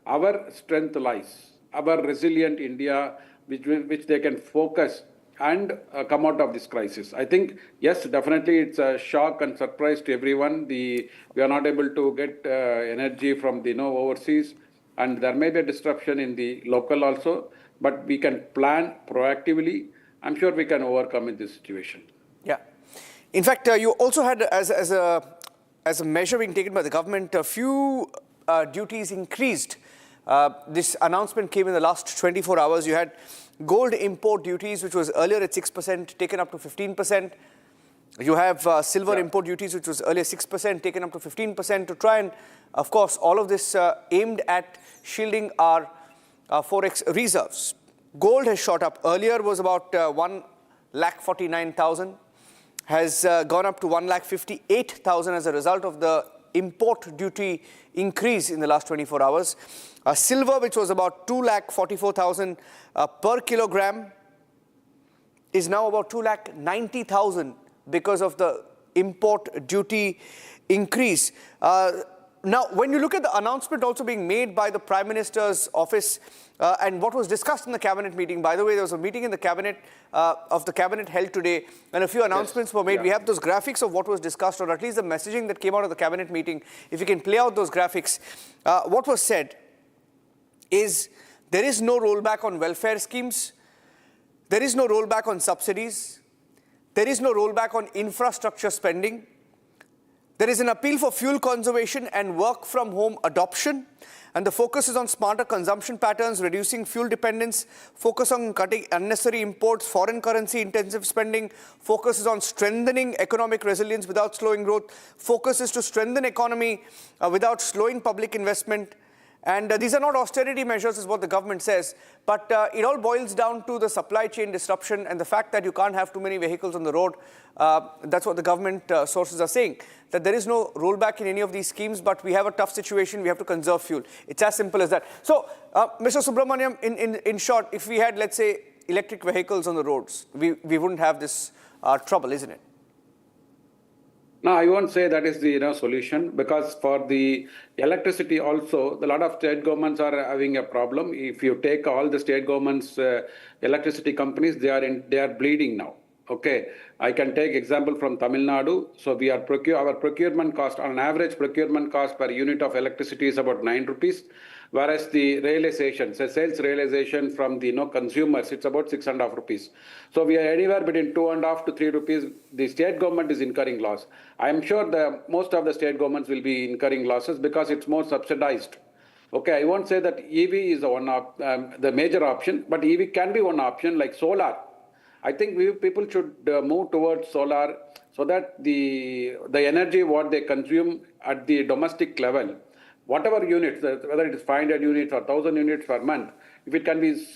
our strength lies, our resilient India, which they can focus and come out of this crisis. I think, yes, definitely it's a shock and surprise to everyone. We are not able to get energy from the overseas. And there may be a disruption in the local also, but we can plan proactively. I'm sure we can overcome in this situation. Yeah. In fact, you also had, as a measure being taken by the government, a few duties increased. This announcement came in the last 24 hours. You had gold import duties, which was earlier at 6%, taken up to 15%. You have silver import duties, which was earlier 6%, taken up to 15%, to try and, of course, all of this aimed at shielding our forex reserves. Gold has shot up. Earlier was about 1,49,000, has gone up to 1,58,000 as a result of the import duty increase in the last 24 hours. Silver, which was about 2,44,000 per kilogram, is now about 2,90,000 because of the import duty increase. Now, when you look at the announcement also being made by the Prime Minister's office and what was discussed in the cabinet meeting, by the way, there was a meeting in the cabinet of the cabinet held today, and a few announcements were made. We have those graphics of what was discussed, or at least the messaging that came out of the cabinet meeting. If you can play out those graphics, what was said is there is no rollback on welfare schemes, there is no rollback on subsidies, there is no rollback on infrastructure spending. There is an appeal for fuel conservation and work from home adoption. And the focus is on smarter consumption patterns, reducing fuel dependence, focus on cutting unnecessary imports, foreign currency intensive spending, focus is on strengthening economic resilience without slowing growth, focus is to strengthen economy without slowing public investment. And these are not austerity measures, is what the government says, but it all boils down to the supply chain disruption and the fact that you can't have too many vehicles on the road. That's what the government sources are saying, that there is no rollback in any of these schemes, but we have a tough situation, we have to conserve fuel. It's as simple as that. So, Mr. Subramaniam, in short, if we had, let's say, electric vehicles on the roads, we wouldn't have this trouble, isn't it? No, I won't say that is the solution, because for the electricity also, a lot of state governments are having a problem. If you take all the state governments' electricity companies, they are bleeding now. Okay, I can take example from Tamil Nadu. So we are our procurement cost, on an average procurement cost per unit of electricity is about 9 rupees, whereas the realization, so sales realization from the consumers, it's about 6.5 rupees. So we are anywhere between 2.5 to 3 rupees. The state government is incurring loss. I am sure most of the state governments will be incurring losses because it's more subsidized. Okay, I won't say that EV is the major option, but EV can be one option, like solar. I think people should move towards solar, so that the energy what they consume at the domestic level, whatever units, whether it is 500 units or 1,000 units per month, if it can be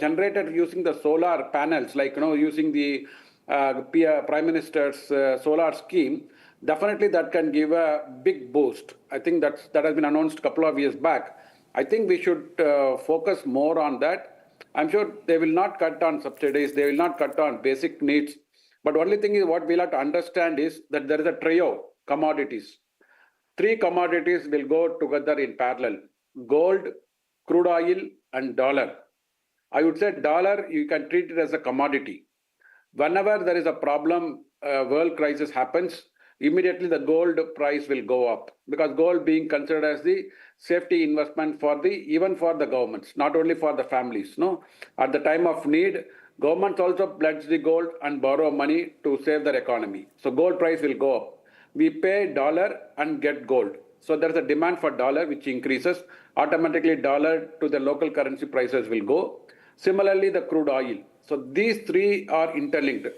generated using the solar panels, like using the Prime Minister's solar scheme, definitely that can give a big boost. I think that has been announced a couple of years back. I think we should focus more on that. I'm sure they will not cut on subsidies, they will not cut on basic needs. But only thing is, what we'll have to understand is that there is a trio, commodities. 3 commodities will go together in parallel: gold, crude oil, and dollar. I would say dollar, you can treat it as a commodity. Whenever there is a problem, world crisis happens, immediately the gold price will go up, because gold being considered as the safety investment even for the governments, not only for the families. No, at the time of need, governments also pledge the gold and borrow money to save their economy. So gold price will go up. We pay dollar and get gold. So there's a demand for dollar which increases. Automatically dollar to the local currency prices will go. Similarly, the crude oil. So these 3 are interlinked.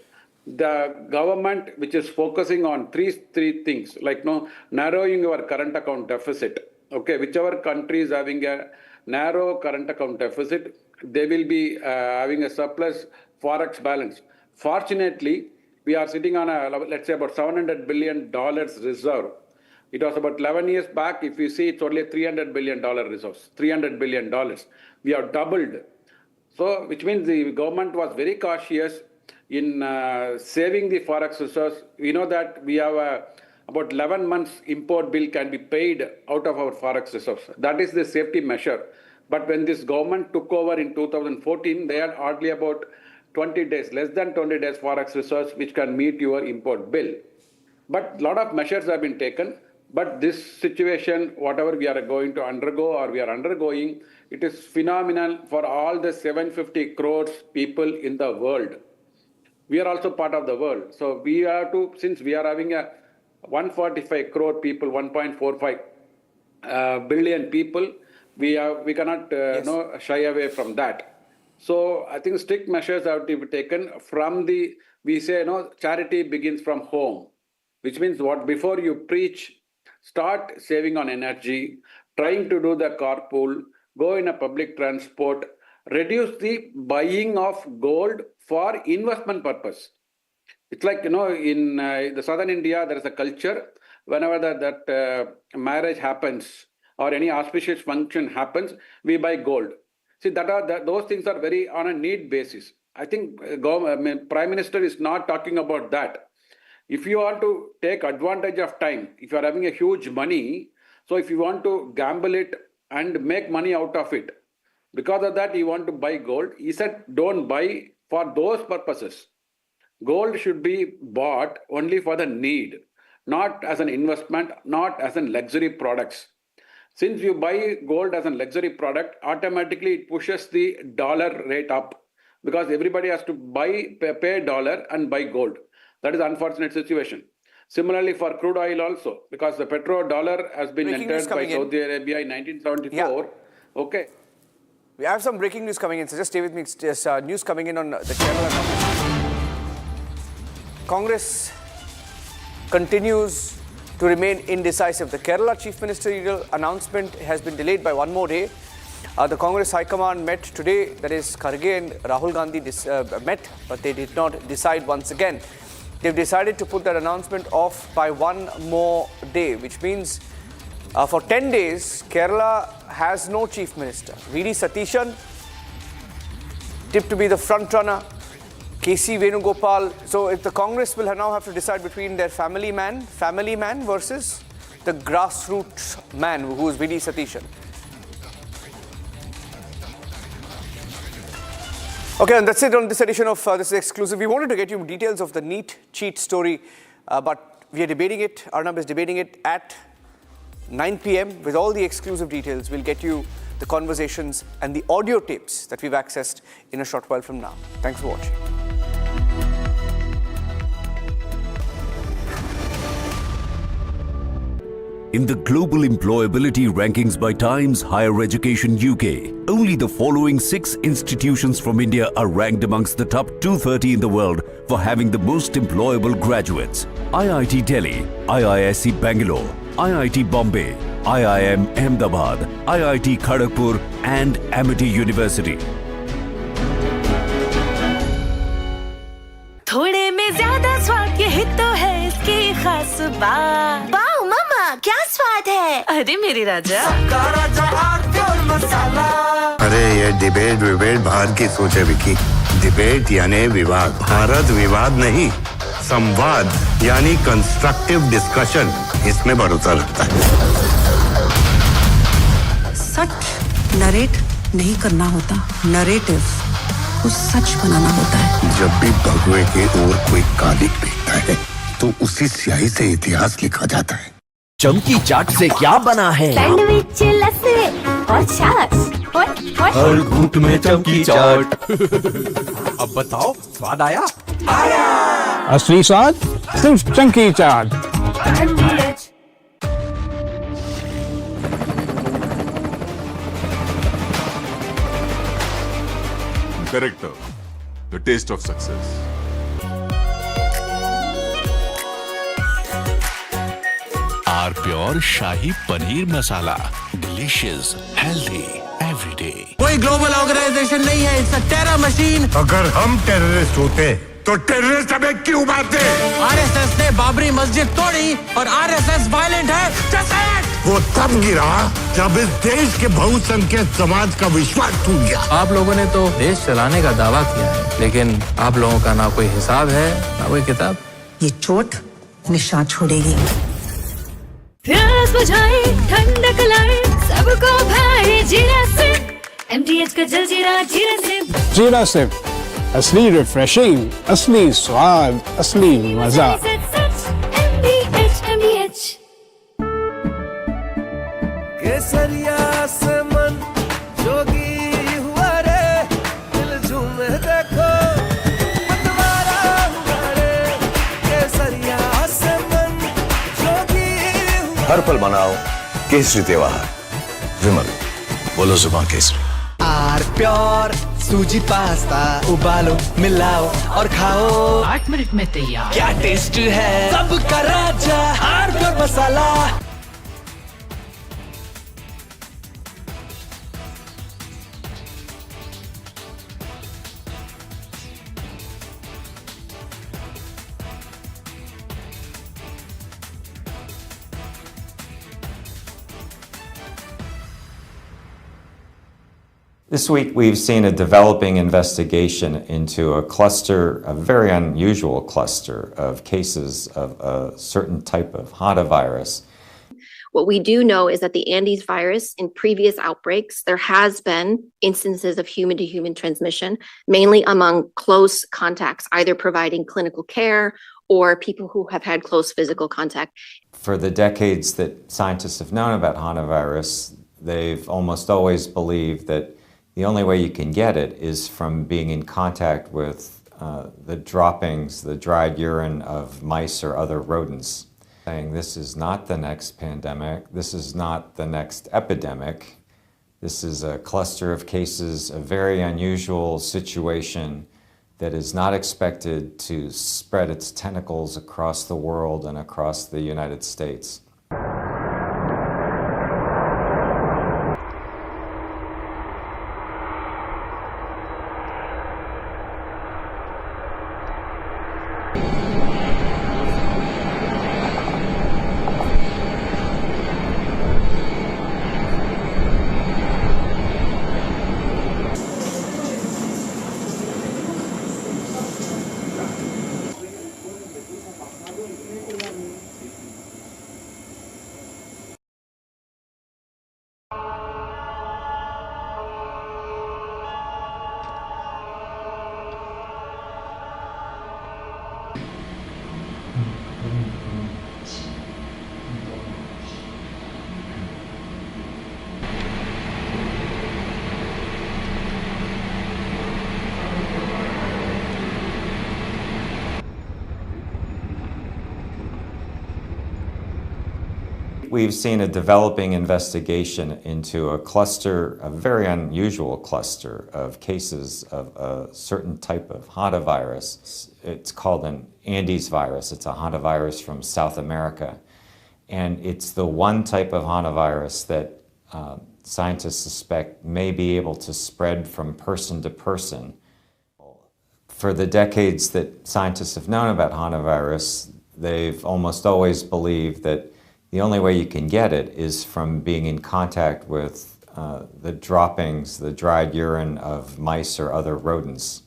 The government, which is focusing on three things, like narrowing your current account deficit. Okay, whichever country is having a narrow current account deficit, they will be having a surplus forex balance. Fortunately, we are sitting on let's say about $700 billion reserve. It was about 11 years back. If you see, it's only $300 billion reserves, $300 billion. We have doubled. So, which means the government was very cautious in saving the forex reserves. We know that we have about 11 months import bill can be paid out of our forex reserves. That is the safety measure. But when this government took over in 2014, they had hardly about 20 days, less than 20 days forex reserves, which can meet your import bill. But a lot of measures have been taken. But this situation, whatever we are going to undergo or we are undergoing, it is phenomenal for all the 750 crores people in the world. We are also part of the world. So we have to, since we are having a 145 crore people, 1.45 billion people, we cannot shy away from that. So I think strict measures have to be taken from we say, charity begins from home, which means before you preach, start saving on energy, trying to do the carpool, go in a public transport, reduce the buying of gold for investment purpose. It's like, in the southern India, there is a culture, whenever that marriage happens or any auspicious function happens, we buy gold. See, those things are very on a need basis. I think Prime Minister is not talking about that. If you want to take advantage of time, if you are having a huge money, so if you want to gamble it and make money out of it, because of that you want to buy gold, he said don't buy for those purposes. Gold should be bought only for the need, not as an investment, not as in luxury products. Since you buy gold as a luxury product, automatically it pushes the dollar rate up, because everybody has to pay dollar and buy gold. That is an unfortunate situation. Similarly for crude oil also, because the petrodollar has been Breaking entered news by coming in. Saudi Arabia in 1974. Okay. We have some breaking news coming in, so just stay with me. There's news coming in on the Kerala Congress continues to remain indecisive. The Kerala Chief Ministerial announcement has been delayed by one more day. The Congress High Command met today, that is Kharge and Rahul Gandhi met, but they did not decide once again. They've decided to put that announcement off by one more day, which means for 10 days, Kerala has no Chief Minister. V.D. Satishan, tipped to be the front runner. K.C. Venugopal. So if the Congress will now have to decide between their family man versus the grassroots man, who is V.D. Satishan. Okay, and that's it on this edition of This is Exclusive. We wanted to get you details of the Neet cheat story, but we are debating it. Arnab is debating it at 9 p.m. with all the exclusive details. We'll get you the conversations and the audio tapes that we've accessed in a short while from now. Thanks for watching. In the global employability rankings by Times Higher Education UK, only the following 6 institutions from India are ranked amongst the top 230 in the world for having the most employable graduates. IIT Delhi, IISc Bangalore, IIT Bombay, IIM Ahmedabad, IIT Kharagpur and Amity University. थोड़े में ज्यादा स्वाद ये हित तो है इसकी खास बात। वाओ मामा क्या स्वाद है? अरे मेरी राजा अरे ये डिबेट बाहर की सोचे विकी। डिबेट यानी विवाद, भारत विवाद नहीं, संवाद यानी कंस्ट्रक्टिव डिस्कशन, इसमें भरोसा रखता है। सच नरेट नहीं करना होता, नरेटिव को सच बनाना होता है। जब भी भगवे के ओर कोई कालिक फेंकता है तो उसी स्याही से इतिहास लिखा जाता है। चमकी चाट से क्या बना है? सैंडविच लस्सी और छाछ हर घूंट में चमकी चाट। अब बताओ स्वाद आया? आया। असली स्वाद सिर्फ चमकी chaat. Character, the taste of success. Our pure shahi paneer masala, delicious, healthy, everyday. कोई ग्लोबल ऑर्गेनाइजेशन नहीं है, इट्स अ टेरर मशीन। अगर हम टेररिस्ट होते तो टेररिस्ट हमें क्यों मारते? आरएसएस ने बाबरी मस्जिद तोड़ी और आरएसएस वायलेंट है। वो तब गिरा जब इस देश के बहुसंख्यक समाज का विश्वास टूट गया। आप लोगों ने तो देश चलाने का दावा किया है, लेकिन आप लोगों का ना कोई हिसाब है ना कोई किताब। ये चोट निशान छोड़ेगी। प्यास बुझाए ठंडक लाए सबको भाई जीरा सिप, एमटीएच का जलजीरा जीरा सिप। जीरा सिप, असली रिफ्रेशिंग, असली स्वाद, असली मजा। केसरिया से मन जोगी हुआ रे, दिल झूमे देखो मतवारा हुआ रे। केसरिया से मन जोगी हुआ। हर पल मनाओ केसरी त्योहार। विमल, बोलो जुबान केसरी। आर प्योर सूजी पास्ता उबालो मिलाओ और खाओ, 8 मिनट में तैयार। क्या टेस्ट है सबका राजा R Pure masala. This week, we've seen a developing investigation into a cluster, a very unusual cluster of cases of a certain type of hantavirus. What we do know is that the Andes virus, in previous outbreaks, there has been instances of human-to-human transmission, mainly among close contacts, either providing clinical care or people who have had close physical contact. For the decades that scientists have known about hantavirus, they've almost always believed that the only way you can get it is from being in contact with the droppings, the dried urine of mice or other rodents, saying this is not the next pandemic, this is not the next epidemic, this is a cluster of cases, a very unusual situation that is not expected to spread its tentacles across the world and across the United States. We've seen a developing investigation into a cluster, a very unusual cluster of cases of a certain type of hantavirus. It's called an Andes virus. It's a hantavirus from South America. And it's the one type of hantavirus that scientists suspect may be able to spread from person to person. For the decades that scientists have known about hantavirus, they've almost always believed that the only way you can get it is from being in contact with the droppings, the dried urine of mice or other rodents.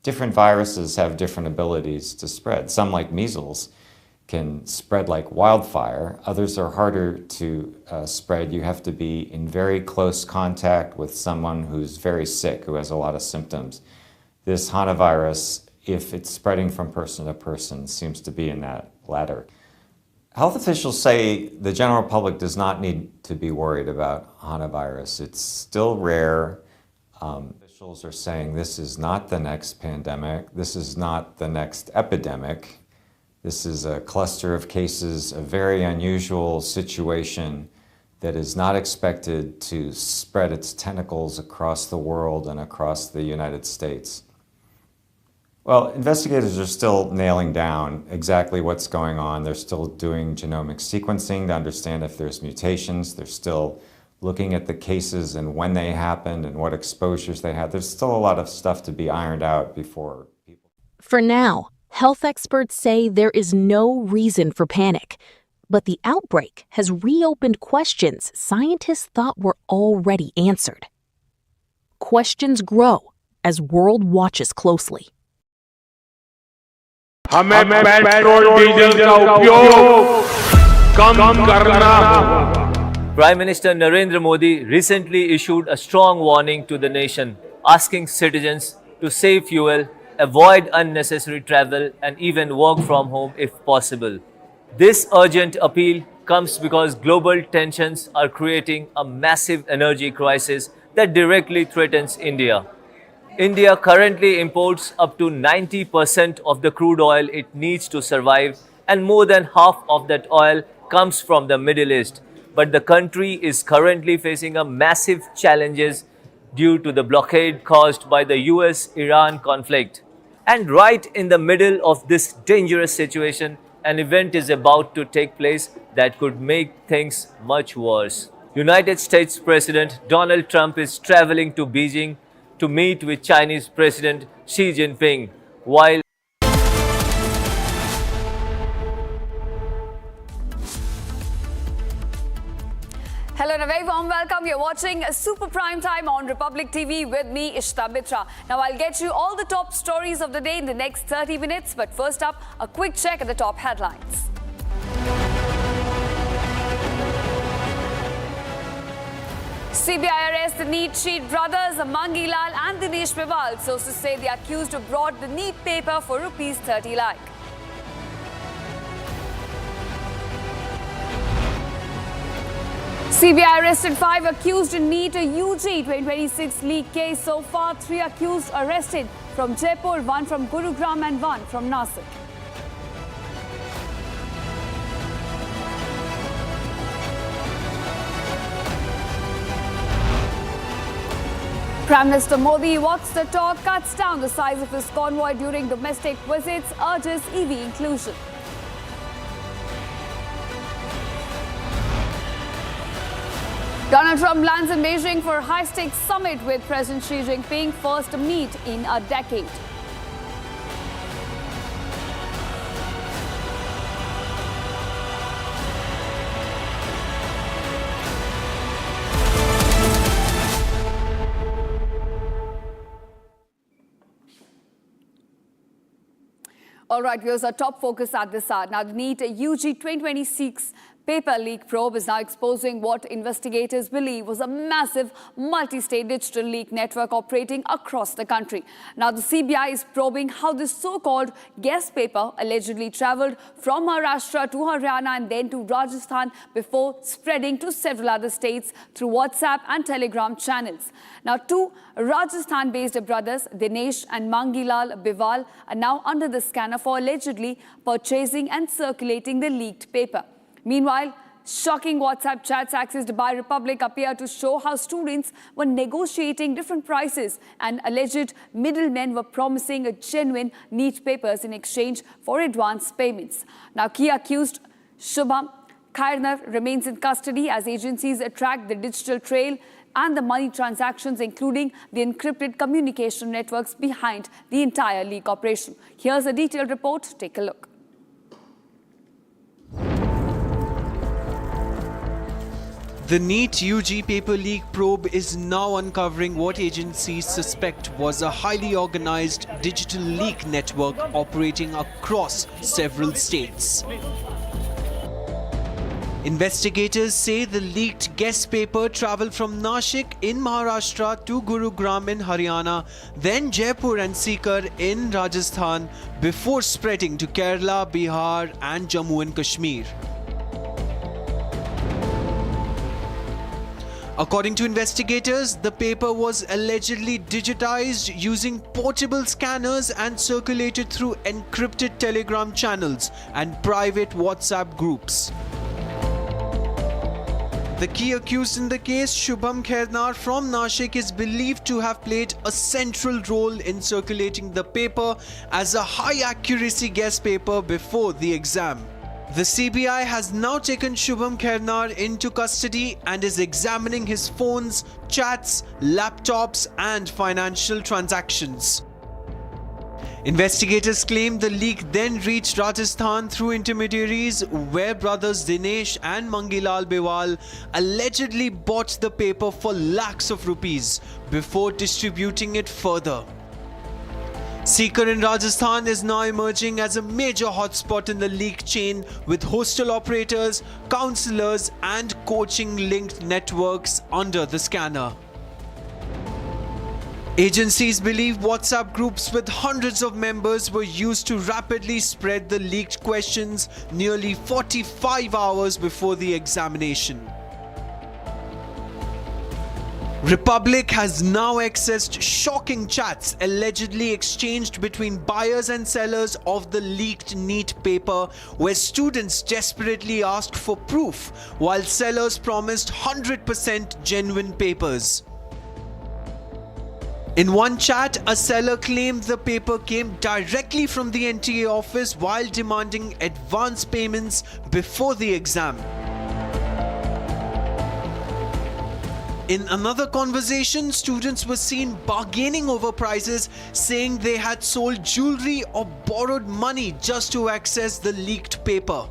Different viruses have different abilities to spread. Some, like measles, can spread like wildfire. Others are harder to spread. You have to be in very close contact with someone who's very sick, who has a lot of symptoms. This hantavirus, if it's spreading from person to person, seems to be in that latter. Health officials say the general public does not need to be worried about hantavirus. It's still rare. Officials are saying this is not the next pandemic. This is not the next epidemic. This is a cluster of cases, a very unusual situation that is not expected to spread its tentacles across the world and across the United States. Well, investigators are still nailing down exactly what's going on. They're still doing genomic sequencing to understand if there's mutations. They're still looking at the cases and when they happened and what exposures they had. There's still a lot of stuff to be ironed out before people. For now, health experts say there is no reason for panic. But the outbreak has reopened questions scientists thought were already answered. Questions grow as world watches closely. हमें petrol diesel का उपयोग कम करना होगा. Prime Minister Narendra Modi recently issued a strong warning to the nation, asking citizens to save fuel, avoid unnecessary travel, and even work from home if possible. This urgent appeal comes because global tensions are creating a massive energy crisis that directly threatens India. India currently imports up to 90% of the crude oil it needs to survive, and more than half of that oil comes from the Middle East. But the country is currently facing a massive challenges due to the blockade caused by the US-Iran conflict. And right in the middle of this dangerous situation, an event is about to take place that could make things much worse. United States President Donald Trump is traveling to Beijing to meet with Chinese President Xi Jinping, while Hello and a very warm welcome. You're watching Super Prime Time on Republic TV with me, Ishita Mitra. Now, I'll get you all the top stories of the day in the next 30 minutes. But first up, a quick check at the top headlines. CBI arrests the Neet cheat brothers, Mangi Lal and Dinesh Mewal. Sources say the accused brought the Neet paper for Rs 30 lakh. CBI arrested 5 accused in Neet UG 2026 leak case. So far, 3 accused arrested. from Jaipur, 1 from Gurugram and 1 from Nasik. Prime Minister Modi walks the talk, cuts down the size of his convoy during domestic visits, urges EV inclusion. Donald Trump lands in Beijing for high-stakes summit with President Xi Jinping, first meet in a decade. All right, here's our top focus at this hour. Now, the Neet UG 2026 paper leak probe is now exposing what investigators believe was a massive multi-state digital leak network operating across the country. Now, the CBI is probing how this so-called guest paper allegedly travelled from Maharashtra to Haryana and then to Rajasthan before spreading to several other states through WhatsApp and Telegram channels. Now, two Rajasthan-based brothers, Dinesh and Mangilal Biwal, are now under the scanner for allegedly purchasing and circulating the leaked paper. Meanwhile, shocking WhatsApp chats accessed by Republic appear to show how students were negotiating different prices and alleged middlemen were promising a genuine Neet papers in exchange for advance payments. Now, key accused Shubham Khairnar remains in custody as agencies track the digital trail and the money transactions, including the encrypted communication networks behind the entire leak operation. Here's a detailed report. Take a look. The Neet UG paper leak probe is now uncovering what agencies suspect was a highly organized digital leak network operating across several states. Investigators say the leaked guest paper traveled from Nashik in Maharashtra to Gurugram in Haryana, then Jaipur and Sikar in Rajasthan before spreading to Kerala, Bihar and Jammu and Kashmir. According to investigators, the paper was allegedly digitized using portable scanners and circulated through encrypted Telegram channels and private WhatsApp groups. The key accused in the case, Shubham Khairnar from Nashik, is believed to have played a central role in circulating the paper as a high-accuracy guest paper before the exam. The CBI has now taken Shubham Khairnar into custody and is examining his phones, chats, laptops and financial transactions. Investigators claim the leak then reached Rajasthan through intermediaries where brothers Dinesh and Mangilal Biwal allegedly bought the paper for lakhs of rupees before distributing it further. Sikar in Rajasthan is now emerging as a major hotspot in the leak chain with hostel operators, counsellors and coaching-linked networks under the scanner. Agencies believe WhatsApp groups with hundreds of members were used to rapidly spread the leaked questions nearly 45 hours before the examination. Republic has now accessed shocking chats allegedly exchanged between buyers and sellers of the leaked Neet paper, where students desperately asked for proof while sellers promised 100% genuine papers. In one chat, a seller claimed the paper came directly from the NTA office while demanding advance payments before the exam. In another conversation, students were seen bargaining over prices, saying they had sold jewelry or borrowed money just to access the leaked paper.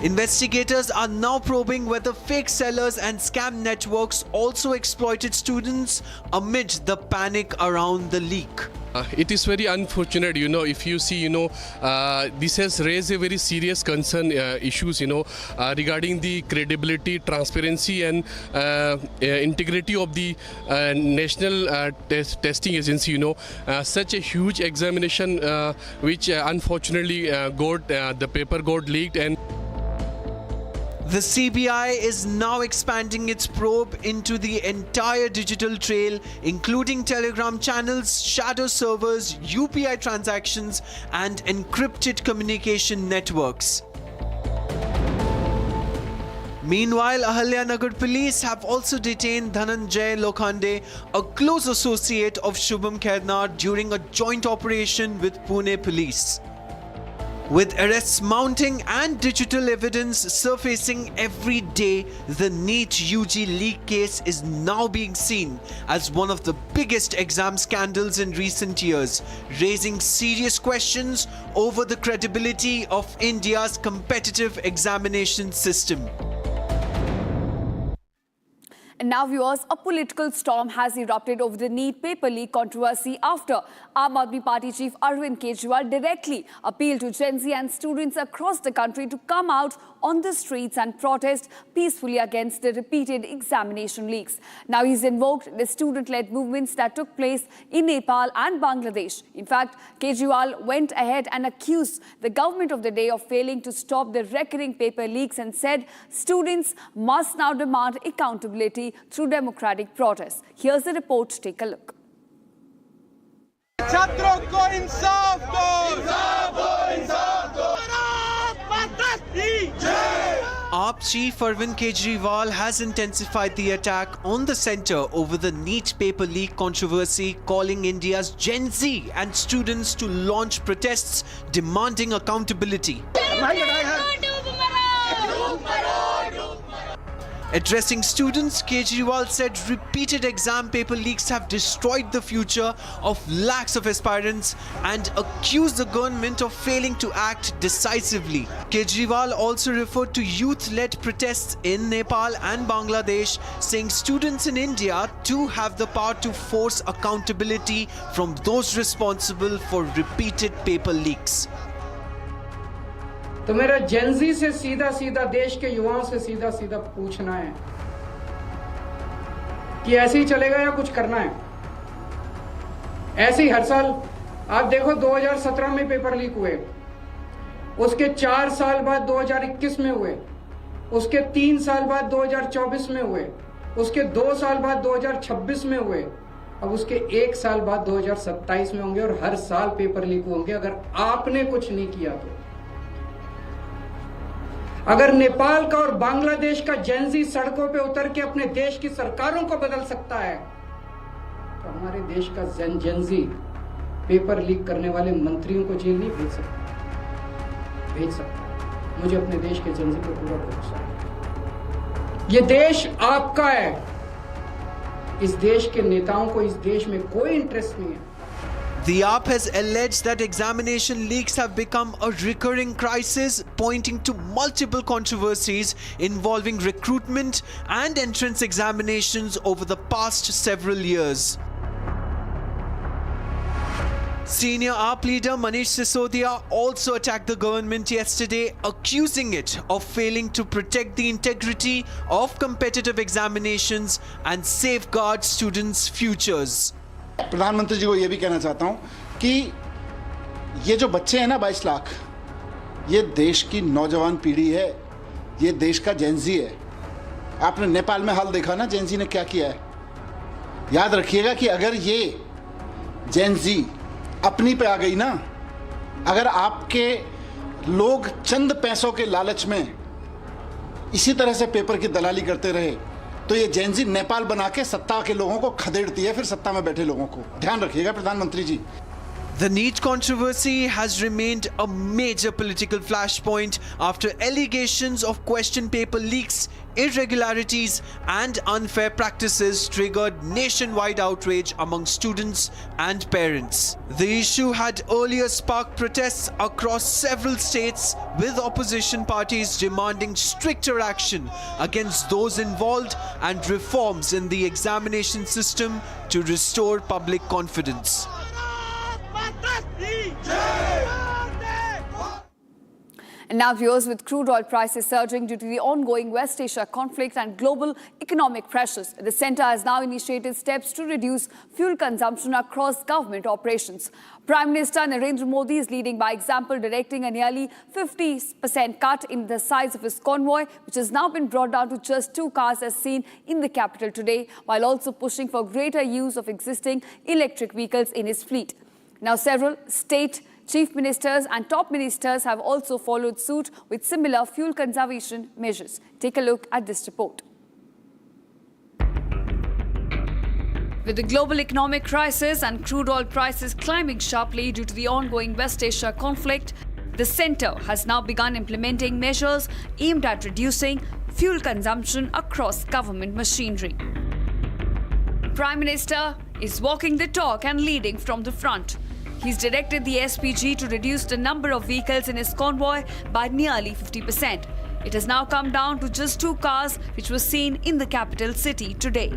Investigators are now probing whether fake sellers and scam networks also exploited students amid the panic around the leak. It is very unfortunate, if you see, this has raised a very serious concern issues, regarding the credibility, transparency and integrity of the national testing agency, such a huge examination which unfortunately the paper got leaked. And The CBI is now expanding its probe into the entire digital trail, including Telegram channels, shadow servers, UPI transactions, and encrypted communication networks. Meanwhile, Ahalyanagar police have also detained Dhananjay Lokhande, a close associate of Shubham Khairnar, during a joint operation with Pune police. With arrests mounting and digital evidence surfacing every day, the Neet UG leak case is now being seen as one of the biggest exam scandals in recent years, raising serious questions over the credibility of India's competitive examination system. And now, viewers, a political storm has erupted over the Neet paper leak controversy after Aam Aadmi Party chief Arvind Kejriwal directly appealed to Gen Z and students across the country to come out on the streets and protest peacefully against the repeated examination leaks. Now, he's invoked the student-led movements that took place in Nepal and Bangladesh. In fact, Kejriwal went ahead and accused the government of the day of failing to stop the recurring paper leaks and said students must now demand accountability through democratic protests. Here's the report. Take a look. छात्रों को इंसाफ दो, इंसाफ दो, इंसाफ दो। AAP chief Arvind Kejriwal has intensified the attack on the centre over the Neet paper leak controversy, calling India's Gen Z and students to launch protests demanding accountability. Addressing students, Kejriwal said repeated exam paper leaks have destroyed the future of lakhs of aspirants and accused the government of failing to act decisively. Kejriwal also referred to youth-led protests in Nepal and Bangladesh, saying students in India too have the power to force accountability from those responsible for repeated paper leaks. तो मेरा Gen Z से सीधा सीधा देश के युवाओं से सीधा सीधा पूछना है कि ऐसे ही चलेगा या कुछ करना है। ऐसे ही हर साल आप देखो 2017 में पेपर लीक हुए, उसके 4 साल बाद 2021 में हुए, उसके 3 साल बाद 2024 में हुए, उसके 2 साल बाद 2026 में हुए, अब उसके 1 साल बाद 2027 में होंगे और हर साल पेपर लीक होंगे अगर आपने कुछ नहीं किया तो। अगर नेपाल का और बांग्लादेश का जेनजी सड़कों पे उतर के अपने देश की सरकारों को बदल सकता है तो हमारे देश का जेनजी पेपर लीक करने वाले मंत्रियों को जेल नहीं भेज सकता। मुझे अपने देश के जेनजी पर पूरा भरोसा है। ये देश आपका है। इस देश के नेताओं को इस देश में कोई इंटरेस्ट नहीं है। The AAP has alleged that examination leaks have become a recurring crisis, pointing to multiple controversies involving recruitment and entrance examinations over the past several years. Senior AAP leader Manish Sisodia also attacked the government yesterday, accusing it of failing to protect the integrity of competitive examinations and safeguard students' futures. प्रधानमंत्री जी को ये भी कहना चाहता हूँ कि ये जो बच्चे हैं ना 22 लाख, ये देश की नौजवान पीढ़ी है, ये देश का जेनजी है। आपने नेपाल में हाल देखा ना जेनजी ने क्या किया है। याद रखिएगा कि अगर ये जेनजी अपनी पे आ गई ना, अगर आपके लोग चंद पैसों के लालच में इसी तरह से पेपर की दलाली करते रहे तो ये जेनजी नेपाल बना के सत्ता के लोगों को खदेड़ती है, फिर सत्ता में बैठे लोगों को। ध्यान रखिएगा प्रधानमंत्री जी। The Neet controversy has remained a major political flashpoint after allegations of question paper leaks, irregularities and unfair practices triggered nationwide outrage among students and parents. The issue had earlier sparked protests across several states, with opposition parties demanding stricter action against those involved and reforms in the examination system to restore public confidence. And now, viewers, with crude oil prices surging due to the ongoing West Asia conflict and global economic pressures, the centre has now initiated steps to reduce fuel consumption across government operations. Prime Minister Narendra Modi is leading by example, directing a nearly 50% cut in the size of his convoy, which has now been brought down to just 2 cars as seen in the capital today, while also pushing for greater use of existing electric vehicles in his fleet. Now, several state chief ministers and top ministers have also followed suit with similar fuel conservation measures. Take a look at this report. With the global economic crisis and crude oil prices climbing sharply due to the ongoing West Asia conflict, the centre has now begun implementing measures aimed at reducing fuel consumption across government machinery. Prime Minister is walking the talk and leading from the front. He's directed the SPG to reduce the number of vehicles in his convoy by nearly 50%. It has now come down to just 2 cars, which was seen in the capital city today.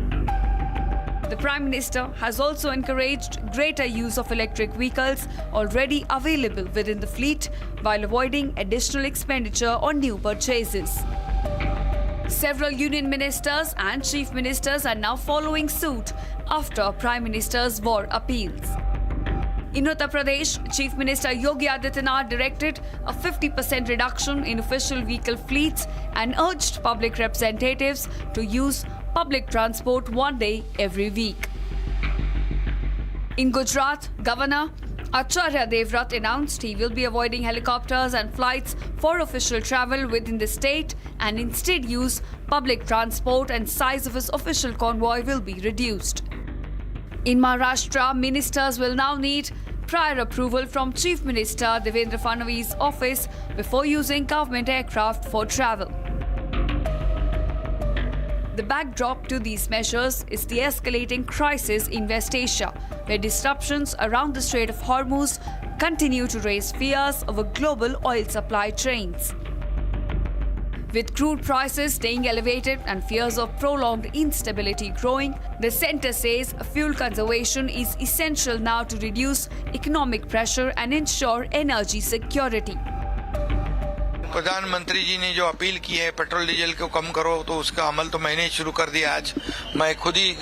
The Prime Minister has also encouraged greater use of electric vehicles already available within the fleet, while avoiding additional expenditure on new purchases. Several union ministers and chief ministers are now following suit after Prime Minister's war appeals. In Uttar Pradesh, Chief Minister Yogi Adityanath directed a 50% reduction in official vehicle fleets and urged public representatives to use public transport 1 day every week. In Gujarat, Governor Acharya Devvrat announced he will be avoiding helicopters and flights for official travel within the state and instead use public transport, and size of his official convoy will be reduced. In Maharashtra, ministers will now need prior approval from Chief Minister Devendra Fadnavis' office before using government aircraft for travel. The backdrop to these measures is the escalating crisis in West Asia, where disruptions around the Strait of Hormuz continue to raise fears over global oil supply chains. With crude prices staying elevated and fears of prolonged instability growing, the centre says fuel conservation is essential now to reduce economic pressure and ensure energy security. प्रधानमंत्री जी ने जो appeal की है petrol diesel को कम करो, तो उसका अमल तो मैंने ही शुरू कर दिया। आज मैं खुद ही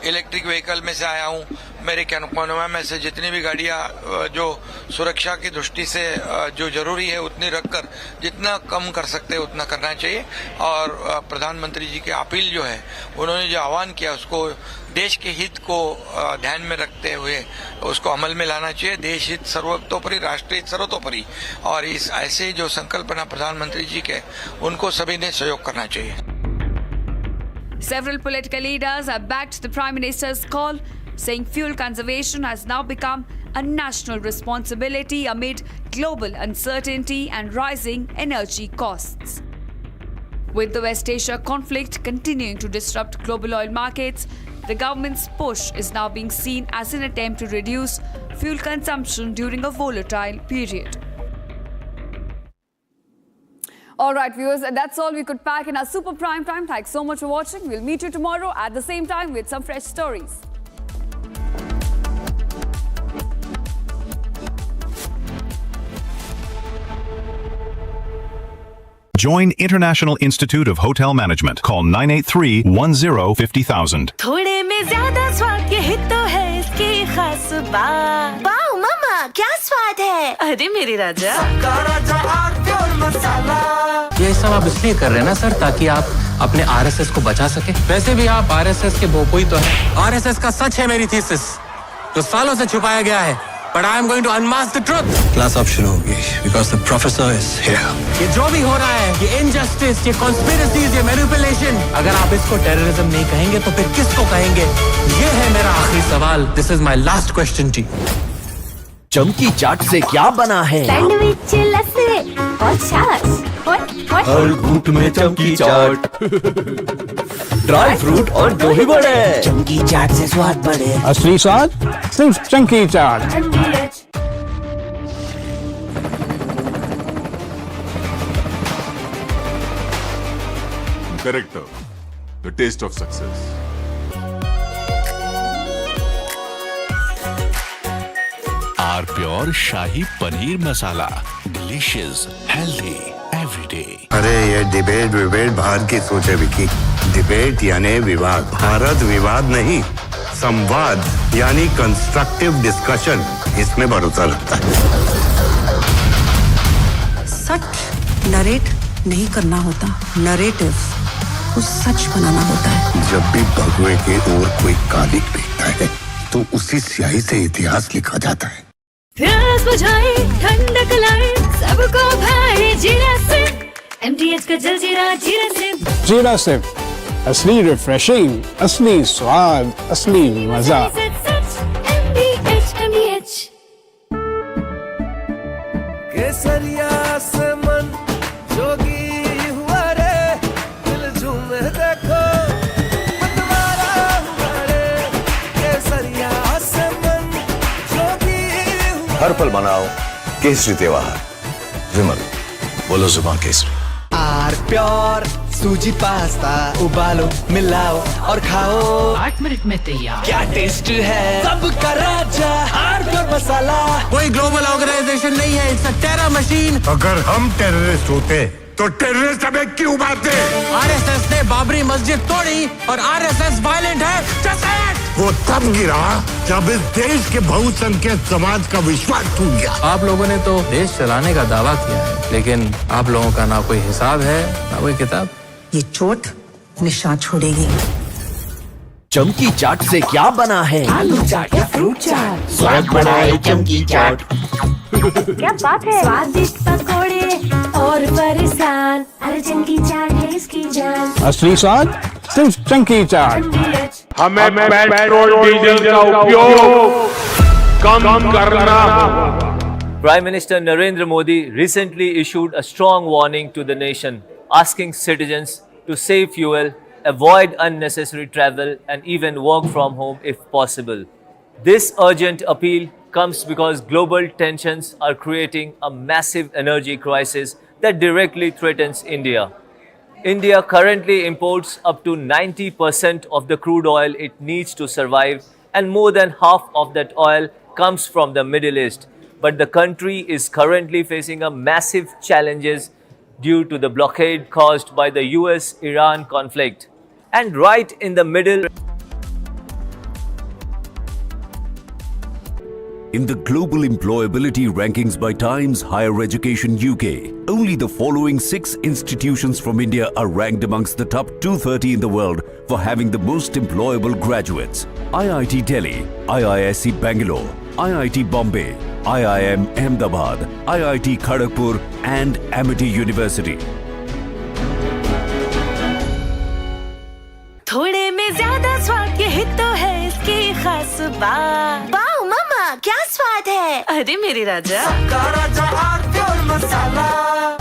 इलेक्ट्रिक व्हीकल में से आया हूँ। मेरे कैनोपा में से जितनी भी गाड़ियाँ जो सुरक्षा की दृष्टि से जो जरूरी है उतनी रखकर जितना कम कर सकते हैं उतना करना चाहिए। और प्रधानमंत्री जी की अपील जो है, उन्होंने जो आह्वान किया उसको देश के हित को ध्यान में रखते हुए उसको अमल में लाना चाहिए। देश हित सर्वतोपरि, राष्ट्र हित सर्वतोपरि, और इस ऐसे जो संकल्पना प्रधानमंत्री जी के, उनको सभी ने सहयोग करना चाहिए। Several political leaders have backed the Prime Minister's call, saying fuel conservation has now become a national responsibility amid global uncertainty and rising energy costs. With the West Asia conflict continuing to disrupt global oil markets, the government's push is now being seen as an attempt to reduce fuel consumption during a volatile period. All right, viewers, that's all we could pack in our Super Prime Time. Thanks so much for watching. We'll meet you tomorrow at the same time with some fresh stories. Join International Institute of Hotel Management. Call 983-10-50,000. थोड़े में ज़्यादा स्वाद ये ही तो है इसकी खास बात। वाओ मामा, क्या स्वाद है? अरे मेरे राजा। ये सब आप इसलिए कर रहे हैं ना सर, ताकि आप अपने आरएसएस को बचा सके। वैसे भी आप आरएसएस के बोपोई तो हैं। आरएसएस का सच है मेरी थीसिस, जो सालों से छुपाया गया है। But I am going to unmask the truth. Class अब शुरू होगी because the professor is here. ये जो भी हो रहा है, ये injustice, ये conspiracies, ये manipulation, अगर आप इसको terrorism नहीं कहेंगे तो फिर किसको कहेंगे? ये है मेरा आखिरी सवाल. This is my last question to you. चमकी चाट से क्या बना है? सैंडविच, लस्सी और छाछ। हर घूंट में चमकी चाट। ड्राई फ्रूट और दही बड़े। चमकी चाट से स्वाद बढ़े। असली स्वाद सिर्फ चमकी chaat. Character, the taste of success. Our pure shahi paneer masala, delicious, healthy everyday. अरे ये डिबेट बाहर की सोचे विकी। डिबेट यानी विवाद, भारत विवाद नहीं, संवाद यानी कंस्ट्रक्टिव डिस्कशन, इसमें भरोसा रखता है। सच नरेट नहीं करना होता, नरेटिव को सच बनाना होता है। जब भी भगवे के ओर कोई कालिक दिखता है तो उसी स्याही से इतिहास लिखा जाता है। प्यास बुझाए, ठंडक लाए, सबको भाए जीरा से। MTH का जलजीरा जीरा से। जीरा से असली रिफ्रेशिंग, असली स्वाद, असली मजा। MTH। केसरिया से मन जोगी हुआ रे, दिल झूमे देखो मतवारा हुआ रे। केसरिया से मन जोगी हुआ। हर पल मनाओ केसरी त्योहार। विमल, बोलो जुबान केसरी। आर प्योर सूजी पास्ता उबालो, मिलाओ और खाओ। 8 मिनट में तैयार। क्या टेस्ट है सबका राजा, आर प्योर मसाला। कोई ग्लोबल ऑर्गेनाइजेशन नहीं है, इट्स अ टेरर मशीन। अगर हम टेररिस्ट होते तो टेररिस्ट हमें क्यों मारते? आरएसएस ने बाबरी मस्जिद तोड़ी और आरएसएस वायलेंट है। वो तब गिरा जब इस देश के बहुसंख्यक समाज का विश्वास टूट गया। आप लोगों ने तो देश चलाने का दावा किया है, लेकिन आप लोगों का ना कोई हिसाब है ना कोई किताब। ये चोट निशान छोड़ेगी। चमकी चाट से क्या बना है? आलू चाट या फ्रूट चाट, स्वाद बनाए चमकी चाट। क्या बात है। स्वादिष्ट पकोड़े और परेशान, अरे चमकी चाट है इसकी जान। असली स्वाद सिर्फ चंकी चाट। हमें पेट्रोल डीजल का उपयोग कम करना होगा। Prime Minister Narendra Modi recently issued a strong warning to the nation, asking citizens to save fuel, avoid unnecessary travel, and even work from home if possible. This urgent appeal comes because global tensions are creating a massive energy crisis that directly threatens India. India currently imports up to 90% of the crude oil it needs to survive, and more than half of that oil comes from the Middle East. But the country is currently facing a massive challenges due to the blockade caused by the US-Iran conflict. And right in the middle, in the global employability rankings by Times Higher Education UK, only the following 6 institutions from India are ranked amongst the top 230 in the world for having the most employable graduates. IIT Delhi, IISc Bangalore, IIT Bombay, IIM Ahmedabad, IIT Kharagpur and Amity University. थोड़े में ज्यादा स्वाद, यही तो है इसकी खास बात। वाओ मामा, क्या स्वाद है। अरे मेरे राजा, सबका राजा आर प्योर मसाला।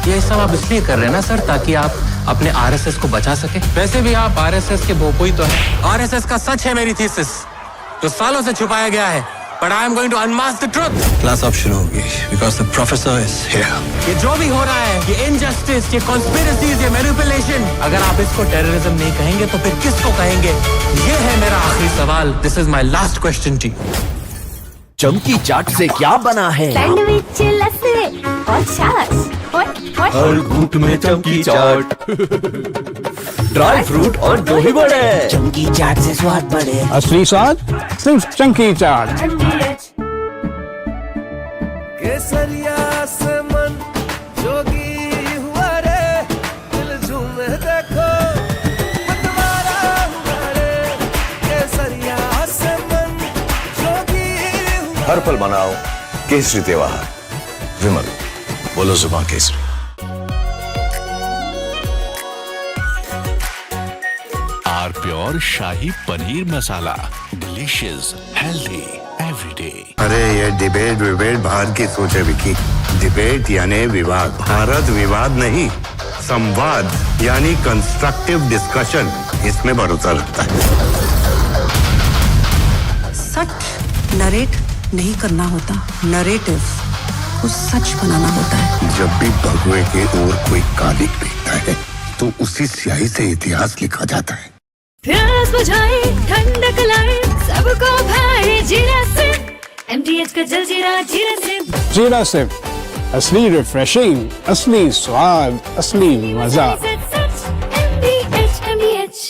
ये सब आप इसलिए कर रहे हैं ना सर, ताकि आप अपने आरएसएस को बचा सके। वैसे भी आप आरएसएस के भोपोई तो हैं। आरएसएस का सच है मेरी थीसिस, जो सालों से छुपाया गया है। But I am going to unmask the truth. Class अब शुरू होगी because the professor is here. ये जो भी हो रहा है, ये injustice, ये conspiracies, ये manipulation, अगर आप इसको terrorism नहीं कहेंगे तो फिर किसको कहेंगे? ये है मेरा आखिरी सवाल. This is my last question to you. चमकी चाट से क्या बना है? सैंडविच लस्सी और छाछ। हर घूंट में चमकी चाट। ड्राई फ्रूट और दही बड़े। चमकी चाट से स्वाद बढ़े। असली स्वाद सिर्फ चंकी चाट। केसरिया से मन जोगी हुआ रे, दिल झूमे देखो मतवारा हुआ रे। केसरिया से मन जोगी हुआ। हर पल मनाओ केसरी त्योहार। विमल, बोलो जुबान केसरी। Our pure shahi paneer masala, delicious, healthy everyday. अरे ये डिबेट बाहर की सोचे विकी। डिबेट यानी विवाद, भारत विवाद नहीं, संवाद यानी कंस्ट्रक्टिव डिस्कशन, इसमें भरोसा रखता है। सच नरेट नहीं करना होता, नरेटिव को सच बनाना होता है। जब भी भगवे के ओर कोई कालिक दिखता है तो उसी स्याही से इतिहास लिखा जाता है। प्यास बुझाए, ठंडक लाए, सबको भाए जीरा से। MTH का जलजीरा जीरा सिप। जीरा सिप, असली रिफ्रेशिंग, असली स्वाद, असली मजा। MTH।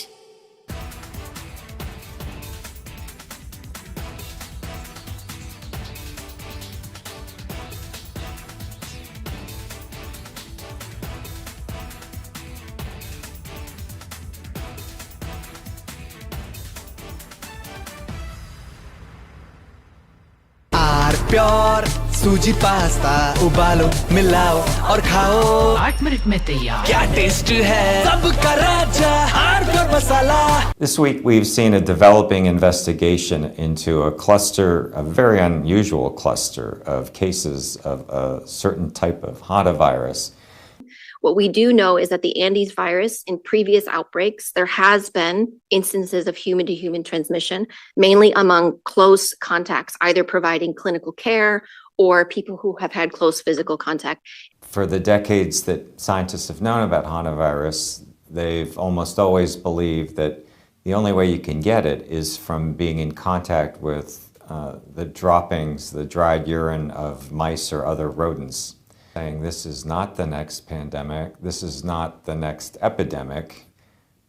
प्योर सूजी पास्ता उबालो मिलाओ और खाओ 8 मिनट में तैयार। क्या टेस्ट है सबका राजा hardcore masala. This week we've seen a developing investigation into a cluster, a very unusual cluster of cases of a certain type of hantavirus. What we do know is that the Andes virus, in previous outbreaks, there has been instances of human-to-human transmission, mainly among close contacts, either providing clinical care or people who have had close physical contact. For the decades that scientists have known about hantavirus, they've almost always believed that the only way you can get it is from being in contact with the droppings, the dried urine of mice or other rodents. Saying this is not the next pandemic, this is not the next epidemic,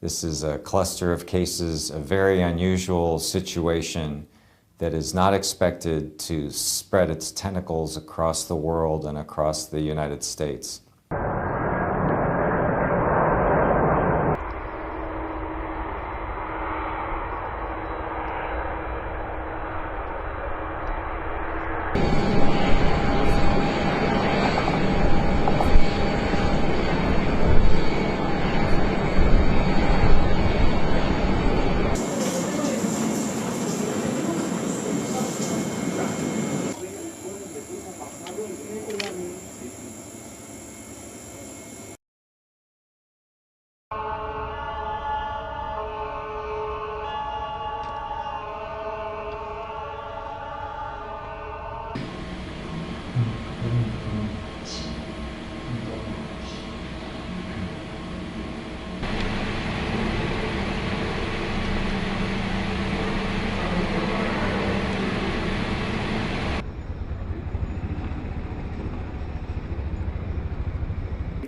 this is a cluster of cases, a very unusual situation that is not expected to spread its tentacles across the world and across the United States.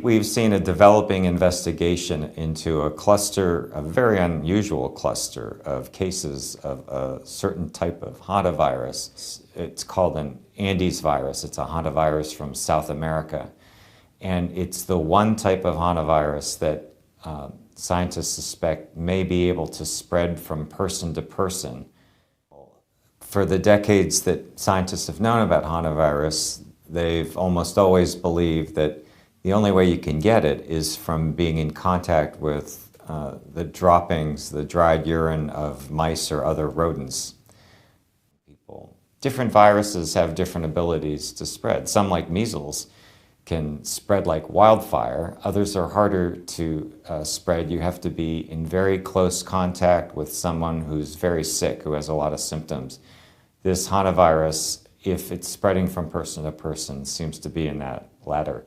We've seen a developing investigation into a cluster, a very unusual cluster of cases of a certain type of hantavirus. It's called an Andes virus. It's a hantavirus from South America. And it's the one type of hantavirus that scientists suspect may be able to spread from person to person. For the decades that scientists have known about hantavirus, they've almost always believed that the only way you can get it is from being in contact with the droppings, the dried urine of mice or other rodents. Different viruses have different abilities to spread. Some, like measles, can spread like wildfire. Others are harder to spread. You have to be in very close contact with someone who's very sick, who has a lot of symptoms. This hantavirus, if it's spreading from person to person, seems to be in that latter.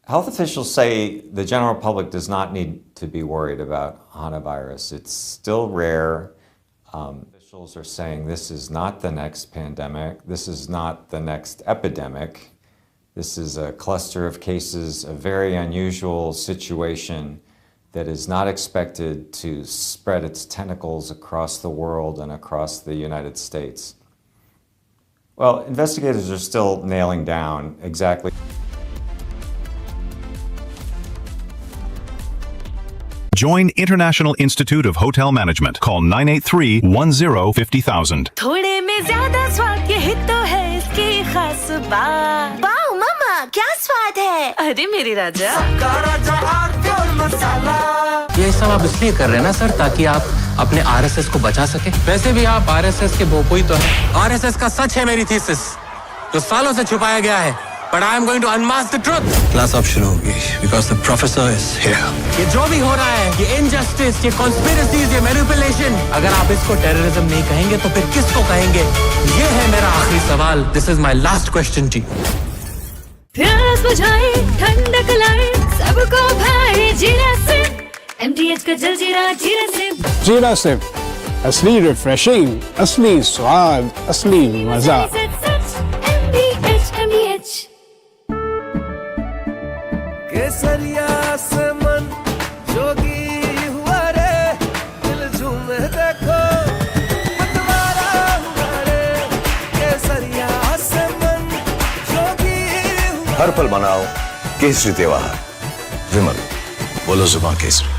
Health officials say the general public does not need to be worried about hantavirus. It's still rare. Officials are saying this is not the next pandemic. This is not the next epidemic. This is a cluster of cases, a very unusual situation that is not expected to spread its tentacles across the world and across the United States. Well, investigators are still nailing down exactly. Join International Institute of Hotel Management. Call 983-10-50,000. थोड़े में ज्यादा स्वाद ये हित तो है इसकी खास बात। वाओ मामा क्या स्वाद है। अरे मेरे राजा सबका राजा और मसाला। ये सब आप इसलिए कर रहे हैं ना सर, ताकि आप अपने आरएसएस को बचा सके। वैसे भी आप आरएसएस के भोपोई तो हैं। आरएसएस का सच है मेरी थीसिस, जो सालों से छुपाया गया है। But I am going to unmask the truth. Class अब शुरू होगी because the professor is here. ये जो भी हो रहा है, ये injustice, ये conspiracies, ये manipulation, अगर आप इसको terrorism नहीं कहेंगे तो फिर किसको कहेंगे? ये है मेरा आखिरी सवाल. This is my last question to you. प्यास बुझाए, ठंडक लाए, सबको भाए जीरा सिप। MTH का जलजीरा जीरा सिप। जीरा सिप, असली रिफ्रेशिंग, असली स्वाद, असली मजा। केसरिया से मन जोगी हुआ रे, दिल झूमे देखो मतवारा हुआ रे। केसरिया से मन जोगी हुआ। हर पल मनाओ केसरी त्योहार। विमल, बोलो जुबान केसरी।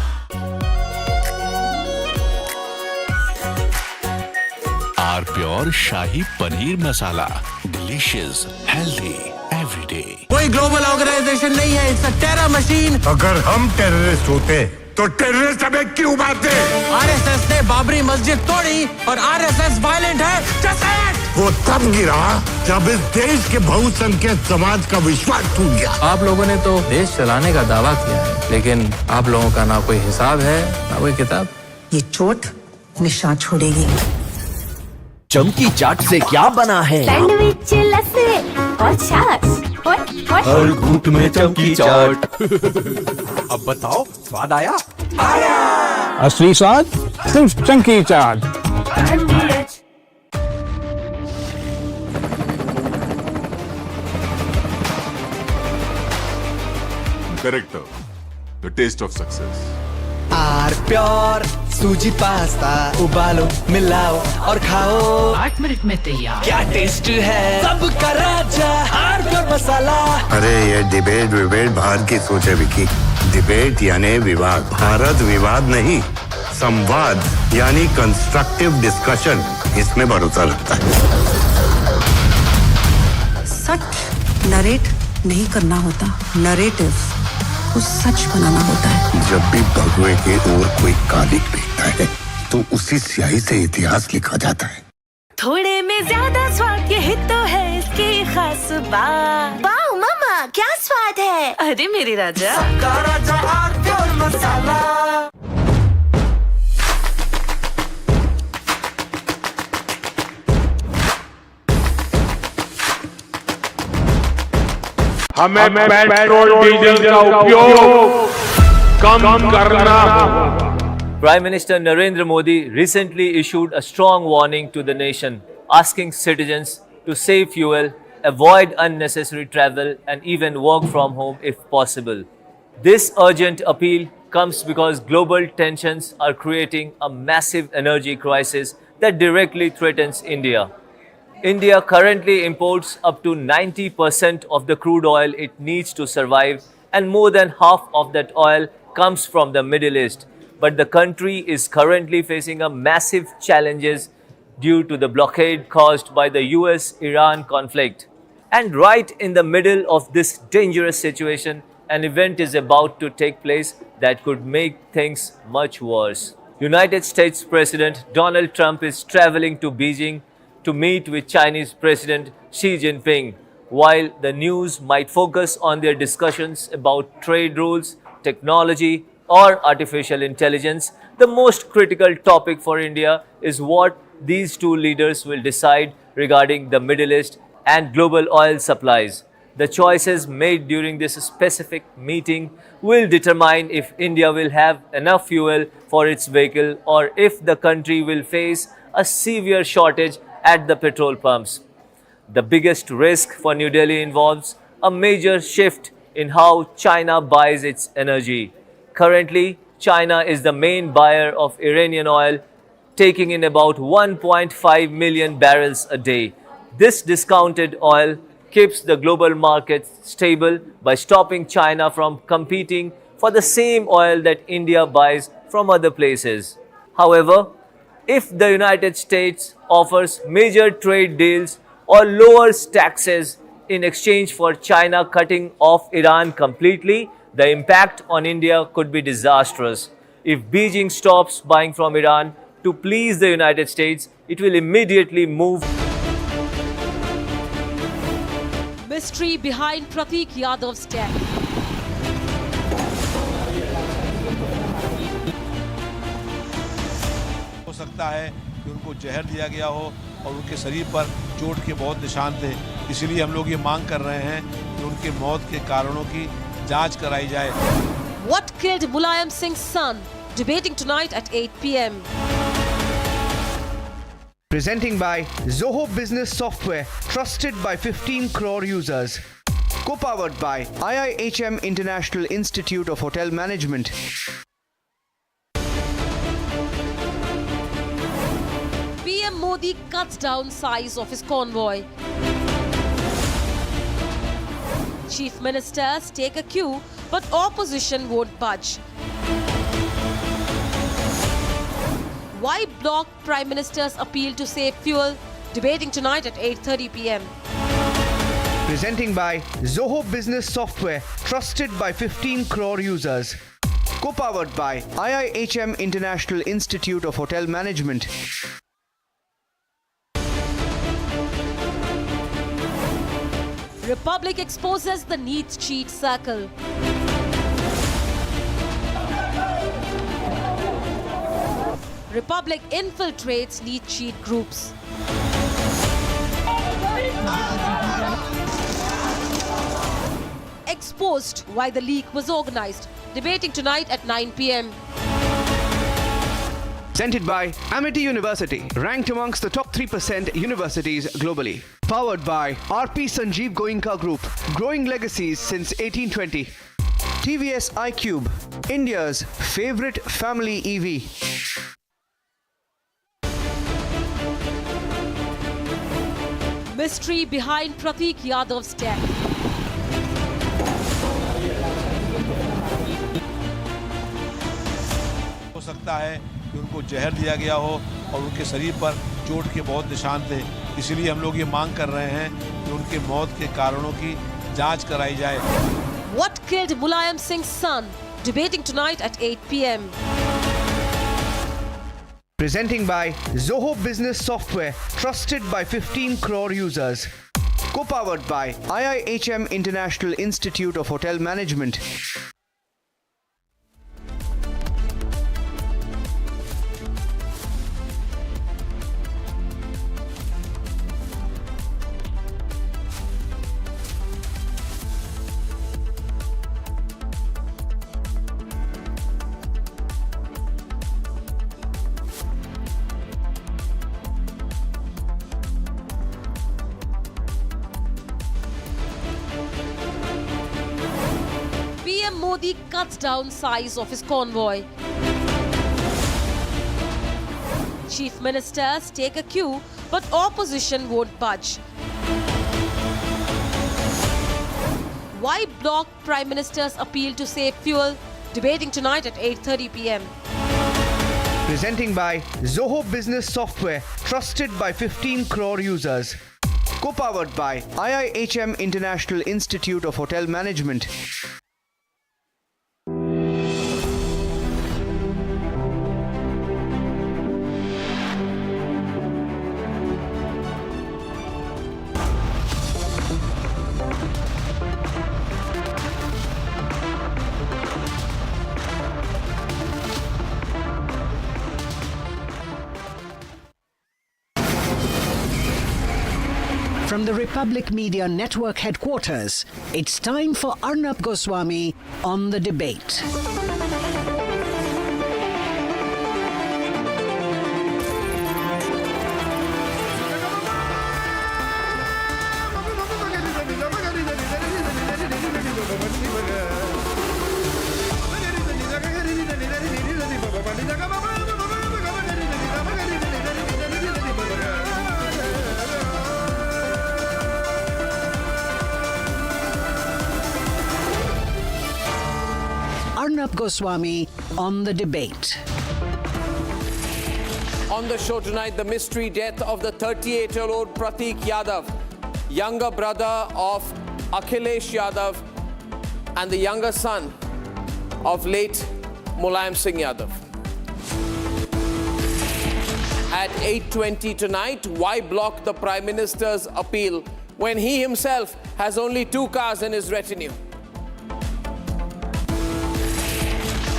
Our pure shahi paneer masala, delicious, healthy everyday. कोई ग्लोबल ऑर्गेनाइजेशन नहीं है, इट्स अ टेरर मशीन। अगर हम टेररिस्ट होते तो टेररिस्ट हमें क्यों मारते? आरएसएस ने बाबरी मस्जिद तोड़ी और आरएसएस वायलेंट है। Just say it! वो तब गिरा जब इस देश के बहुसंख्यक समाज का विश्वास टूट गया। आप लोगों ने तो देश चलाने का दावा किया है, लेकिन आप लोगों का ना कोई हिसाब है ना कोई किताब। ये चोट निशान छोड़ेगी। चमकी चाट से क्या बना है? सैंडविच, लस्सी और छाछ। हर घूंट में चमकी चाट। अब बताओ, स्वाद आया? आया। असली स्वाद सिर्फ chunky chaat. Character, the taste of success. Our pure सूजी पास्ता, उबालो मिलाओ और खाओ। 8 मिनट में तैयार। क्या टेस्ट है सबका राजा, आर प्योर मसाला। अरे ये डिबेट विबेट बाहर की सोचे विकी। डिबेट यानी विवाद, भारत विवाद नहीं, संवाद यानी कंस्ट्रक्टिव डिस्कशन, इसमें भरोसा रखता है। सच नरेट नहीं करना होता, नरेटिव को सच बनाना होता है। जब भी भगवे के ओर कोई कालिक फेंकता है तो उसी स्याही से इतिहास लिखा जाता है। थोड़े में ज्यादा स्वाद, यही तो है इसकी खास बात। वाओ मामा, क्या स्वाद है। अरे मेरे राजा, सबका राजा आर प्योर मसाला। हमें पेट्रोल डीजल का उपयोग कम करना होगा। Prime Minister Narendra Modi recently issued a strong warning to the nation, asking citizens to save fuel, avoid unnecessary travel, and even work from home if possible. This urgent appeal comes because global tensions are creating a massive energy crisis that directly threatens India. India currently imports up to 90% of the crude oil it needs to survive, and more than half of that oil comes from the Middle East. But the country is currently facing a massive challenges due to the blockade caused by the US-Iran conflict. And right in the middle of this dangerous situation, an event is about to take place that could make things much worse. United States President Donald Trump is traveling to Beijing to meet with Chinese President Xi Jinping. While the news might focus on their discussions about trade rules, technology, or artificial intelligence, the most critical topic for India is what these two leaders will decide regarding the Middle East and global oil supplies. The choices made during this specific meeting will determine if India will have enough fuel for its vehicle or if the country will face a severe shortage at the petrol pumps. The biggest risk for New Delhi involves a major shift in how China buys its energy. Currently, China is the main buyer of Iranian oil, taking in about 1.5 million barrels a day. This discounted oil keeps the global market stable by stopping China from competing for the same oil that India buys from other places. However, if the United States offers major trade deals or lowers taxes in exchange for China cutting off Iran completely, the impact on India could be disastrous. If Beijing stops buying from Iran to please the United States, it will immediately move. Mystery behind Pratik Yadav's death. हो सकता है कि उनको जहर दिया गया हो और उनके शरीर पर चोट के बहुत निशान थे, इसलिए हम लोग ये मांग कर रहे हैं कि उनके मौत के कारणों की जांच कराई जाए। What killed Mulayam Singh's son? Debating tonight at 8 p.m. Presenting by Zoho Business Software, trusted by 15 crore users. Co-powered by IIHM International Institute of Hotel Management. PM Modi cuts down size of his convoy. Chief ministers take a cue, but opposition won't budge. Why block Prime Minister's appeal to save fuel? Debating tonight at 8:30 p.m. Presenting by Zoho Business Software, trusted by 15 crore users. Co-powered by IIHM International Institute of Hotel Management. Republic exposes the Neet cheat circle. Republic infiltrates Neet cheat groups. Exposed why the leak was organized. Debating tonight at 9 p.m. Presented by Amity University, ranked amongst the top 3% universities globally. Powered by RP Sanjeev Goenka Group, growing legacies since 1820. TVS iQube, India's favorite family EV. Mystery behind Pratik Yadav's death. हो सकता है कि उनको जहर दिया गया हो और उनके शरीर पर चोट के बहुत निशान थे, इसलिए हम लोग ये मांग कर रहे हैं कि उनके मौत के कारणों की जांच कराई जाए। What killed Mulayam Singh's son? Debating tonight at 8 p.m. Presenting by Zoho Business Software, trusted by 15 crore users. Co-powered by IIHM International Institute of Hotel Management. PM Modi cuts down size of his convoy. Chief ministers take a cue, but opposition won't budge. Why block Prime Minister's appeal to save fuel? Debating tonight at 8:30 p.m. Presenting by Zoho Business Software, trusted by 15 crore users. Co-powered by IIHM International Institute of Hotel Management. From the Republic Media Network headquarters, it's time for Arnab Goswami on The Debate. Arnab Goswami on The Debate. On the show tonight, the mystery death of the 38-year-old Pratik Yadav, younger brother of Akhilesh Yadav and the younger son of late Mulayam Singh Yadav. At 8:20 tonight, why block the Prime Minister's appeal when he himself has only 2 cars in his retinue?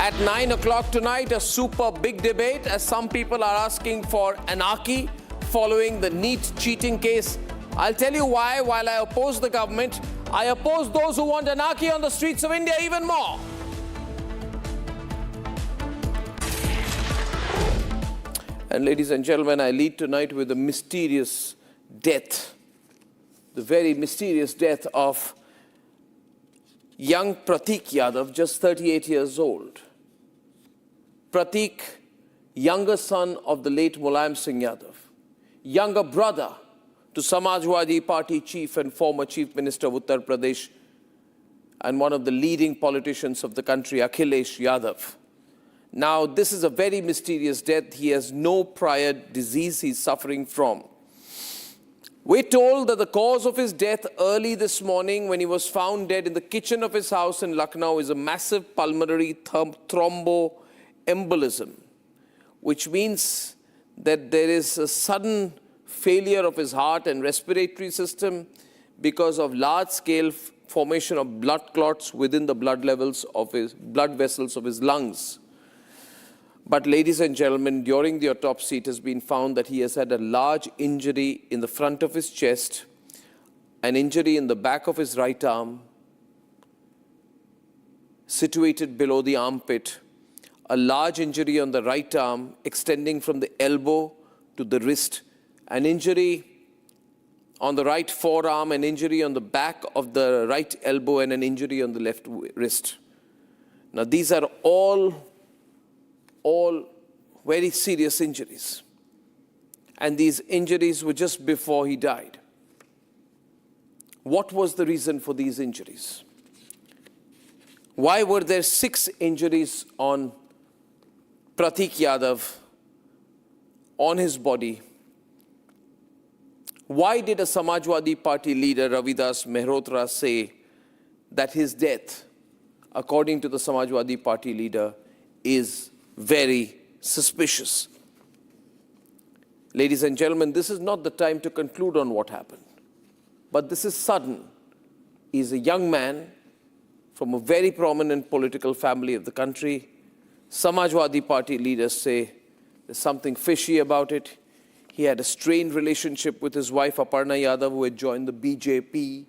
At 9 o'clock tonight, a super big debate as some people are asking for anarchy following the Neet cheating case. I'll tell you why. While I oppose the government, I oppose those who want anarchy on the streets of India even more. And ladies and gentlemen, I lead tonight with the mysterious death, the very mysterious death of young Pratik Yadav, just 38 years old. Pratik, younger son of the late Mulayam Singh Yadav, younger brother to Samajwadi Party chief and former Chief Minister of Uttar Pradesh and one of the leading politicians of the country, Akhilesh Yadav. Now, this is a very mysterious death. He has no prior disease he's suffering from. We're told that the cause of his death early this morning when he was found dead in the kitchen of his house in Lucknow is a massive pulmonary thromboembolism, which means that there is a sudden failure of his heart and respiratory system because of large-scale formation of blood clots within the blood vessels of his lungs. But ladies and gentlemen, during the autopsy, it has been found that he has had a large injury in the front of his chest, an injury in the back of his right arm, situated below the armpit, a large injury on the right arm extending from the elbow to the wrist, an injury on the right forearm, an injury on the back of the right elbow, and an injury on the left wrist. Now, these are all very serious injuries. And these injuries were just before he died. What was the reason for these injuries? Why were there 6 injuries on Pratik Yadav on his body? Why did a Samajwadi Party leader, Ravidas Mehrotra, say that his death, according to the Samajwadi Party leader, is very suspicious? Ladies and gentlemen, this is not the time to conclude on what happened. But this is sudden. He's a young man from a very prominent political family of the country. Samajwadi Party leaders say there's something fishy about it. He had a strained relationship with his wife Aparna Yadav, who had joined the BJP,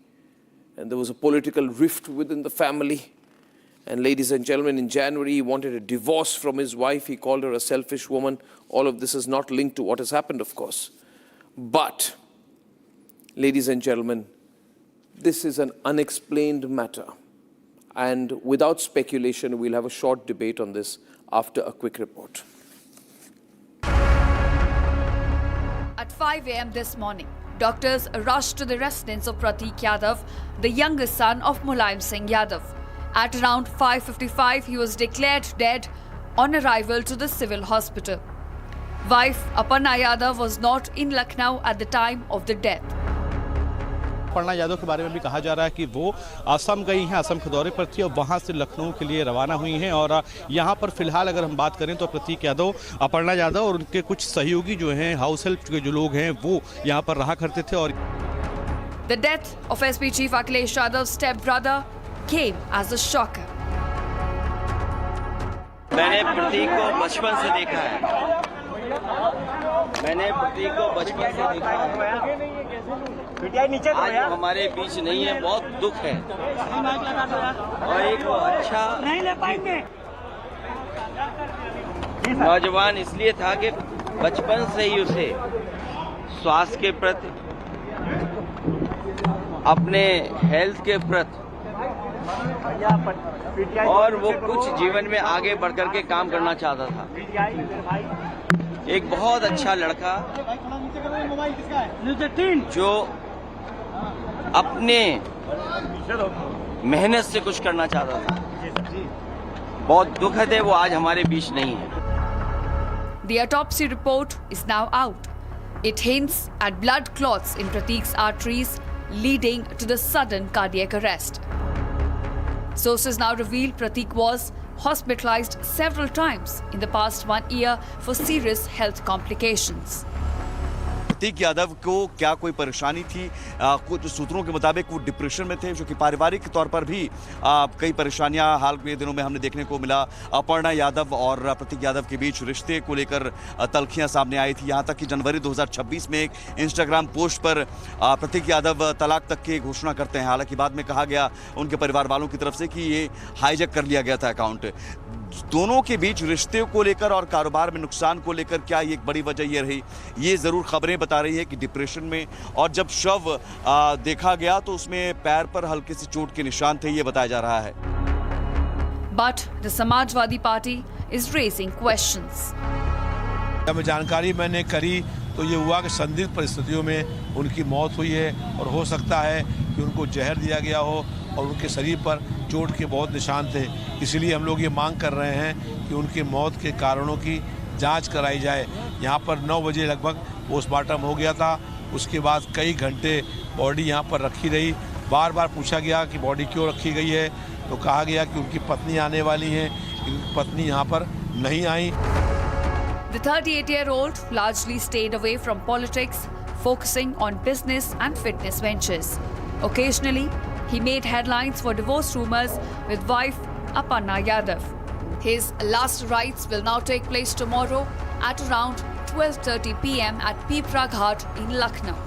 and there was a political rift within the family. And ladies and gentlemen, in January, he wanted a divorce from his wife. He called her a selfish woman. All of this is not linked to what has happened, of course. But, ladies and gentlemen, this is an unexplained matter. And without speculation, we'll have a short debate on this after a quick report. At 5 a.m. this morning, doctors rushed to the residence of Pratik Yadav, the youngest son of Mulayam Singh Yadav. At around 5:55, he was declared dead on arrival to the civil hospital. Wife Aparna Yadav was not in Lucknow at the time of the death. Aparna Yadav के बारे में भी कहा जा रहा है कि वो असम गई हैं, असम के दौरे पर थी और वहां से लखनऊ के लिए रवाना हुई हैं। और यहां पर फिलहाल अगर हम बात करें तो प्रतीक यादव, अपर्णा यादव और उनके कुछ सहयोगी जो हैं, हाउस हेल्प के जो लोग हैं, वो यहां पर रहा करते थे। और The death of SP Chief Akhilesh Yadav's stepbrother came as a shocker. मैंने प्रतीक को बचपन से देखा है। आज हमारे बीच नहीं है, बहुत दुख है। और एक अच्छा नौजवान इसलिए था कि बचपन से ही उसे स्वास्थ्य के प्रति, अपने हेल्थ के प्रति और वो कुछ जीवन में आगे बढ़कर के काम करना चाहता था। एक बहुत अच्छा लड़का जो अपने मेहनत से कुछ करना चाहता था। बहुत दुखद है वो आज हमारे बीच नहीं है। The autopsy report is now out. It hints at blood clots in Pratik's arteries, leading to the sudden cardiac arrest. Sources now reveal Pratik was hospitalized several times in the past 1 year for serious health complications. प्रतीक यादव को क्या कोई परेशानी थी? कुछ सूत्रों के मुताबिक वो डिप्रेशन में थे, जो कि पारिवारिक तौर पर भी कई परेशानियां हाल के दिनों में हमने देखने को मिला। अपर्णा यादव और प्रतीक यादव के बीच रिश्ते को लेकर तल्खियां सामने आई थी। यहां तक कि जनवरी 2026 में एक इंस्टाग्राम पोस्ट पर प्रतीक यादव तलाक तक की घोषणा करते हैं। हालांकि बाद में कहा गया उनके परिवार वालों की तरफ से कि ये हाईजैक कर लिया गया था अकाउंट। दोनों के बीच रिश्ते को लेकर और कारोबार में नुकसान को लेकर क्या एक बड़ी वजह ये रही, ये ज़रूर खबरें बता रही है कि डिप्रेशन में, और जब शव देखा गया तो उसमें पैर पर हल्के से चोट के निशान थे, ये बताया जा रहा है। But the Samajwadi Party is raising questions. जब जानकारी मैंने करी तो ये हुआ कि संदिग्ध परिस्थितियों में उनकी मौत हुई है और हो सकता है कि उनको जहर दिया गया हो और उनके शरीर पर चोट के बहुत निशान थे। इसीलिए हम लोग ये मांग कर रहे हैं कि उनकी मौत के कारणों की जांच कराई जाए। यहाँ पर 9 बजे लगभग पोस्टमार्टम हो गया था। उसके बाद कई घंटे बॉडी यहाँ पर रखी रही। बार बार पूछा गया कि बॉडी क्यों रखी गई है, तो कहा गया कि उनकी पत्नी आने वाली हैं। उनकी पत्नी यहाँ पर नहीं आई। The 38-year-old largely stayed away from politics, focusing on business and fitness ventures. Occasionally, he made headlines for divorce rumors with wife Aparna Yadav. His last rites will now take place tomorrow at around 12:30 p.m. at Pipra Ghat in Lucknow.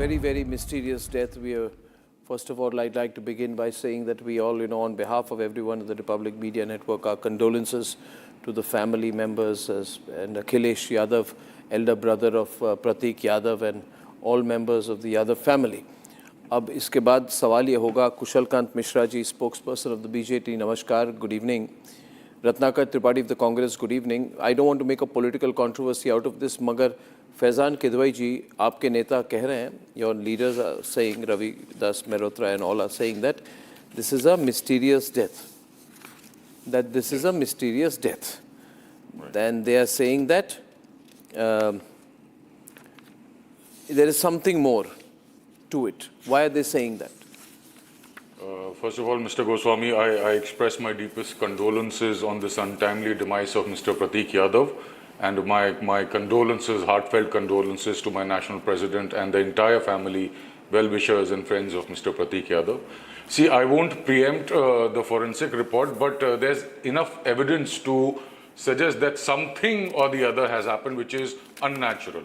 Very, very mysterious death. First of all, I'd like to begin by saying that we all, on behalf of everyone in the Republic Media Network, our condolences to the family members and Akhilesh Yadav, elder brother of Pratik Yadav, and all members of the Yadav family. अब इसके बाद सवाल ये होगा, कुशलकांत Mishra ji, spokesperson of the BJP, नमस्कार, good evening. Ratnakar Tripathi of the Congress, good evening. I don't want to make a political controversy out of this, मगर फैज़ान किदवई जी, आपके नेता कह रहे हैं, your leaders are saying, Ravi Das Mehrotra and all are saying that this is a mysterious death. That this is a mysterious death. Right. Then they are saying that there is something more to it. Why are they saying that? First of all, Mr. Goswami, I express my deepest condolences on this untimely demise of Mr. Pratik Yadav. And my condolences, heartfelt condolences to my national president and the entire family, well-wishers and friends of Mr. Pratik Yadav. See, I won't preempt the forensic report, but there's enough evidence to suggest that something or the other has happened which is unnatural.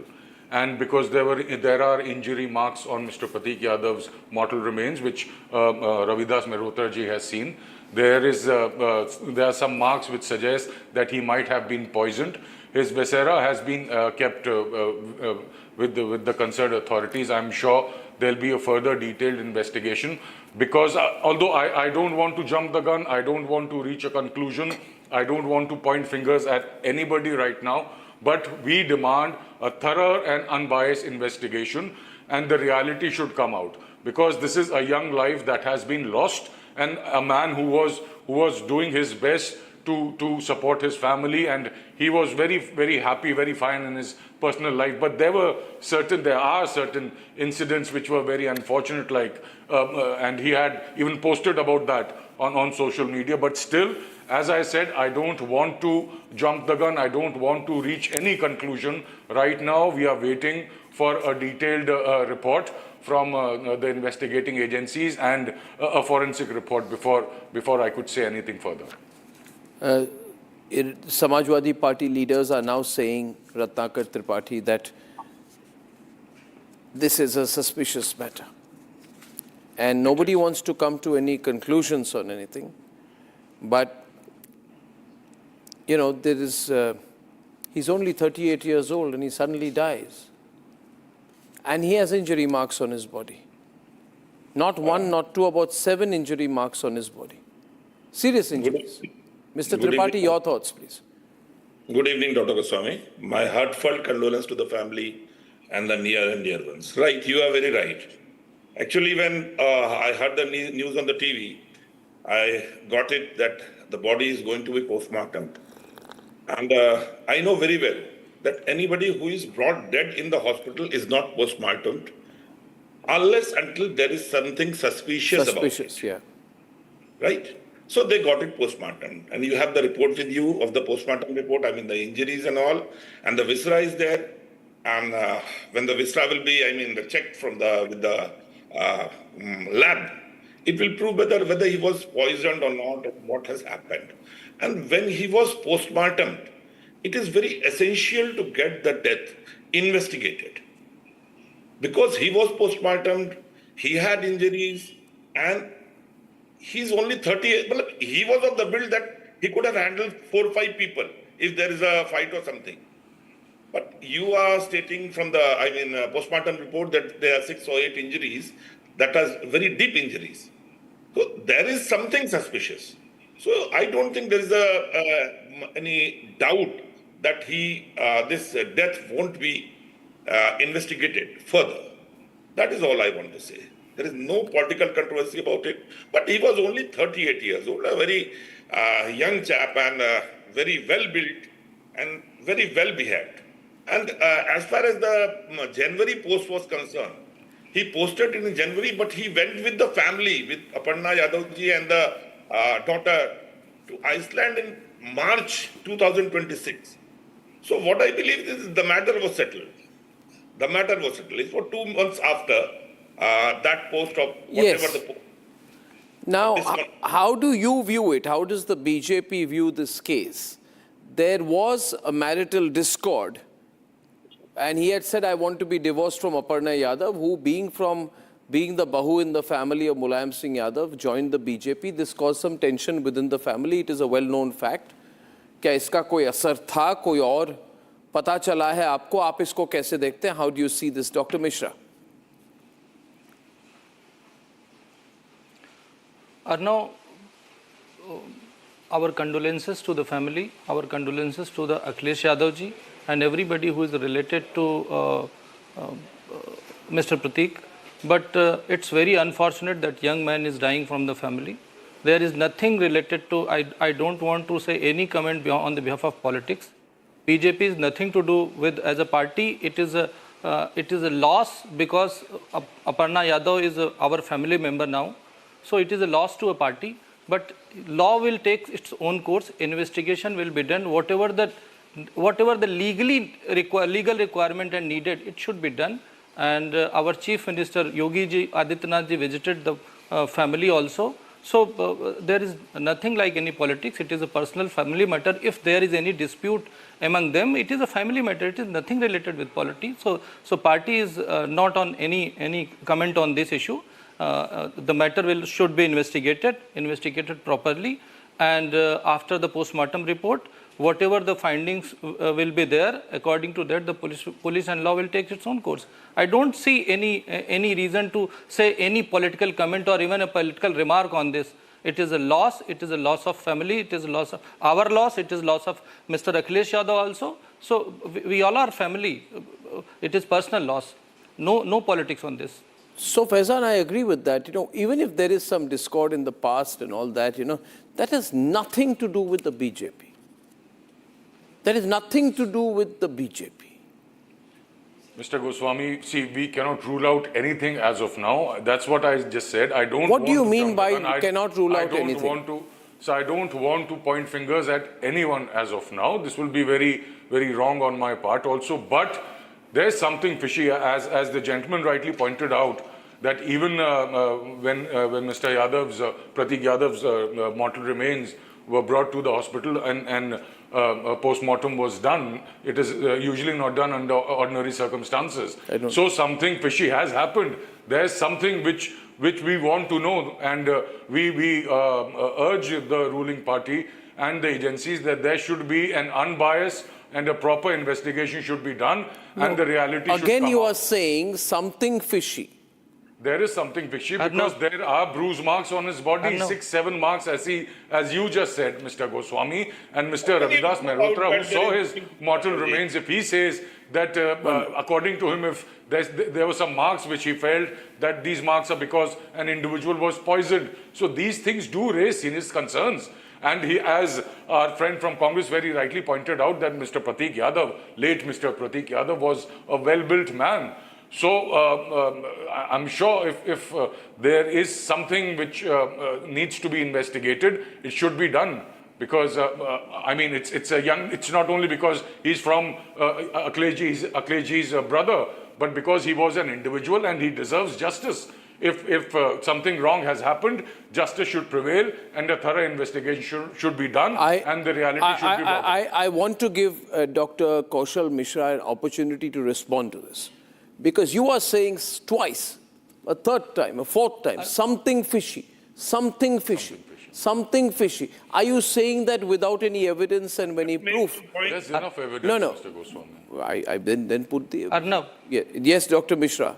And because there are injury marks on Mr. Pratik Yadav's mortal remains, which Ravidas Mehrotra ji has seen, there are some marks which suggest that he might have been poisoned. His viscera has been kept with the concerned authorities. I'm sure there'll be a further detailed investigation, because although I don't want to jump the gun, I don't want to reach a conclusion, I don't want to point fingers at anybody right now, but we demand a thorough and unbiased investigation, and the reality should come out, because this is a young life that has been lost, and a man who was doing his best to support his family, and he was very, very happy, very fine in his personal life. But there are certain incidents which were very unfortunate, like and he had even posted about that on social media. But still, as I said, I don't want to jump the gun. I don't want to reach any conclusion right now. We are waiting for a detailed report from the investigating agencies and a forensic report before I could say anything further. Samajwadi Party leaders are now saying, Ratnakar Tripathi, that this is a suspicious matter. And nobody wants to come to any conclusions on anything. But, he's only 38 years old and he suddenly dies. And he has injury marks on his body. Not one, not two, about 7 injury marks on his body. Serious injuries. Mr. Tripathi, your thoughts, please. Good evening, Dr. Goswami. My heartfelt condolence to the family and the near and dear ones. Right, you are very right. Actually, when I heard the news on the TV, I got it that the body is going to be postmortem. And I know very well that anybody who is brought dead in the hospital is not postmortem unless until there is something suspicious about it. Yeah. Right? So they got it postmortem. And you have the report with you of the postmortem report, I mean the injuries and all, and the viscera is there. And when the viscera will be, checked from with the lab, it will prove whether he was poisoned or not, what has happened. And when he was postmortem, it is very essential to get the death investigated. Because he was postmortem, he had injuries, and he's only 38. But he was of the build that he could have handled 4 or 5 people if there is a fight or something. But you are stating from the, postmortem report that there are 6 or 8 injuries that are very deep injuries. So there is something suspicious. So I don't think there is any doubt that this death won't be investigated further. That is all I want to say. There is no political controversy about it. But he was only 38 years old, a very young chap and very well built and very well behaved. And as far as the January post was concerned, he posted in January, but he went with the family, with Aparna Yadav ji and the daughter, to Iceland in March 2026. So what I believe is the matter was settled. The matter was settled. It's for 2 months after that post of whatever the post. Now, how do you view it? How does the BJP view this case? There was a marital discord, and he had said, I want to be divorced from Aparna Yadav, who being the Bahu in the family of Mulayam Singh Yadav, joined the BJP. This caused some tension within the family. It is a well-known fact. क्या इसका कोई असर था, कोई और पता चला है आपको? आप इसको कैसे देखते हैं? How do you see this, Dr. Mishra? Arnab, our condolences to the family, our condolences to the Akhilesh Yadav ji and everybody who is related to Mr. Pratik. But it's very unfortunate that young man is dying from the family. There is nothing related to, I don't want to say any comment on the behalf of politics. BJP is nothing to do with, as a party, it is a loss because Aparna Yadav is our family member now. So it is a loss to a party, but law will take its own course. Investigation will be done. Whatever the legal requirement and needed, it should be done. And our Chief Minister Yogi ji, Adityanath ji visited the family also. So there is nothing like any politics. It is a personal family matter. If there is any dispute among them, it is a family matter. It is nothing related with politics. So party is not on any comment on this issue. The matter should be investigated properly, and after the postmortem report, whatever the findings will be there, according to that, the police and law will take its own course. I don't see any reason to say any political comment or even a political remark on this. It is a loss. It is a loss of family. It is a loss of our loss. It is loss of Mr. Akhilesh Yadav also. So we all are family. It is personal loss. No politics on this. So Faizan, I agree with that. Even if there is some discord in the past and all that, that has nothing to do with the BJP. That is nothing to do with the BJP. Mr. Goswami, see, we cannot rule out anything as of now. That's what I just said. I don't. What do you mean by cannot rule out anything? I don't want to point fingers at anyone as of now. This will be very, very wrong on my part also. But there's something fishy, as the gentleman rightly pointed out, that even when Mr. Yadav's, Pratik Yadav's mortal remains were brought to the hospital and a post-mortem was done, it is usually not done under ordinary circumstances. So something fishy has happened. There's something which we want to know, and we urge the ruling party and the agencies that there should be an unbiased and a proper investigation should be done, and the reality should come out. Again, you are saying something fishy. There is something fishy because there are bruise marks on his body, 6-7 marks, as you just said, Mr. Goswami, and Mr. Ravidas Mehrotra, who saw his mortal remains. If he says that, according to him, if there were some marks which he felt that these marks are because an individual was poisoned. So these things do raise serious concerns. And he, as our friend from Congress very rightly pointed out, that Mr. Pratik Yadav, late Mr. Pratik Yadav, was a well-built man. So I'm sure if there is something which needs to be investigated, it should be done. Because I mean, it's not only because he's from Akhilesh ji's brother, but because he was an individual and he deserves justice. If something wrong has happened, justice should prevail and a thorough investigation should be done, and the reality should be brought out. I want to give Dr. Kaushal Mishra an opportunity to respond to this. Because you are saying twice, a third time, a fourth time, something fishy, something fishy, something fishy. Are you saying that without any evidence and any proof? There's enough evidence, No. Mr. Goswami. I then put the... Arnab. Yes, Dr. Mishra.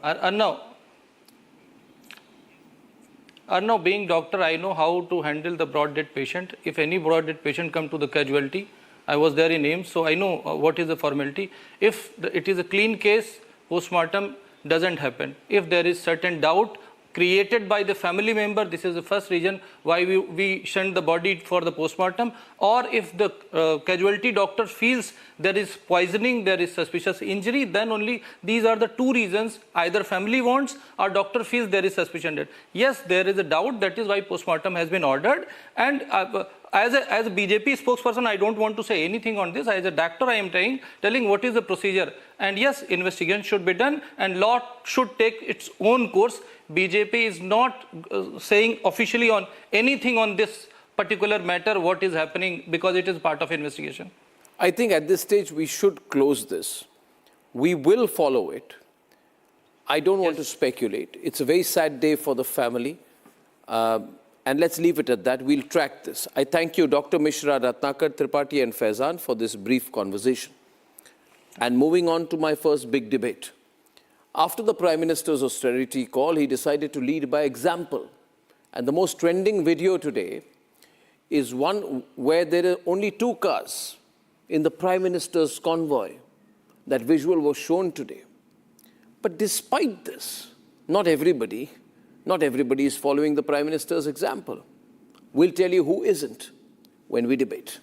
Arnab, being doctor, I know how to handle the broad death patient. If any broad death patient come to the casualty, I was there in AIMS, so I know what is the formality. If it is a clean case, postmortem doesn't happen. If there is certain doubt created by the family member, this is the first reason why we send the body for the postmortem, or if the casualty doctor feels there is poisoning, there is suspicious injury, then only these are the two reasons, either family wants or doctor feels there is suspicion that yes, there is a doubt, that is why postmortem has been ordered. And as a BJP spokesperson, I don't want to say anything on this. As a doctor, I am telling what is the procedure. And yes, investigation should be done and law should take its own course. BJP is not saying officially on anything on this particular matter, what is happening, because it is part of investigation. I think at this stage we should close this. We will follow it. I don't want to speculate. It's a very sad day for the family. And let's leave it at that. We'll track this. I thank you, Dr. Mishra, Ratnakar, Tripathi and Faizan for this brief conversation. And moving on to my first big debate. After the Prime Minister's austerity call, he decided to lead by example. And the most trending video today is one where there are only 2 cars in the Prime Minister's convoy. That visual was shown today. But despite this, not everybody is following the Prime Minister's example. We'll tell you who isn't when we debate.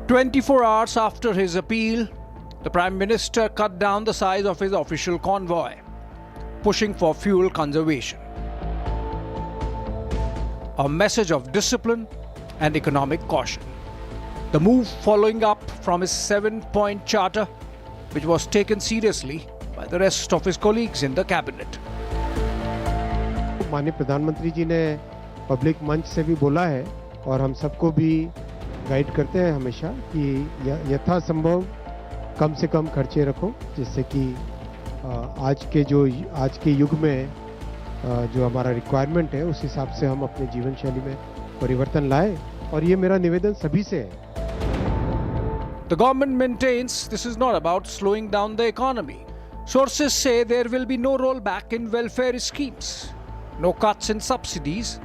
"24 hours after his appeal, the Prime Minister cut down the size of his official convoy, pushing for fuel conservation. A message of discipline and economic caution. The move following up from his 7-point charter, which was taken seriously by the rest of his colleagues in the cabinet." माननीय प्रधानमंत्री जी ने public मंच से भी बोला है और हम सबको भी गाइड करते हैं हमेशा कि यथासंभव कम से कम खर्चे रखो, जिससे कि आज के युग में जो हमारा रिक्वायरमेंट है उस हिसाब से हम अपने जीवन शैली में परिवर्तन लाएं, और ये मेरा निवेदन सभी से है. The government maintains this is not about slowing down the economy. Sources say there will be no rollback in welfare schemes, no cuts in subsidies,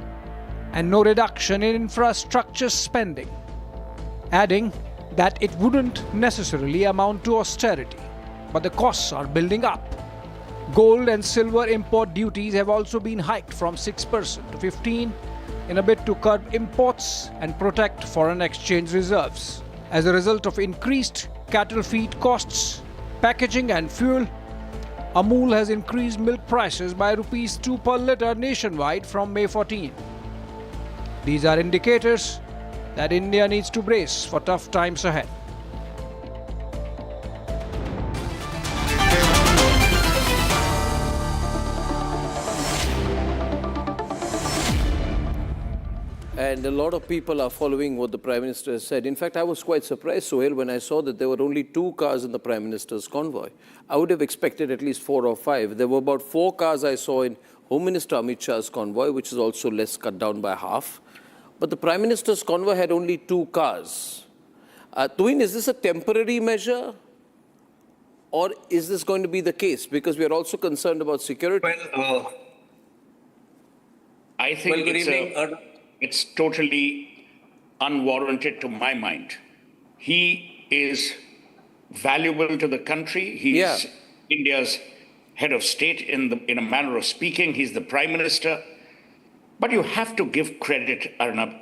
and no reduction in infrastructure spending, adding that it wouldn't necessarily amount to austerity, but the costs are building up. Gold and silver import duties have also been hiked from 6% to 15% in a bid to curb imports and protect foreign exchange reserves. As a result of increased cattle feed costs, packaging and fuel, Amul has increased milk prices by ₹2 per litre nationwide from May 14. These are indicators that India needs to brace for tough times ahead. And a lot of people are following what the Prime Minister has said. In fact, I was quite surprised, Sohail, when I saw that there were only 2 cars in the Prime Minister's convoy. I would have expected at least 4 or 5. There were about 4 cars I saw in Home Minister Amit Shah's convoy, which is also less, cut down by half. But the Prime Minister's convoy had only 2 cars. Tuin, is this a temporary measure? Or is this going to be the case? Because we are also concerned about security. Well, I think it's totally unwarranted to my mind. He is valuable to the country. He is India's head of state in a manner of speaking. He's the Prime Minister. But you have to give credit, Arnab.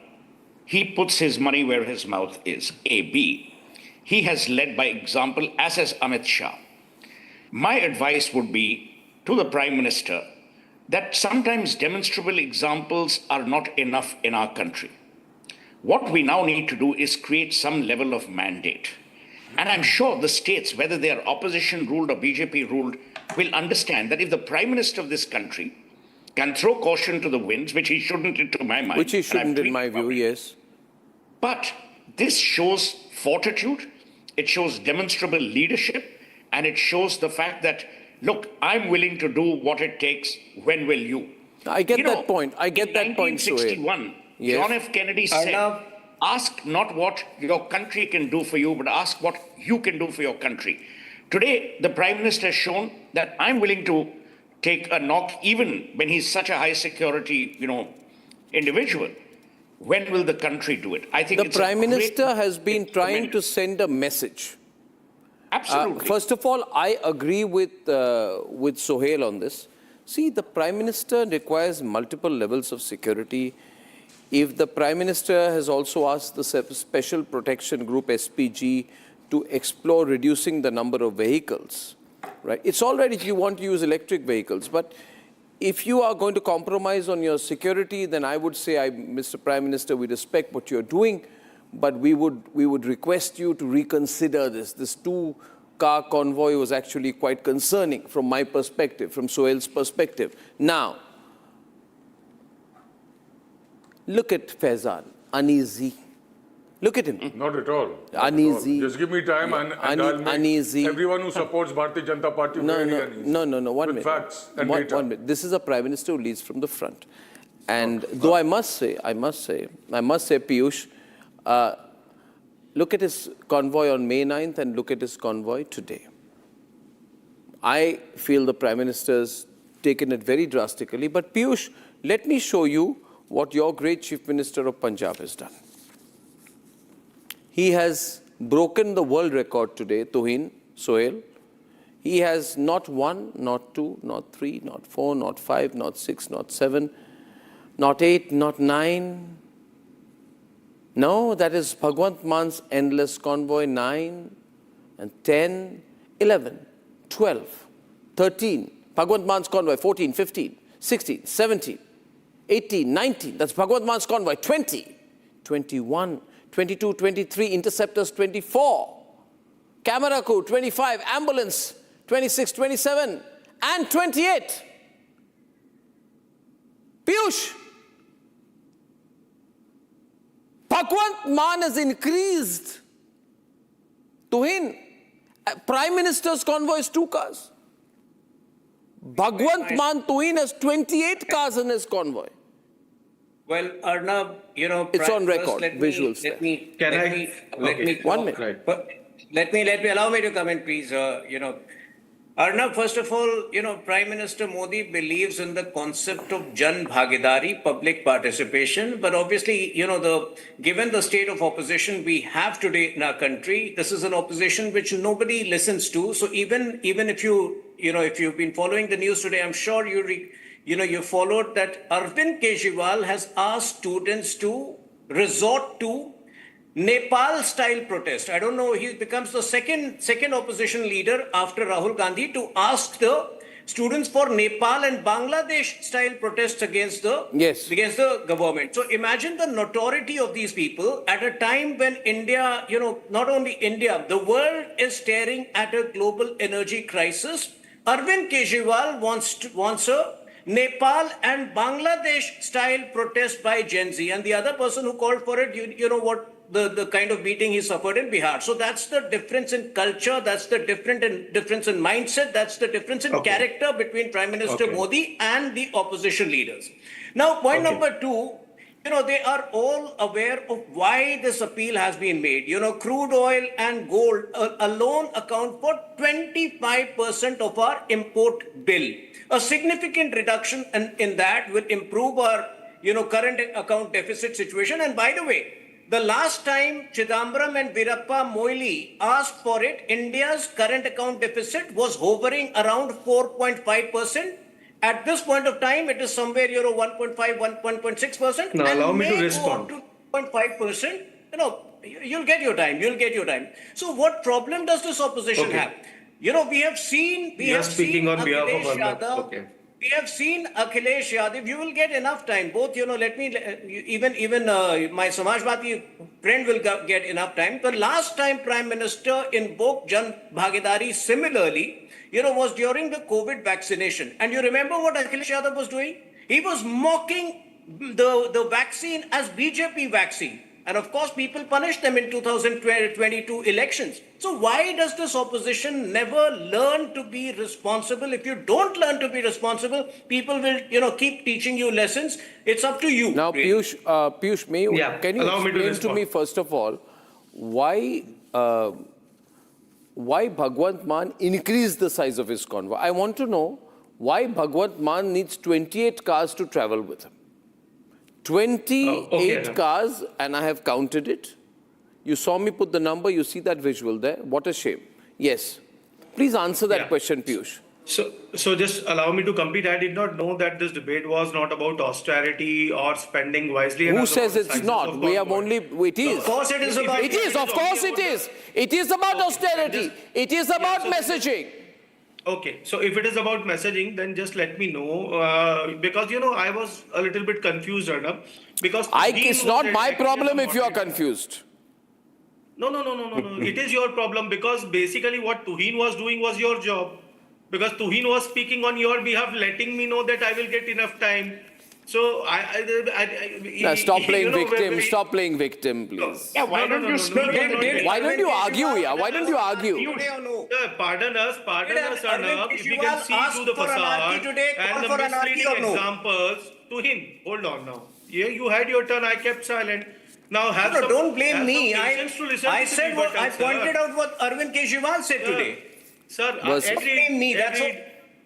He puts his money where his mouth is. A. B. He has led by example, as has Amit Shah. My advice would be to the Prime Minister that sometimes demonstrable examples are not enough in our country. What we now need to do is create some level of mandate. And I'm sure the states, whether they are opposition ruled or BJP ruled, will understand that if the Prime Minister of this country can throw caution to the winds, which he shouldn't, to my mind. Which he shouldn't, in my view, yes. But this shows fortitude, it shows demonstrable leadership, and it shows the fact that, look, I'm willing to do what it takes. When will you? I get that point. I get that point, Suhail. In 1961, John F. Kennedy said, ask not what your country can do for you, but ask what you can do for your country. Today, the Prime Minister has shown that I'm willing to take a knock, even when he's such a high security, individual. When will the country do it? I think the Prime Minister has been trying to send a message. Absolutely. First of all, I agree with Suhail on this. See, the Prime Minister requires multiple levels of security. If the Prime Minister has also asked the Special Protection Group, SPG, to explore reducing the number of vehicles, right? It's all right if you want to use electric vehicles, but if you are going to compromise on your security, then I would say, Mr. Prime Minister, we respect what you're doing, but we would request you to reconsider this. This two-car convoy was actually quite concerning from my perspective, from Suhail's perspective. Now, look at Faizan, uneasy. Look at him. Not at all. Uneasy. Just give me time and I'll make uneasy. everyone who supports Bharatiya Janata Party very uneasy. No. 1 minute. With facts and data. 1 minute. This is a Prime Minister who leads from the front. And though I must say, Piyush, look at his convoy on May 9th and look at his convoy today. I feel the Prime Minister's taken it very drastically. But Piyush, let me show you what your great Chief Minister of Punjab has done. He has broken the world record today, Tuhin, Suhail. He has not 1, not 2, not 3, not 4, not 5, not 6, not 7, not 8, not 9. No, that is Bhagwant Man's endless convoy, 9 and 10, 11, 12, 13. Bhagwant Man's convoy, 14, 15, 16, 17, 18, 19. That's Bhagwant Man's convoy, 20, 21, 22, 23, interceptors 24, camera crew 25, ambulance 26, 27, and 28. Piyush, Bhagwant Man has increased. Tuhin, Prime Minister's convoy is 2 cars. Bhagwant Man Tuhin has 28 cars in his convoy. Well, Arnab, it's on record. Visuals. Let me 1 minute. Allow me to comment, please. Arnab, first of all, Prime Minister Modi believes in the concept of Jan Bhagidari, public participation. But obviously, given the state of opposition we have today in our country, this is an opposition which nobody listens to. So even if you've been following the news today, I'm sure you followed that Arvind Kejriwal has asked students to resort to Nepal-style protest. I don't know, he becomes the second opposition leader after Rahul Gandhi to ask the students for Nepal and Bangladesh-style protests against the government. So imagine the notoriety of these people at a time when India, not only India, the world is staring at a global energy crisis. Arvind Kejriwal wants a Nepal and Bangladesh style protest by Gen Z, and the other person who called for it, you know what the kind of beating he suffered in Bihar. So that's the difference in culture, that's the difference in mindset, that's the difference in character between Prime Minister Modi and the opposition leaders. Now, point number 2, they are all aware of why this appeal has been made. Crude oil and gold alone account for 25% of our import bill. A significant reduction in that will improve our, current account deficit situation. And by the way, the last time Chidambaram and Virappa Moily asked for it, India's current account deficit was hovering around 4.5%. At this point of time, it is somewhere, 1.5, 1.6%. Now, allow me to respond. To 2.5%. You'll get your time. So what problem does this opposition have? We have seen... You are speaking on behalf of Arnab. We have seen Akhilesh Yadav. You will get enough time. Both, let me, even my Samajwadi friend will get enough time. The last time Prime Minister invoked Jan Bhagidari similarly, was during the COVID vaccination. And you remember what Akhilesh Yadav was doing? He was mocking the vaccine as BJP vaccine. And of course, people punished them in 2022 elections. So why does this opposition never learn to be responsible? If you don't learn to be responsible, people will, keep teaching you lessons. It's up to you. Now, really. Piyush, can you explain to me, first of all, why Bhagwant Mann increased the size of his convoy? I want to know why Bhagwant Mann needs 28 cars to travel with him. 28 cars, and I have counted it. You saw me put the number, you see that visual there. What a shame. Yes. Please answer that question, Piyush. So just allow me to complete. I did not know that this debate was not about austerity or spending wisely. Who says it's not? We have only, it is. Of course it is about. It is, of course it is. It is about austerity. It is about messaging. Okay, so if it is about messaging, then just let me know, because, I was a little bit confused, Arnab, because... It's not my problem if you are confused. No. It is your problem, because basically what Tuhin was doing was your job. Because Tuhin was speaking on your behalf, letting me know that I will get enough time. So, stop playing victim. Stop playing victim, please. Yeah, why don't you speak? Why don't you argue here? Why don't you argue? Pardon us, Arnab. If we can see through the facade and the misleading examples. Tuhin, hold on now. Yeah, you had your turn. I kept silent. Now have some. Don't blame me. I said what I pointed out what Arvind Kejriwal said today. Sir,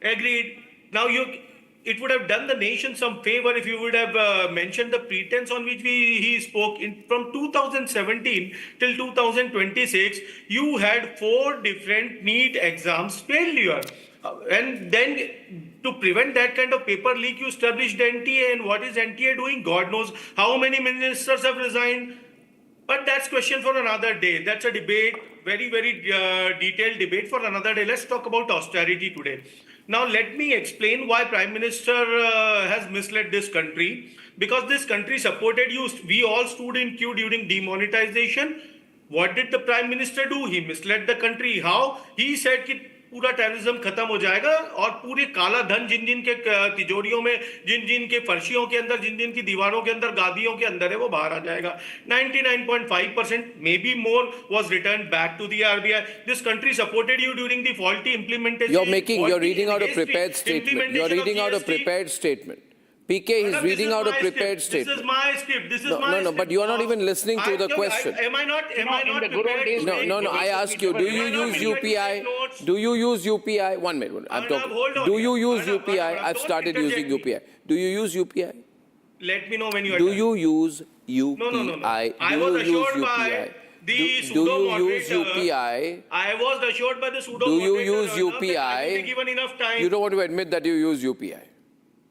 agreed. Now it would have done the nation some favor if you would have mentioned the pretense on which he spoke. From 2017 till 2026, you had 4 different NEET exams failure. And then to prevent that kind of paper leak, you established NTA. And what is NTA doing? God knows how many ministers have resigned. But that's question for another day. That's a debate, very, very detailed debate for another day. Let's talk about austerity today. Now, let me explain why Prime Minister has misled this country. Because this country supported you. We all stood in queue during demonetization. What did the Prime Minister do? He misled the country. How? He said that पूरा terrorism खत्म हो जाएगा और पूरे काला धन जिन के तिजोरियों में जिन के फर्शियों के अंदर जिन की दीवारों के अंदर गादियों के अंदर है वो बाहर आ जाएगा 99.5% maybe more was returned back to the RBI. This country supported you during the faulty implementation. You're reading out a prepared statement. You're reading out a prepared statement. PK is reading out a prepared statement. This is my script. No, but you are not even listening to the question. Am I not prepared? No, I ask you, do you use UPI? Do you use UPI? 1 minute, I'm talking. Do you use UPI? I've started using UPI. Do you use UPI? Let me know when you are done. Do you use UPI? No. I was assured by the pseudo moderator. I was assured by the pseudo moderator. Do you use UPI? I will be given enough time. You don't want to admit that you use UPI.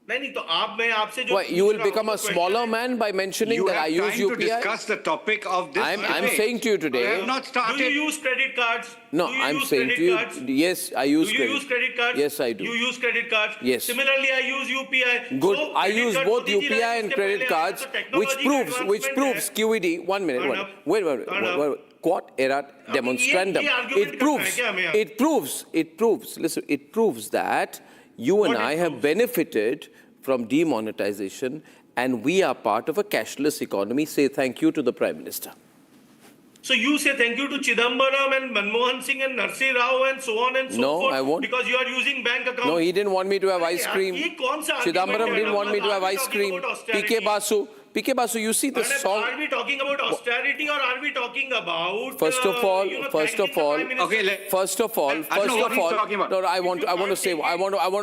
You will become a smaller man by mentioning that I use UPI? You have time to discuss the topic of this I'm saying to you today... I have not started. Do you use credit cards? No, I'm saying to you... Yes, I use credit. Do you use credit cards? Yes, I do. You use credit cards? Yes. Similarly, I use UPI. Good. So, I use both UPI and credit cards, which proves QED... 1 minute. Wait. Quod erat demonstrandum. It proves that you and I have benefited from demonetization, and we are part of a cashless economy. Say thank you to the Prime Minister. So you say thank you to Chidambaram and Manmohan Singh and Narsi Rao and so on and so forth? No, I won't. Because you are using bank accounts? No, he didn't want me to have ice cream. Chidambaram didn't want me to have ice cream. PK Basu, you see the song. Are we talking about austerity or are we talking about... First of all, no, I want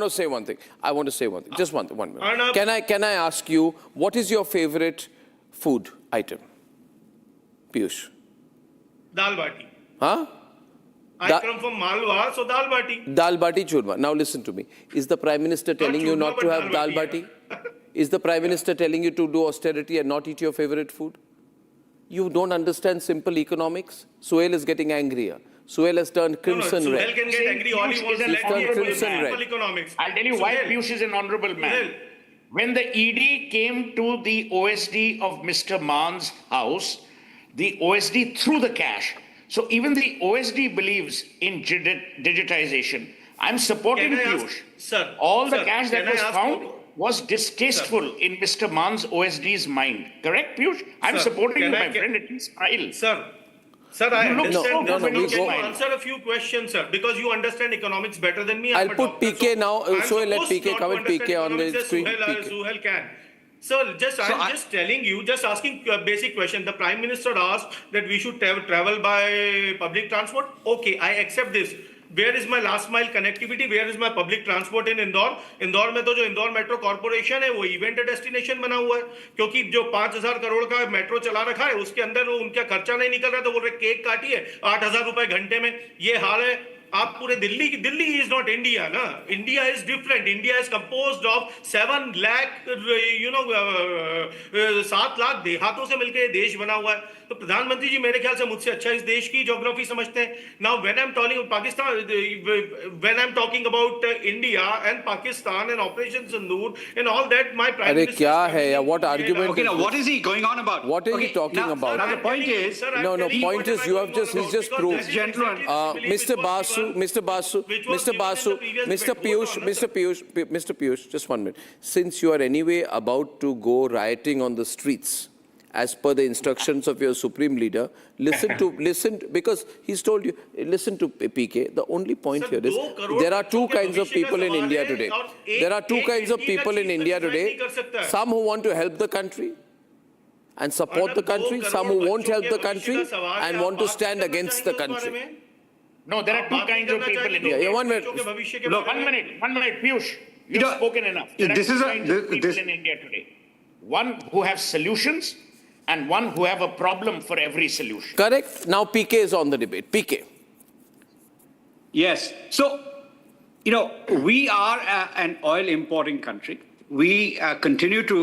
to say one thing. Just one minute. Arnab. Can I ask you, what is your favorite food item? Piyush. Dal bati. Huh? I come from Malwa, so dal bati. Dal bati churma. Now listen to me. Is the Prime Minister telling you not to have dal bati? Is the Prime Minister telling you to do austerity and not eat your favorite food? You don't understand simple economics. Sohail is getting angrier. Suhail has turned crimson Suhail red. can get angry all he wants. He's turned crimson man. red. Economics. I'll tell you why Piyush is an honorable man. When the ED came to the OSD of Mr. Man's house, the OSD threw the cash. So even the OSD believes in digitization. I'm supporting Piyush. Sir, all the cash that was found was distasteful in Mr. Man's OSD's mind. Correct, Piyush? I'm supporting you, my friend. At least smile. Sir, I understand. No, we Can go. you answer a few questions, sir? Because you understand economics better than me. I'll put PK now. So let PK come with PK on the screen. Suhail can. So I'm just telling you, just asking a basic question. The Prime Minister asked that we should travel by public transport. Okay, I accept this. Where is my last mile connectivity? Where is my public transport in Indore? Indore में तो जो Indore metro corporation है वो event destination बना हुआ है क्योंकि जो 5,000 करोड़ का मेट्रो चला रखा है उसके अंदर वो उनका खर्चा नहीं निकल रहा तो बोल रहे केक काटिए 8,000 रुपए घंटे में ये हाल है आप पूरे दिल्ली इज नॉट इंडिया ना India is different India is composed of 7 lakh 7 lakh देहातों से मिलकर देश बना हुआ है तो प्रधानमंत्री जी मेरे ख्याल से मुझसे अच्छा इस देश की ज्योग्राफी समझते हैं now when I am talking about India and Pakistan and operation Sindoor and all that my prime minister क्या है या what argument Okay, now what is he going on about? What is he talking about? Now the point is no point is you have just he's just proved gentleman Mr. Basu, Mr. Piyush, just 1 minute. Since you are anyway about to go rioting on the streets, as per the instructions of your supreme leader, listen, because he's told you, listen to PK. The only point here is, there are two kinds of people in India today. There are two kinds of people in India today. Some who want to help the country and support the country, some who won't help the country and want to stand against the country. No, there are two kinds of people in India. Yeah, 1 minute. Look, 1 minute, Piyush. You've spoken enough. There are two kinds of people in India today. One who have solutions and one who have a problem for every solution. Correct. Now PK is on the debate. PK. Yes. So, we are an oil importing country. We continue to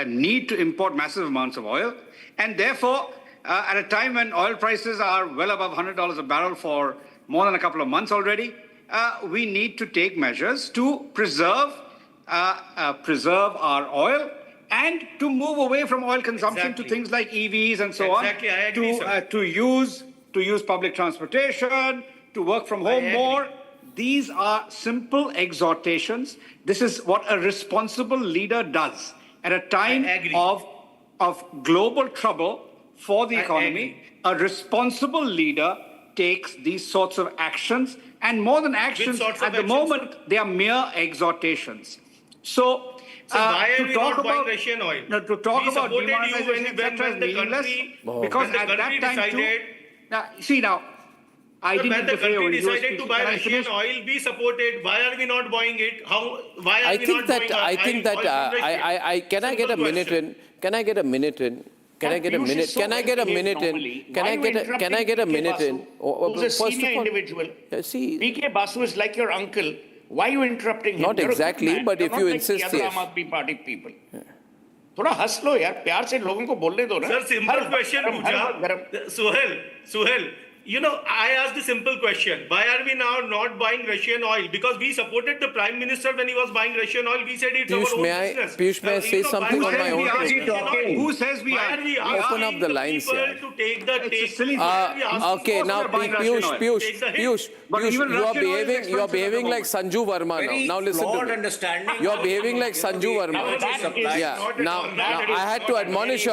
need to import massive amounts of oil. And therefore, at a time when oil prices are well above $100 a barrel for more than a couple of months already, we need to take measures to preserve our oil and to move away from oil consumption to things like EVs and so on. Exactly, I agree, to use public transportation, to work from home more. These are simple exhortations. This is what a responsible leader does at a time of global trouble for the economy. A responsible leader takes these sorts of actions, and more than actions, at the moment, they are mere exhortations. So why are to we talk not buying about Russian oil? to talk We about supported you demonetization, etc., is meaningless because at that time too. I didn't when the interfere when country you were decided to speaking. buy Can I Russian finish? oil, we supported. Why are we not buying it? Why are we not buying I think that can I get a minute in? Can I get a minute in? Can I get a minute? Can I get a minute in? Can I get a minute in? Who's a senior individual? See, PK Basu is like your uncle. Why are you interrupting him? Not exactly, but if you insist, yes. Aam Aadmi Party people. थोड़ा हंस लो यार प्यार से लोगों को बोलने दो ना सर सिंपल क्वेश्चन पूछा Suhail I asked a simple question. Why are we now not buying Russian oil? Because we supported the Prime Minister when he was buying Russian oil. We said it's our own business. Piyush, may I say something on my own? Who says we are? Open up the lines here. Okay, now Piyush, you are behaving like Sanju Verma now. Now listen to me. You are behaving like Sanju Verma. Yeah. Now I had to admonish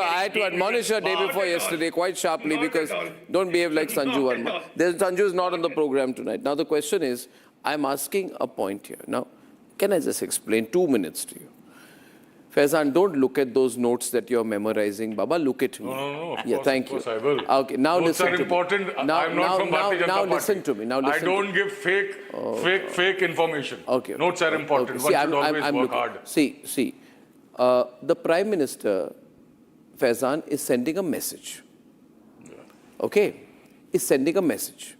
her day before yesterday quite sharply because don't behave like Sanju Verma. Sanju is not on the program tonight. Now the question is, I'm asking a point here. Now, can I just explain 2 minutes to you? Faizan, don't look at those notes that you're memorizing. Baba, look at me. No, yeah, thank you. Of course I will. Okay, now notes listen are to important. me. I'm not from Bharatiya Janata Party. Listen to me. Now listen I don't give fake information. Okay. Notes are important. Okay. One should always work hard. See, the Prime Minister, Faizan, is sending a message. Yeah. Okay? Is sending a message.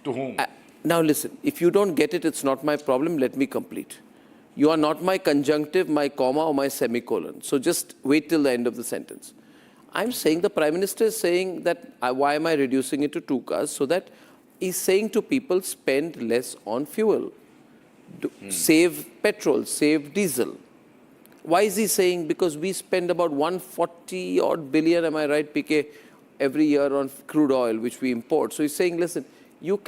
To whom? Now listen, if you don't get it, it's not my problem. Let me complete. You are not my conjunctive, my comma, or my semicolon. So just wait till the end of the sentence. I'm saying the Prime Minister is saying that why am I reducing it to 2 cars? So that He's saying to people, spend less on fuel. Save petrol, save diesel. Why is he saying? Because we spend about 140 odd billion, am I right, PK, every year on crude oil, which we import. So he's saying, listen, your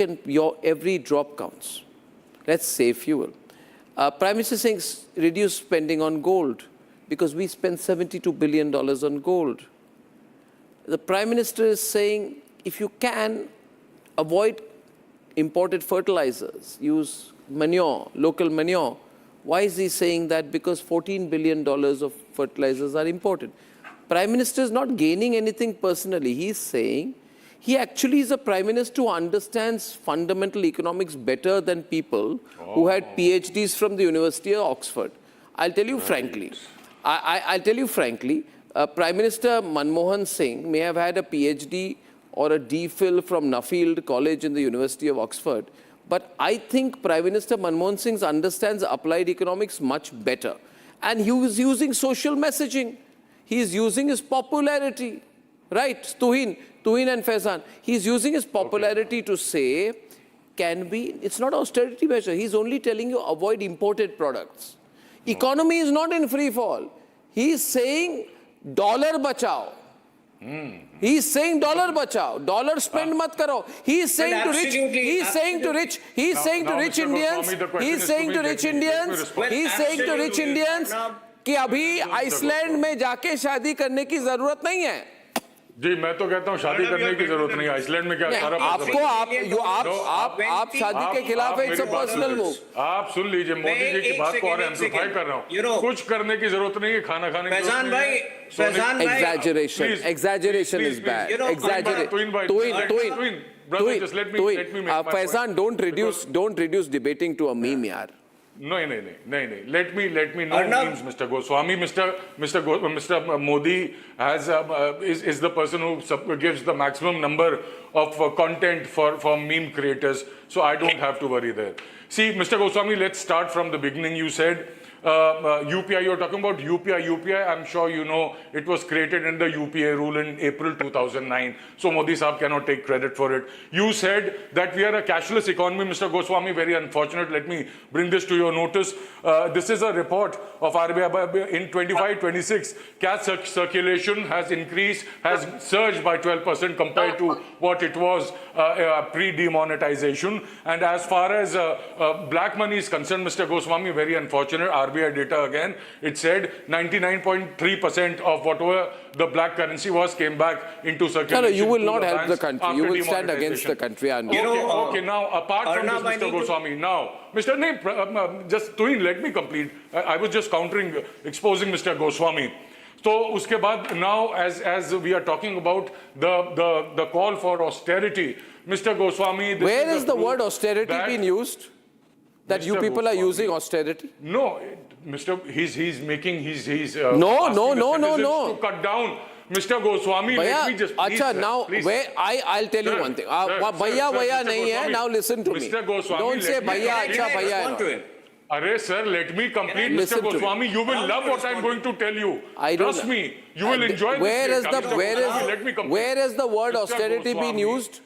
every drop counts. Let's save fuel. Prime Minister is saying, reduce spending on gold, because we spend $72 billion on gold. The Prime Minister is saying, if you can, avoid imported fertilizers, use manure, local manure. Why is he saying that? Because $14 billion of fertilizers are imported. Prime Minister is not gaining anything personally. He's saying he actually is a Prime Minister who understands fundamental economics better than people who had PhDs from the University of Oxford. I'll tell you frankly. I'll tell you frankly, Prime Minister Manmohan Singh may have had a PhD or a DPhil from Nuffield College in the University of Oxford. But I think Prime Minister Manmohan Singh understands applied economics much better. And he was using social messaging. He is using his popularity. Right, Tuhin and Faizan. He's using his popularity to say, it's not austerity measure. He's only telling you avoid imported products. Economy is not in free fall. He's saying dollar bachao. He's saying dollar bachao, dollar spend mat karo. He's saying to rich Indians कि अभी Iceland में जाके शादी करने की जरूरत नहीं है. जी मैं तो कहता हूँ शादी करने की जरूरत नहीं. आइसलैंड में क्या सारा आप शादी के खिलाफ है. It's a personal move. आप सुन लीजिए मोदी जी की बात को और एम्प्लीफाई कर रहा हूँ. कुछ करने की जरूरत नहीं है. खाना खाने की exaggeration is bad. Faizan, don't reduce debating to a meme, yaar. No. Let me know memes, Mr. Goswami. Mr. Modi is the person who gives the maximum number of content for meme creators. So I don't have to worry there. See, Mr. Goswami, let's start from the beginning. You said UPI, you're talking about UPI. I'm sure you know it was created in the UPA rule in April 2009. So Modi Saab cannot take credit for it. You said that we are a cashless economy, Mr. Goswami. Very unfortunate. Let me bring this to your notice. This is a report of RBI in 25-26. Cash circulation has surged by 12% compared to what it was pre-demonetization. And as far as black money is concerned, Mr. Goswami, very unfortunate. RBI data again, it said 99.3% of whatever the black currency was came back into circulation. No, you will not help the country. You will stand against the country. Okay, now apart from this, Mr. Goswami, now, just Tuhin, let me complete. I was just exposing Mr. Goswami. So, uske baad, now as we are talking about the call for austerity, Mr. Goswami, where is the word austerity being used? That you people are using austerity? No, he's making no. To cut down. Mr. Goswami, let me just please, I'll tell you one thing. Bhaiya nahi hai. Now listen to me. Mr. Goswami, don't say bhaiya. Arre sir, let me complete. Mr. Goswami, you will love what I'm going to tell you. Trust me, you will enjoy this. Where is the word austerity being used?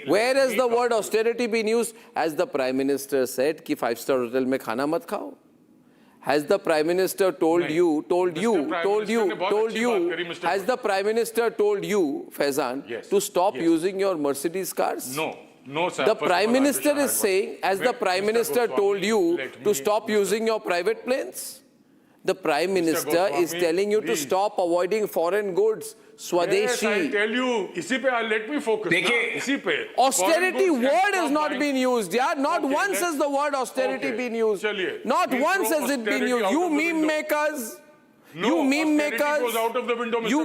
Where is the word austerity being used? Has the Prime Minister said कि 5-star hotel में खाना मत खाओ? Has the Prime Minister told you, has the Prime Minister told you, Faizan, to stop using your Mercedes cars? No, sir. The Prime Minister is saying, has the Prime Minister told you to stop using your private planes? The Prime Minister is telling you to stop avoiding foreign goods. Swadeshi. Yes, I tell you. Let me focus. Austerity word has not been used. Yeah? Not once has the word austerity been used. Not once has it been used. You meme makers. You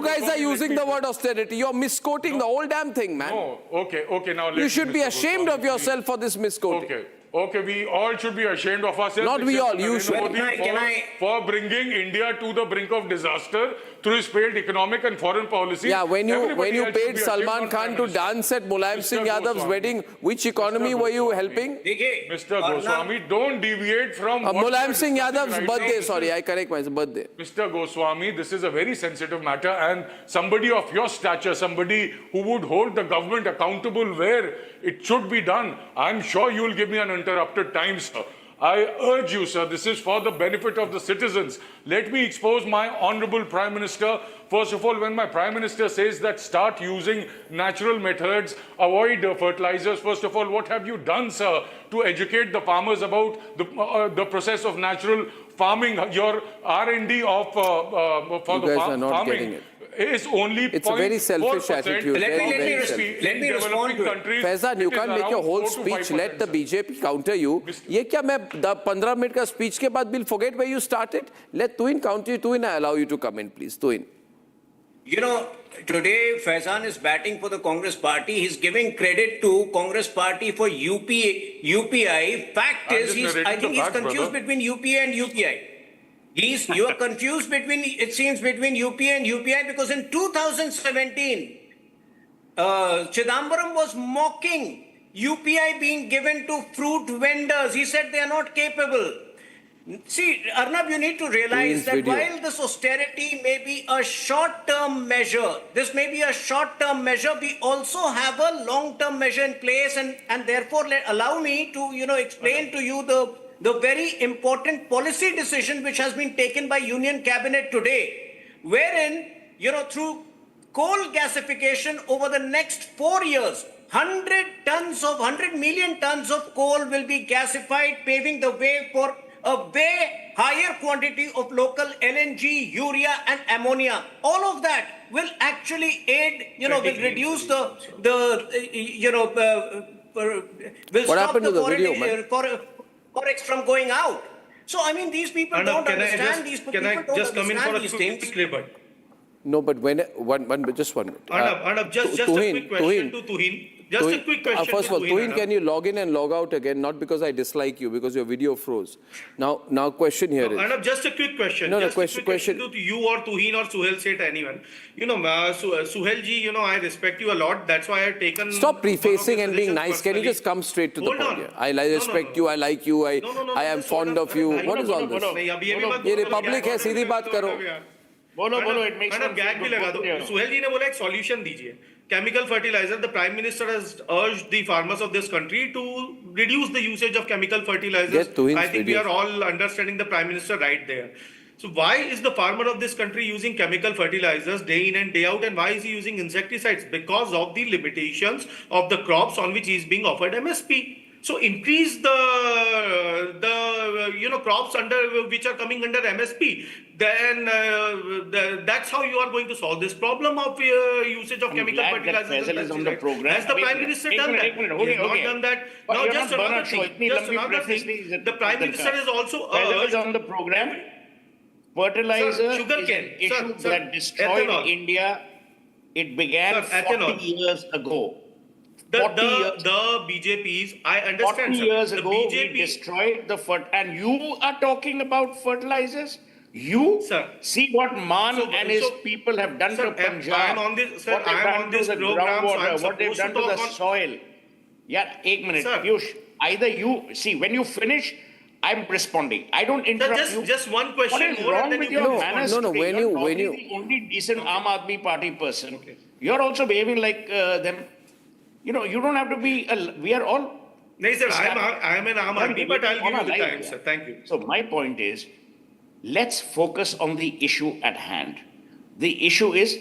guys are using the word austerity. You're misquoting the whole damn thing, man. Okay, now you should be ashamed of yourself for this misquoting. Okay, we all should be ashamed of ourselves. Not we all, you should. For bringing India to the brink of disaster through his failed economic and foreign policy. Yeah, when you paid Salman Khan to dance at Mulayam Singh Yadav's wedding, which economy were you helping? Mr. Goswami, don't deviate from Mulayam Singh Yadav's birthday, sorry, I correct myself, birthday. Mr. Goswami, this is a very sensitive matter, and somebody of your stature, somebody who would hold the government accountable where it should be done, I'm sure you will give me an uninterrupted time, sir. I urge you, sir, this is for the benefit of the citizens. Let me expose my honorable Prime Minister. First of all, when my Prime Minister says that start using natural methods, avoid fertilizers, first of all, what have you done, sir, to educate the farmers about the process of natural farming? Your R&D of for you the guys are not farming getting it. Is only It's a very selfish attitude. Let me respond to it. Faizan, you can't make your whole speech. Let the BJP counter you. ये क्या मैं 15 minute का speech के बाद will forget where you started? Let Tuin counter you. Tuin, I allow you to come in, please. Tuin. You know, today Faizan is batting for the Congress party. He's giving credit to Congress party for UPI. Fact is, I think he's confused between UPA and UPI. You are confused between, it seems, between UPA and UPI because in 2017, Chidambaram was mocking UPI being given to fruit vendors. He said they are not capable. See, Arnab, you need to realize that while this austerity may be a short-term measure, we also have a long-term measure in place, and therefore allow me to, explain to you the very important policy decision which has been taken by Union Cabinet today, wherein, through coal gasification over the next 4 years, 100 million tons of coal will be gasified, paving the way for a way higher quantity of local LNG, urea and ammonia. All of that will actually aid, will reduce will stop the forex from going out. So, I mean, these people don't understand these things. Can I just come in for a quick clip? No, but just one minute. Arnab, just a quick question to Tuhin. Just a quick question. First of all, Tuhin, can you log in and log out again? Not because I dislike you, because your video froze. Now, question here is. Arnab, just a quick question. Question to you or Tuhin or Suhail, say to anyone. Suhail ji, I respect you a lot. That's why I've taken. Stop prefacing and being nice. Can you just come straight to the point here? I respect you. I like you. I am fond of you. What is all this? ये Republic है, सीधी बात करो. बोलो it makes sense. Gag भी लगा दो. सुहेल जी ने बोला एक solution दीजिए. Chemical fertilizer, the Prime Minister has urged the farmers of this country to reduce the usage of chemical fertilizers. I think we are all understanding the Prime Minister right there. So why is the farmer of this country using chemical fertilizers day in and day out, and why is he using insecticides? Because of the limitations of the crops on which he is being offered MSP. So increase the crops which are coming under MSP. Then that's how you are going to solve this problem of usage of chemical fertilizers. Is on the program. Has the Prime Minister done that? He has not done that. Now just another thing. The Prime Minister is also urged on the program. Fertilizer is an issue that destroyed India. It began 40 years ago. The BJPs, I understand. 40 years ago, we destroyed the and you are talking about fertilizers? You see what Man and his people have done to Punjab. I am on this program. What they've done to the soil. Yeah, 1 minute. Piyush, either you see when you finish, I'm responding. I don't interrupt you. Just one question. What is wrong with your manners? No. When you the only decent Aam Aadmi Party person, you're also behaving like them. You don't have to be. We are all. No, sir. I am an Aam Aadmi, but I'll give you the time, sir. Thank you. So my point is, let's focus on the issue at hand. The issue is,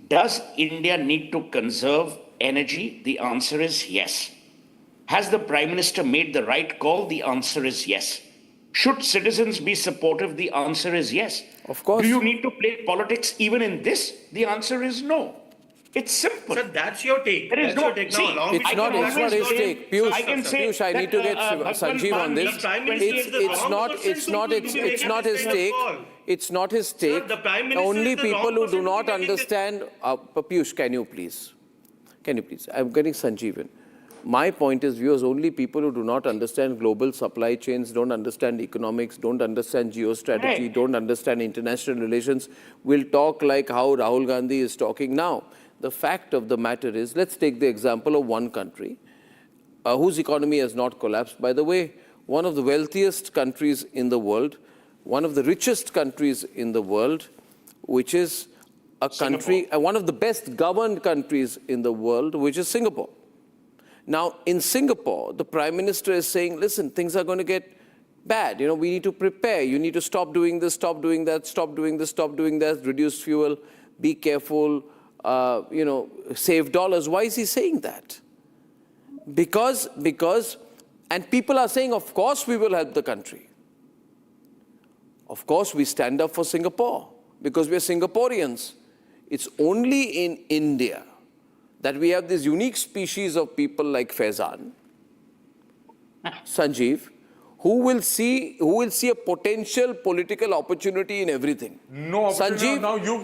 does India need to conserve energy? The answer is yes. Has the Prime Minister made the right call? The answer is yes. Should citizens be supportive? The answer is yes. Of course. Do you need to play politics even in this? The answer is no. It's simple. Sir, that's your take. There is no take. It's not his take. Piyush, I need to get Sanjeev on this. It's not his take. It's not his take. Only people who do not understand. Piyush, can you please? I'm getting Sanjeev in. My point is, viewers, only people who do not understand global supply chains, don't understand economics, don't understand geostrategy, don't understand international relations, will talk like how Rahul Gandhi is talking now. The fact of the matter is, let's take the example of one country whose economy has not collapsed. By the way, one of the wealthiest countries in the world, one of the richest countries in the world, which is a country, one of the best governed countries in the world, which is Singapore. Now, in Singapore, the Prime Minister is saying, listen, things are going to get bad. You know, we need to prepare. You need to stop doing this, stop doing that, stop doing this, stop doing that, reduce fuel, be careful, you know, save dollars. Why is he saying that? Because, and people are saying, of course we will help the country. Of course we stand up for Singapore because we are Singaporeans. It's only in India that we have this unique species of people like Faizan, Sanjeev, who will see a potential political opportunity in everything. No, Sanjeev, now you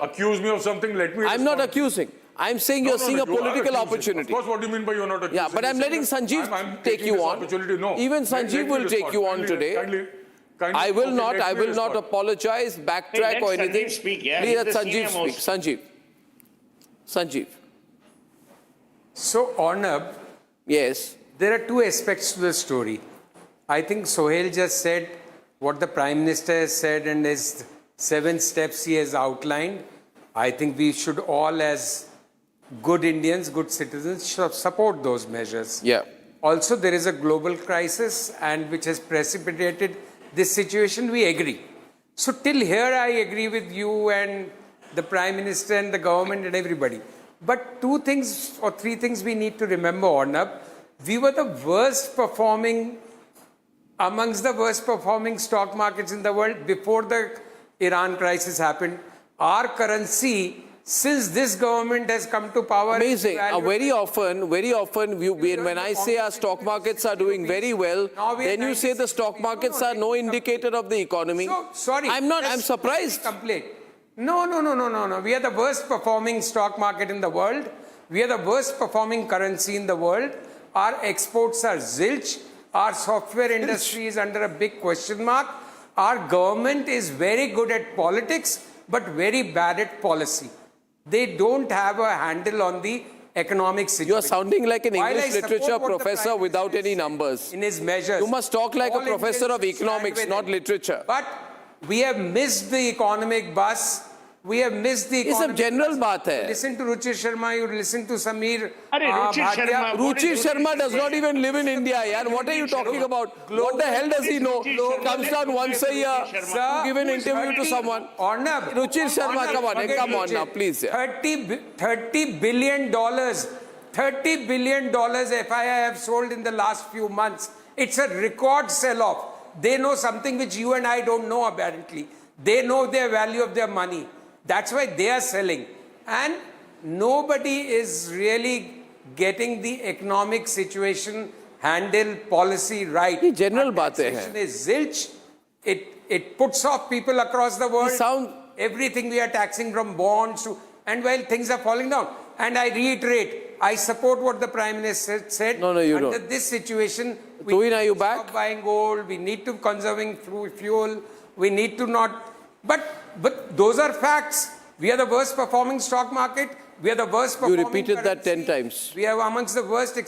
accuse me of something. Let me. I'm not accusing. I'm saying you're seeing a political opportunity. Of course, what do you mean by you're not accusing? Yeah, but I'm letting Sanjeev take you on. No. Even Sanjeev will take you on today. I will not apologize, backtrack or anything. Speak, yeah. Please let Sanjeev speak. Sanjeev. So, Arnab, yes, there are two aspects to the story. I think Sohail just said what the Prime Minister has said and his 7 steps he has outlined. I think we should all, as good Indians, good citizens, should support those measures. Yeah. Also, there is a global crisis and which has precipitated this situation. We agree. So till here, I agree with you and the Prime Minister and the government and everybody. But 2 things or 3 things we need to remember, Arnab. We were the worst performing, amongst the worst performing stock markets in the world before the Iran crisis happened. Our currency, since this government has come to power... Amazing. Very often, when I say our stock markets are doing very well, then you say the stock markets are no indicator of the economy. So, sorry. I'm surprised. No. We are the worst performing stock market in the world. We are the worst performing currency in the world. Our exports are zilch. Our software industry is under a big question mark. Our government is very good at politics, but very bad at policy. They don't have a handle on the economic situation. You are sounding like an English literature professor without any numbers. In his measures. You must talk like a professor of economics, not literature. But we have missed the economic bus. We have missed the economic bus. It's a general baat hai. Listen to Ruchir Sharma, you listen to Samir. Ruchir Sharma does not even live in India, yaar. What are you talking about? What the hell does he know? Comes down once a year to give an interview to someone. Arnab, Ruchir Sharma, come on now, please. $30 billion FII have sold in the last few months. It's a record sell-off. They know something which you and I don't know apparently. They know their value of their money. That's why they are selling. And nobody is really getting the economic situation, handle, policy right. The general batein hai. Is zilch. It puts off people across the world. Everything we are taxing from bonds to, and while things are falling down. And I reiterate, I support what the Prime Minister said. No, you don't. Under this situation, we need to stop buying gold, we need to conserving fuel, we need to not... But those are facts. We are the worst performing stock market. We are the worst performing You repeated currency. that 10 times. We are amongst the worst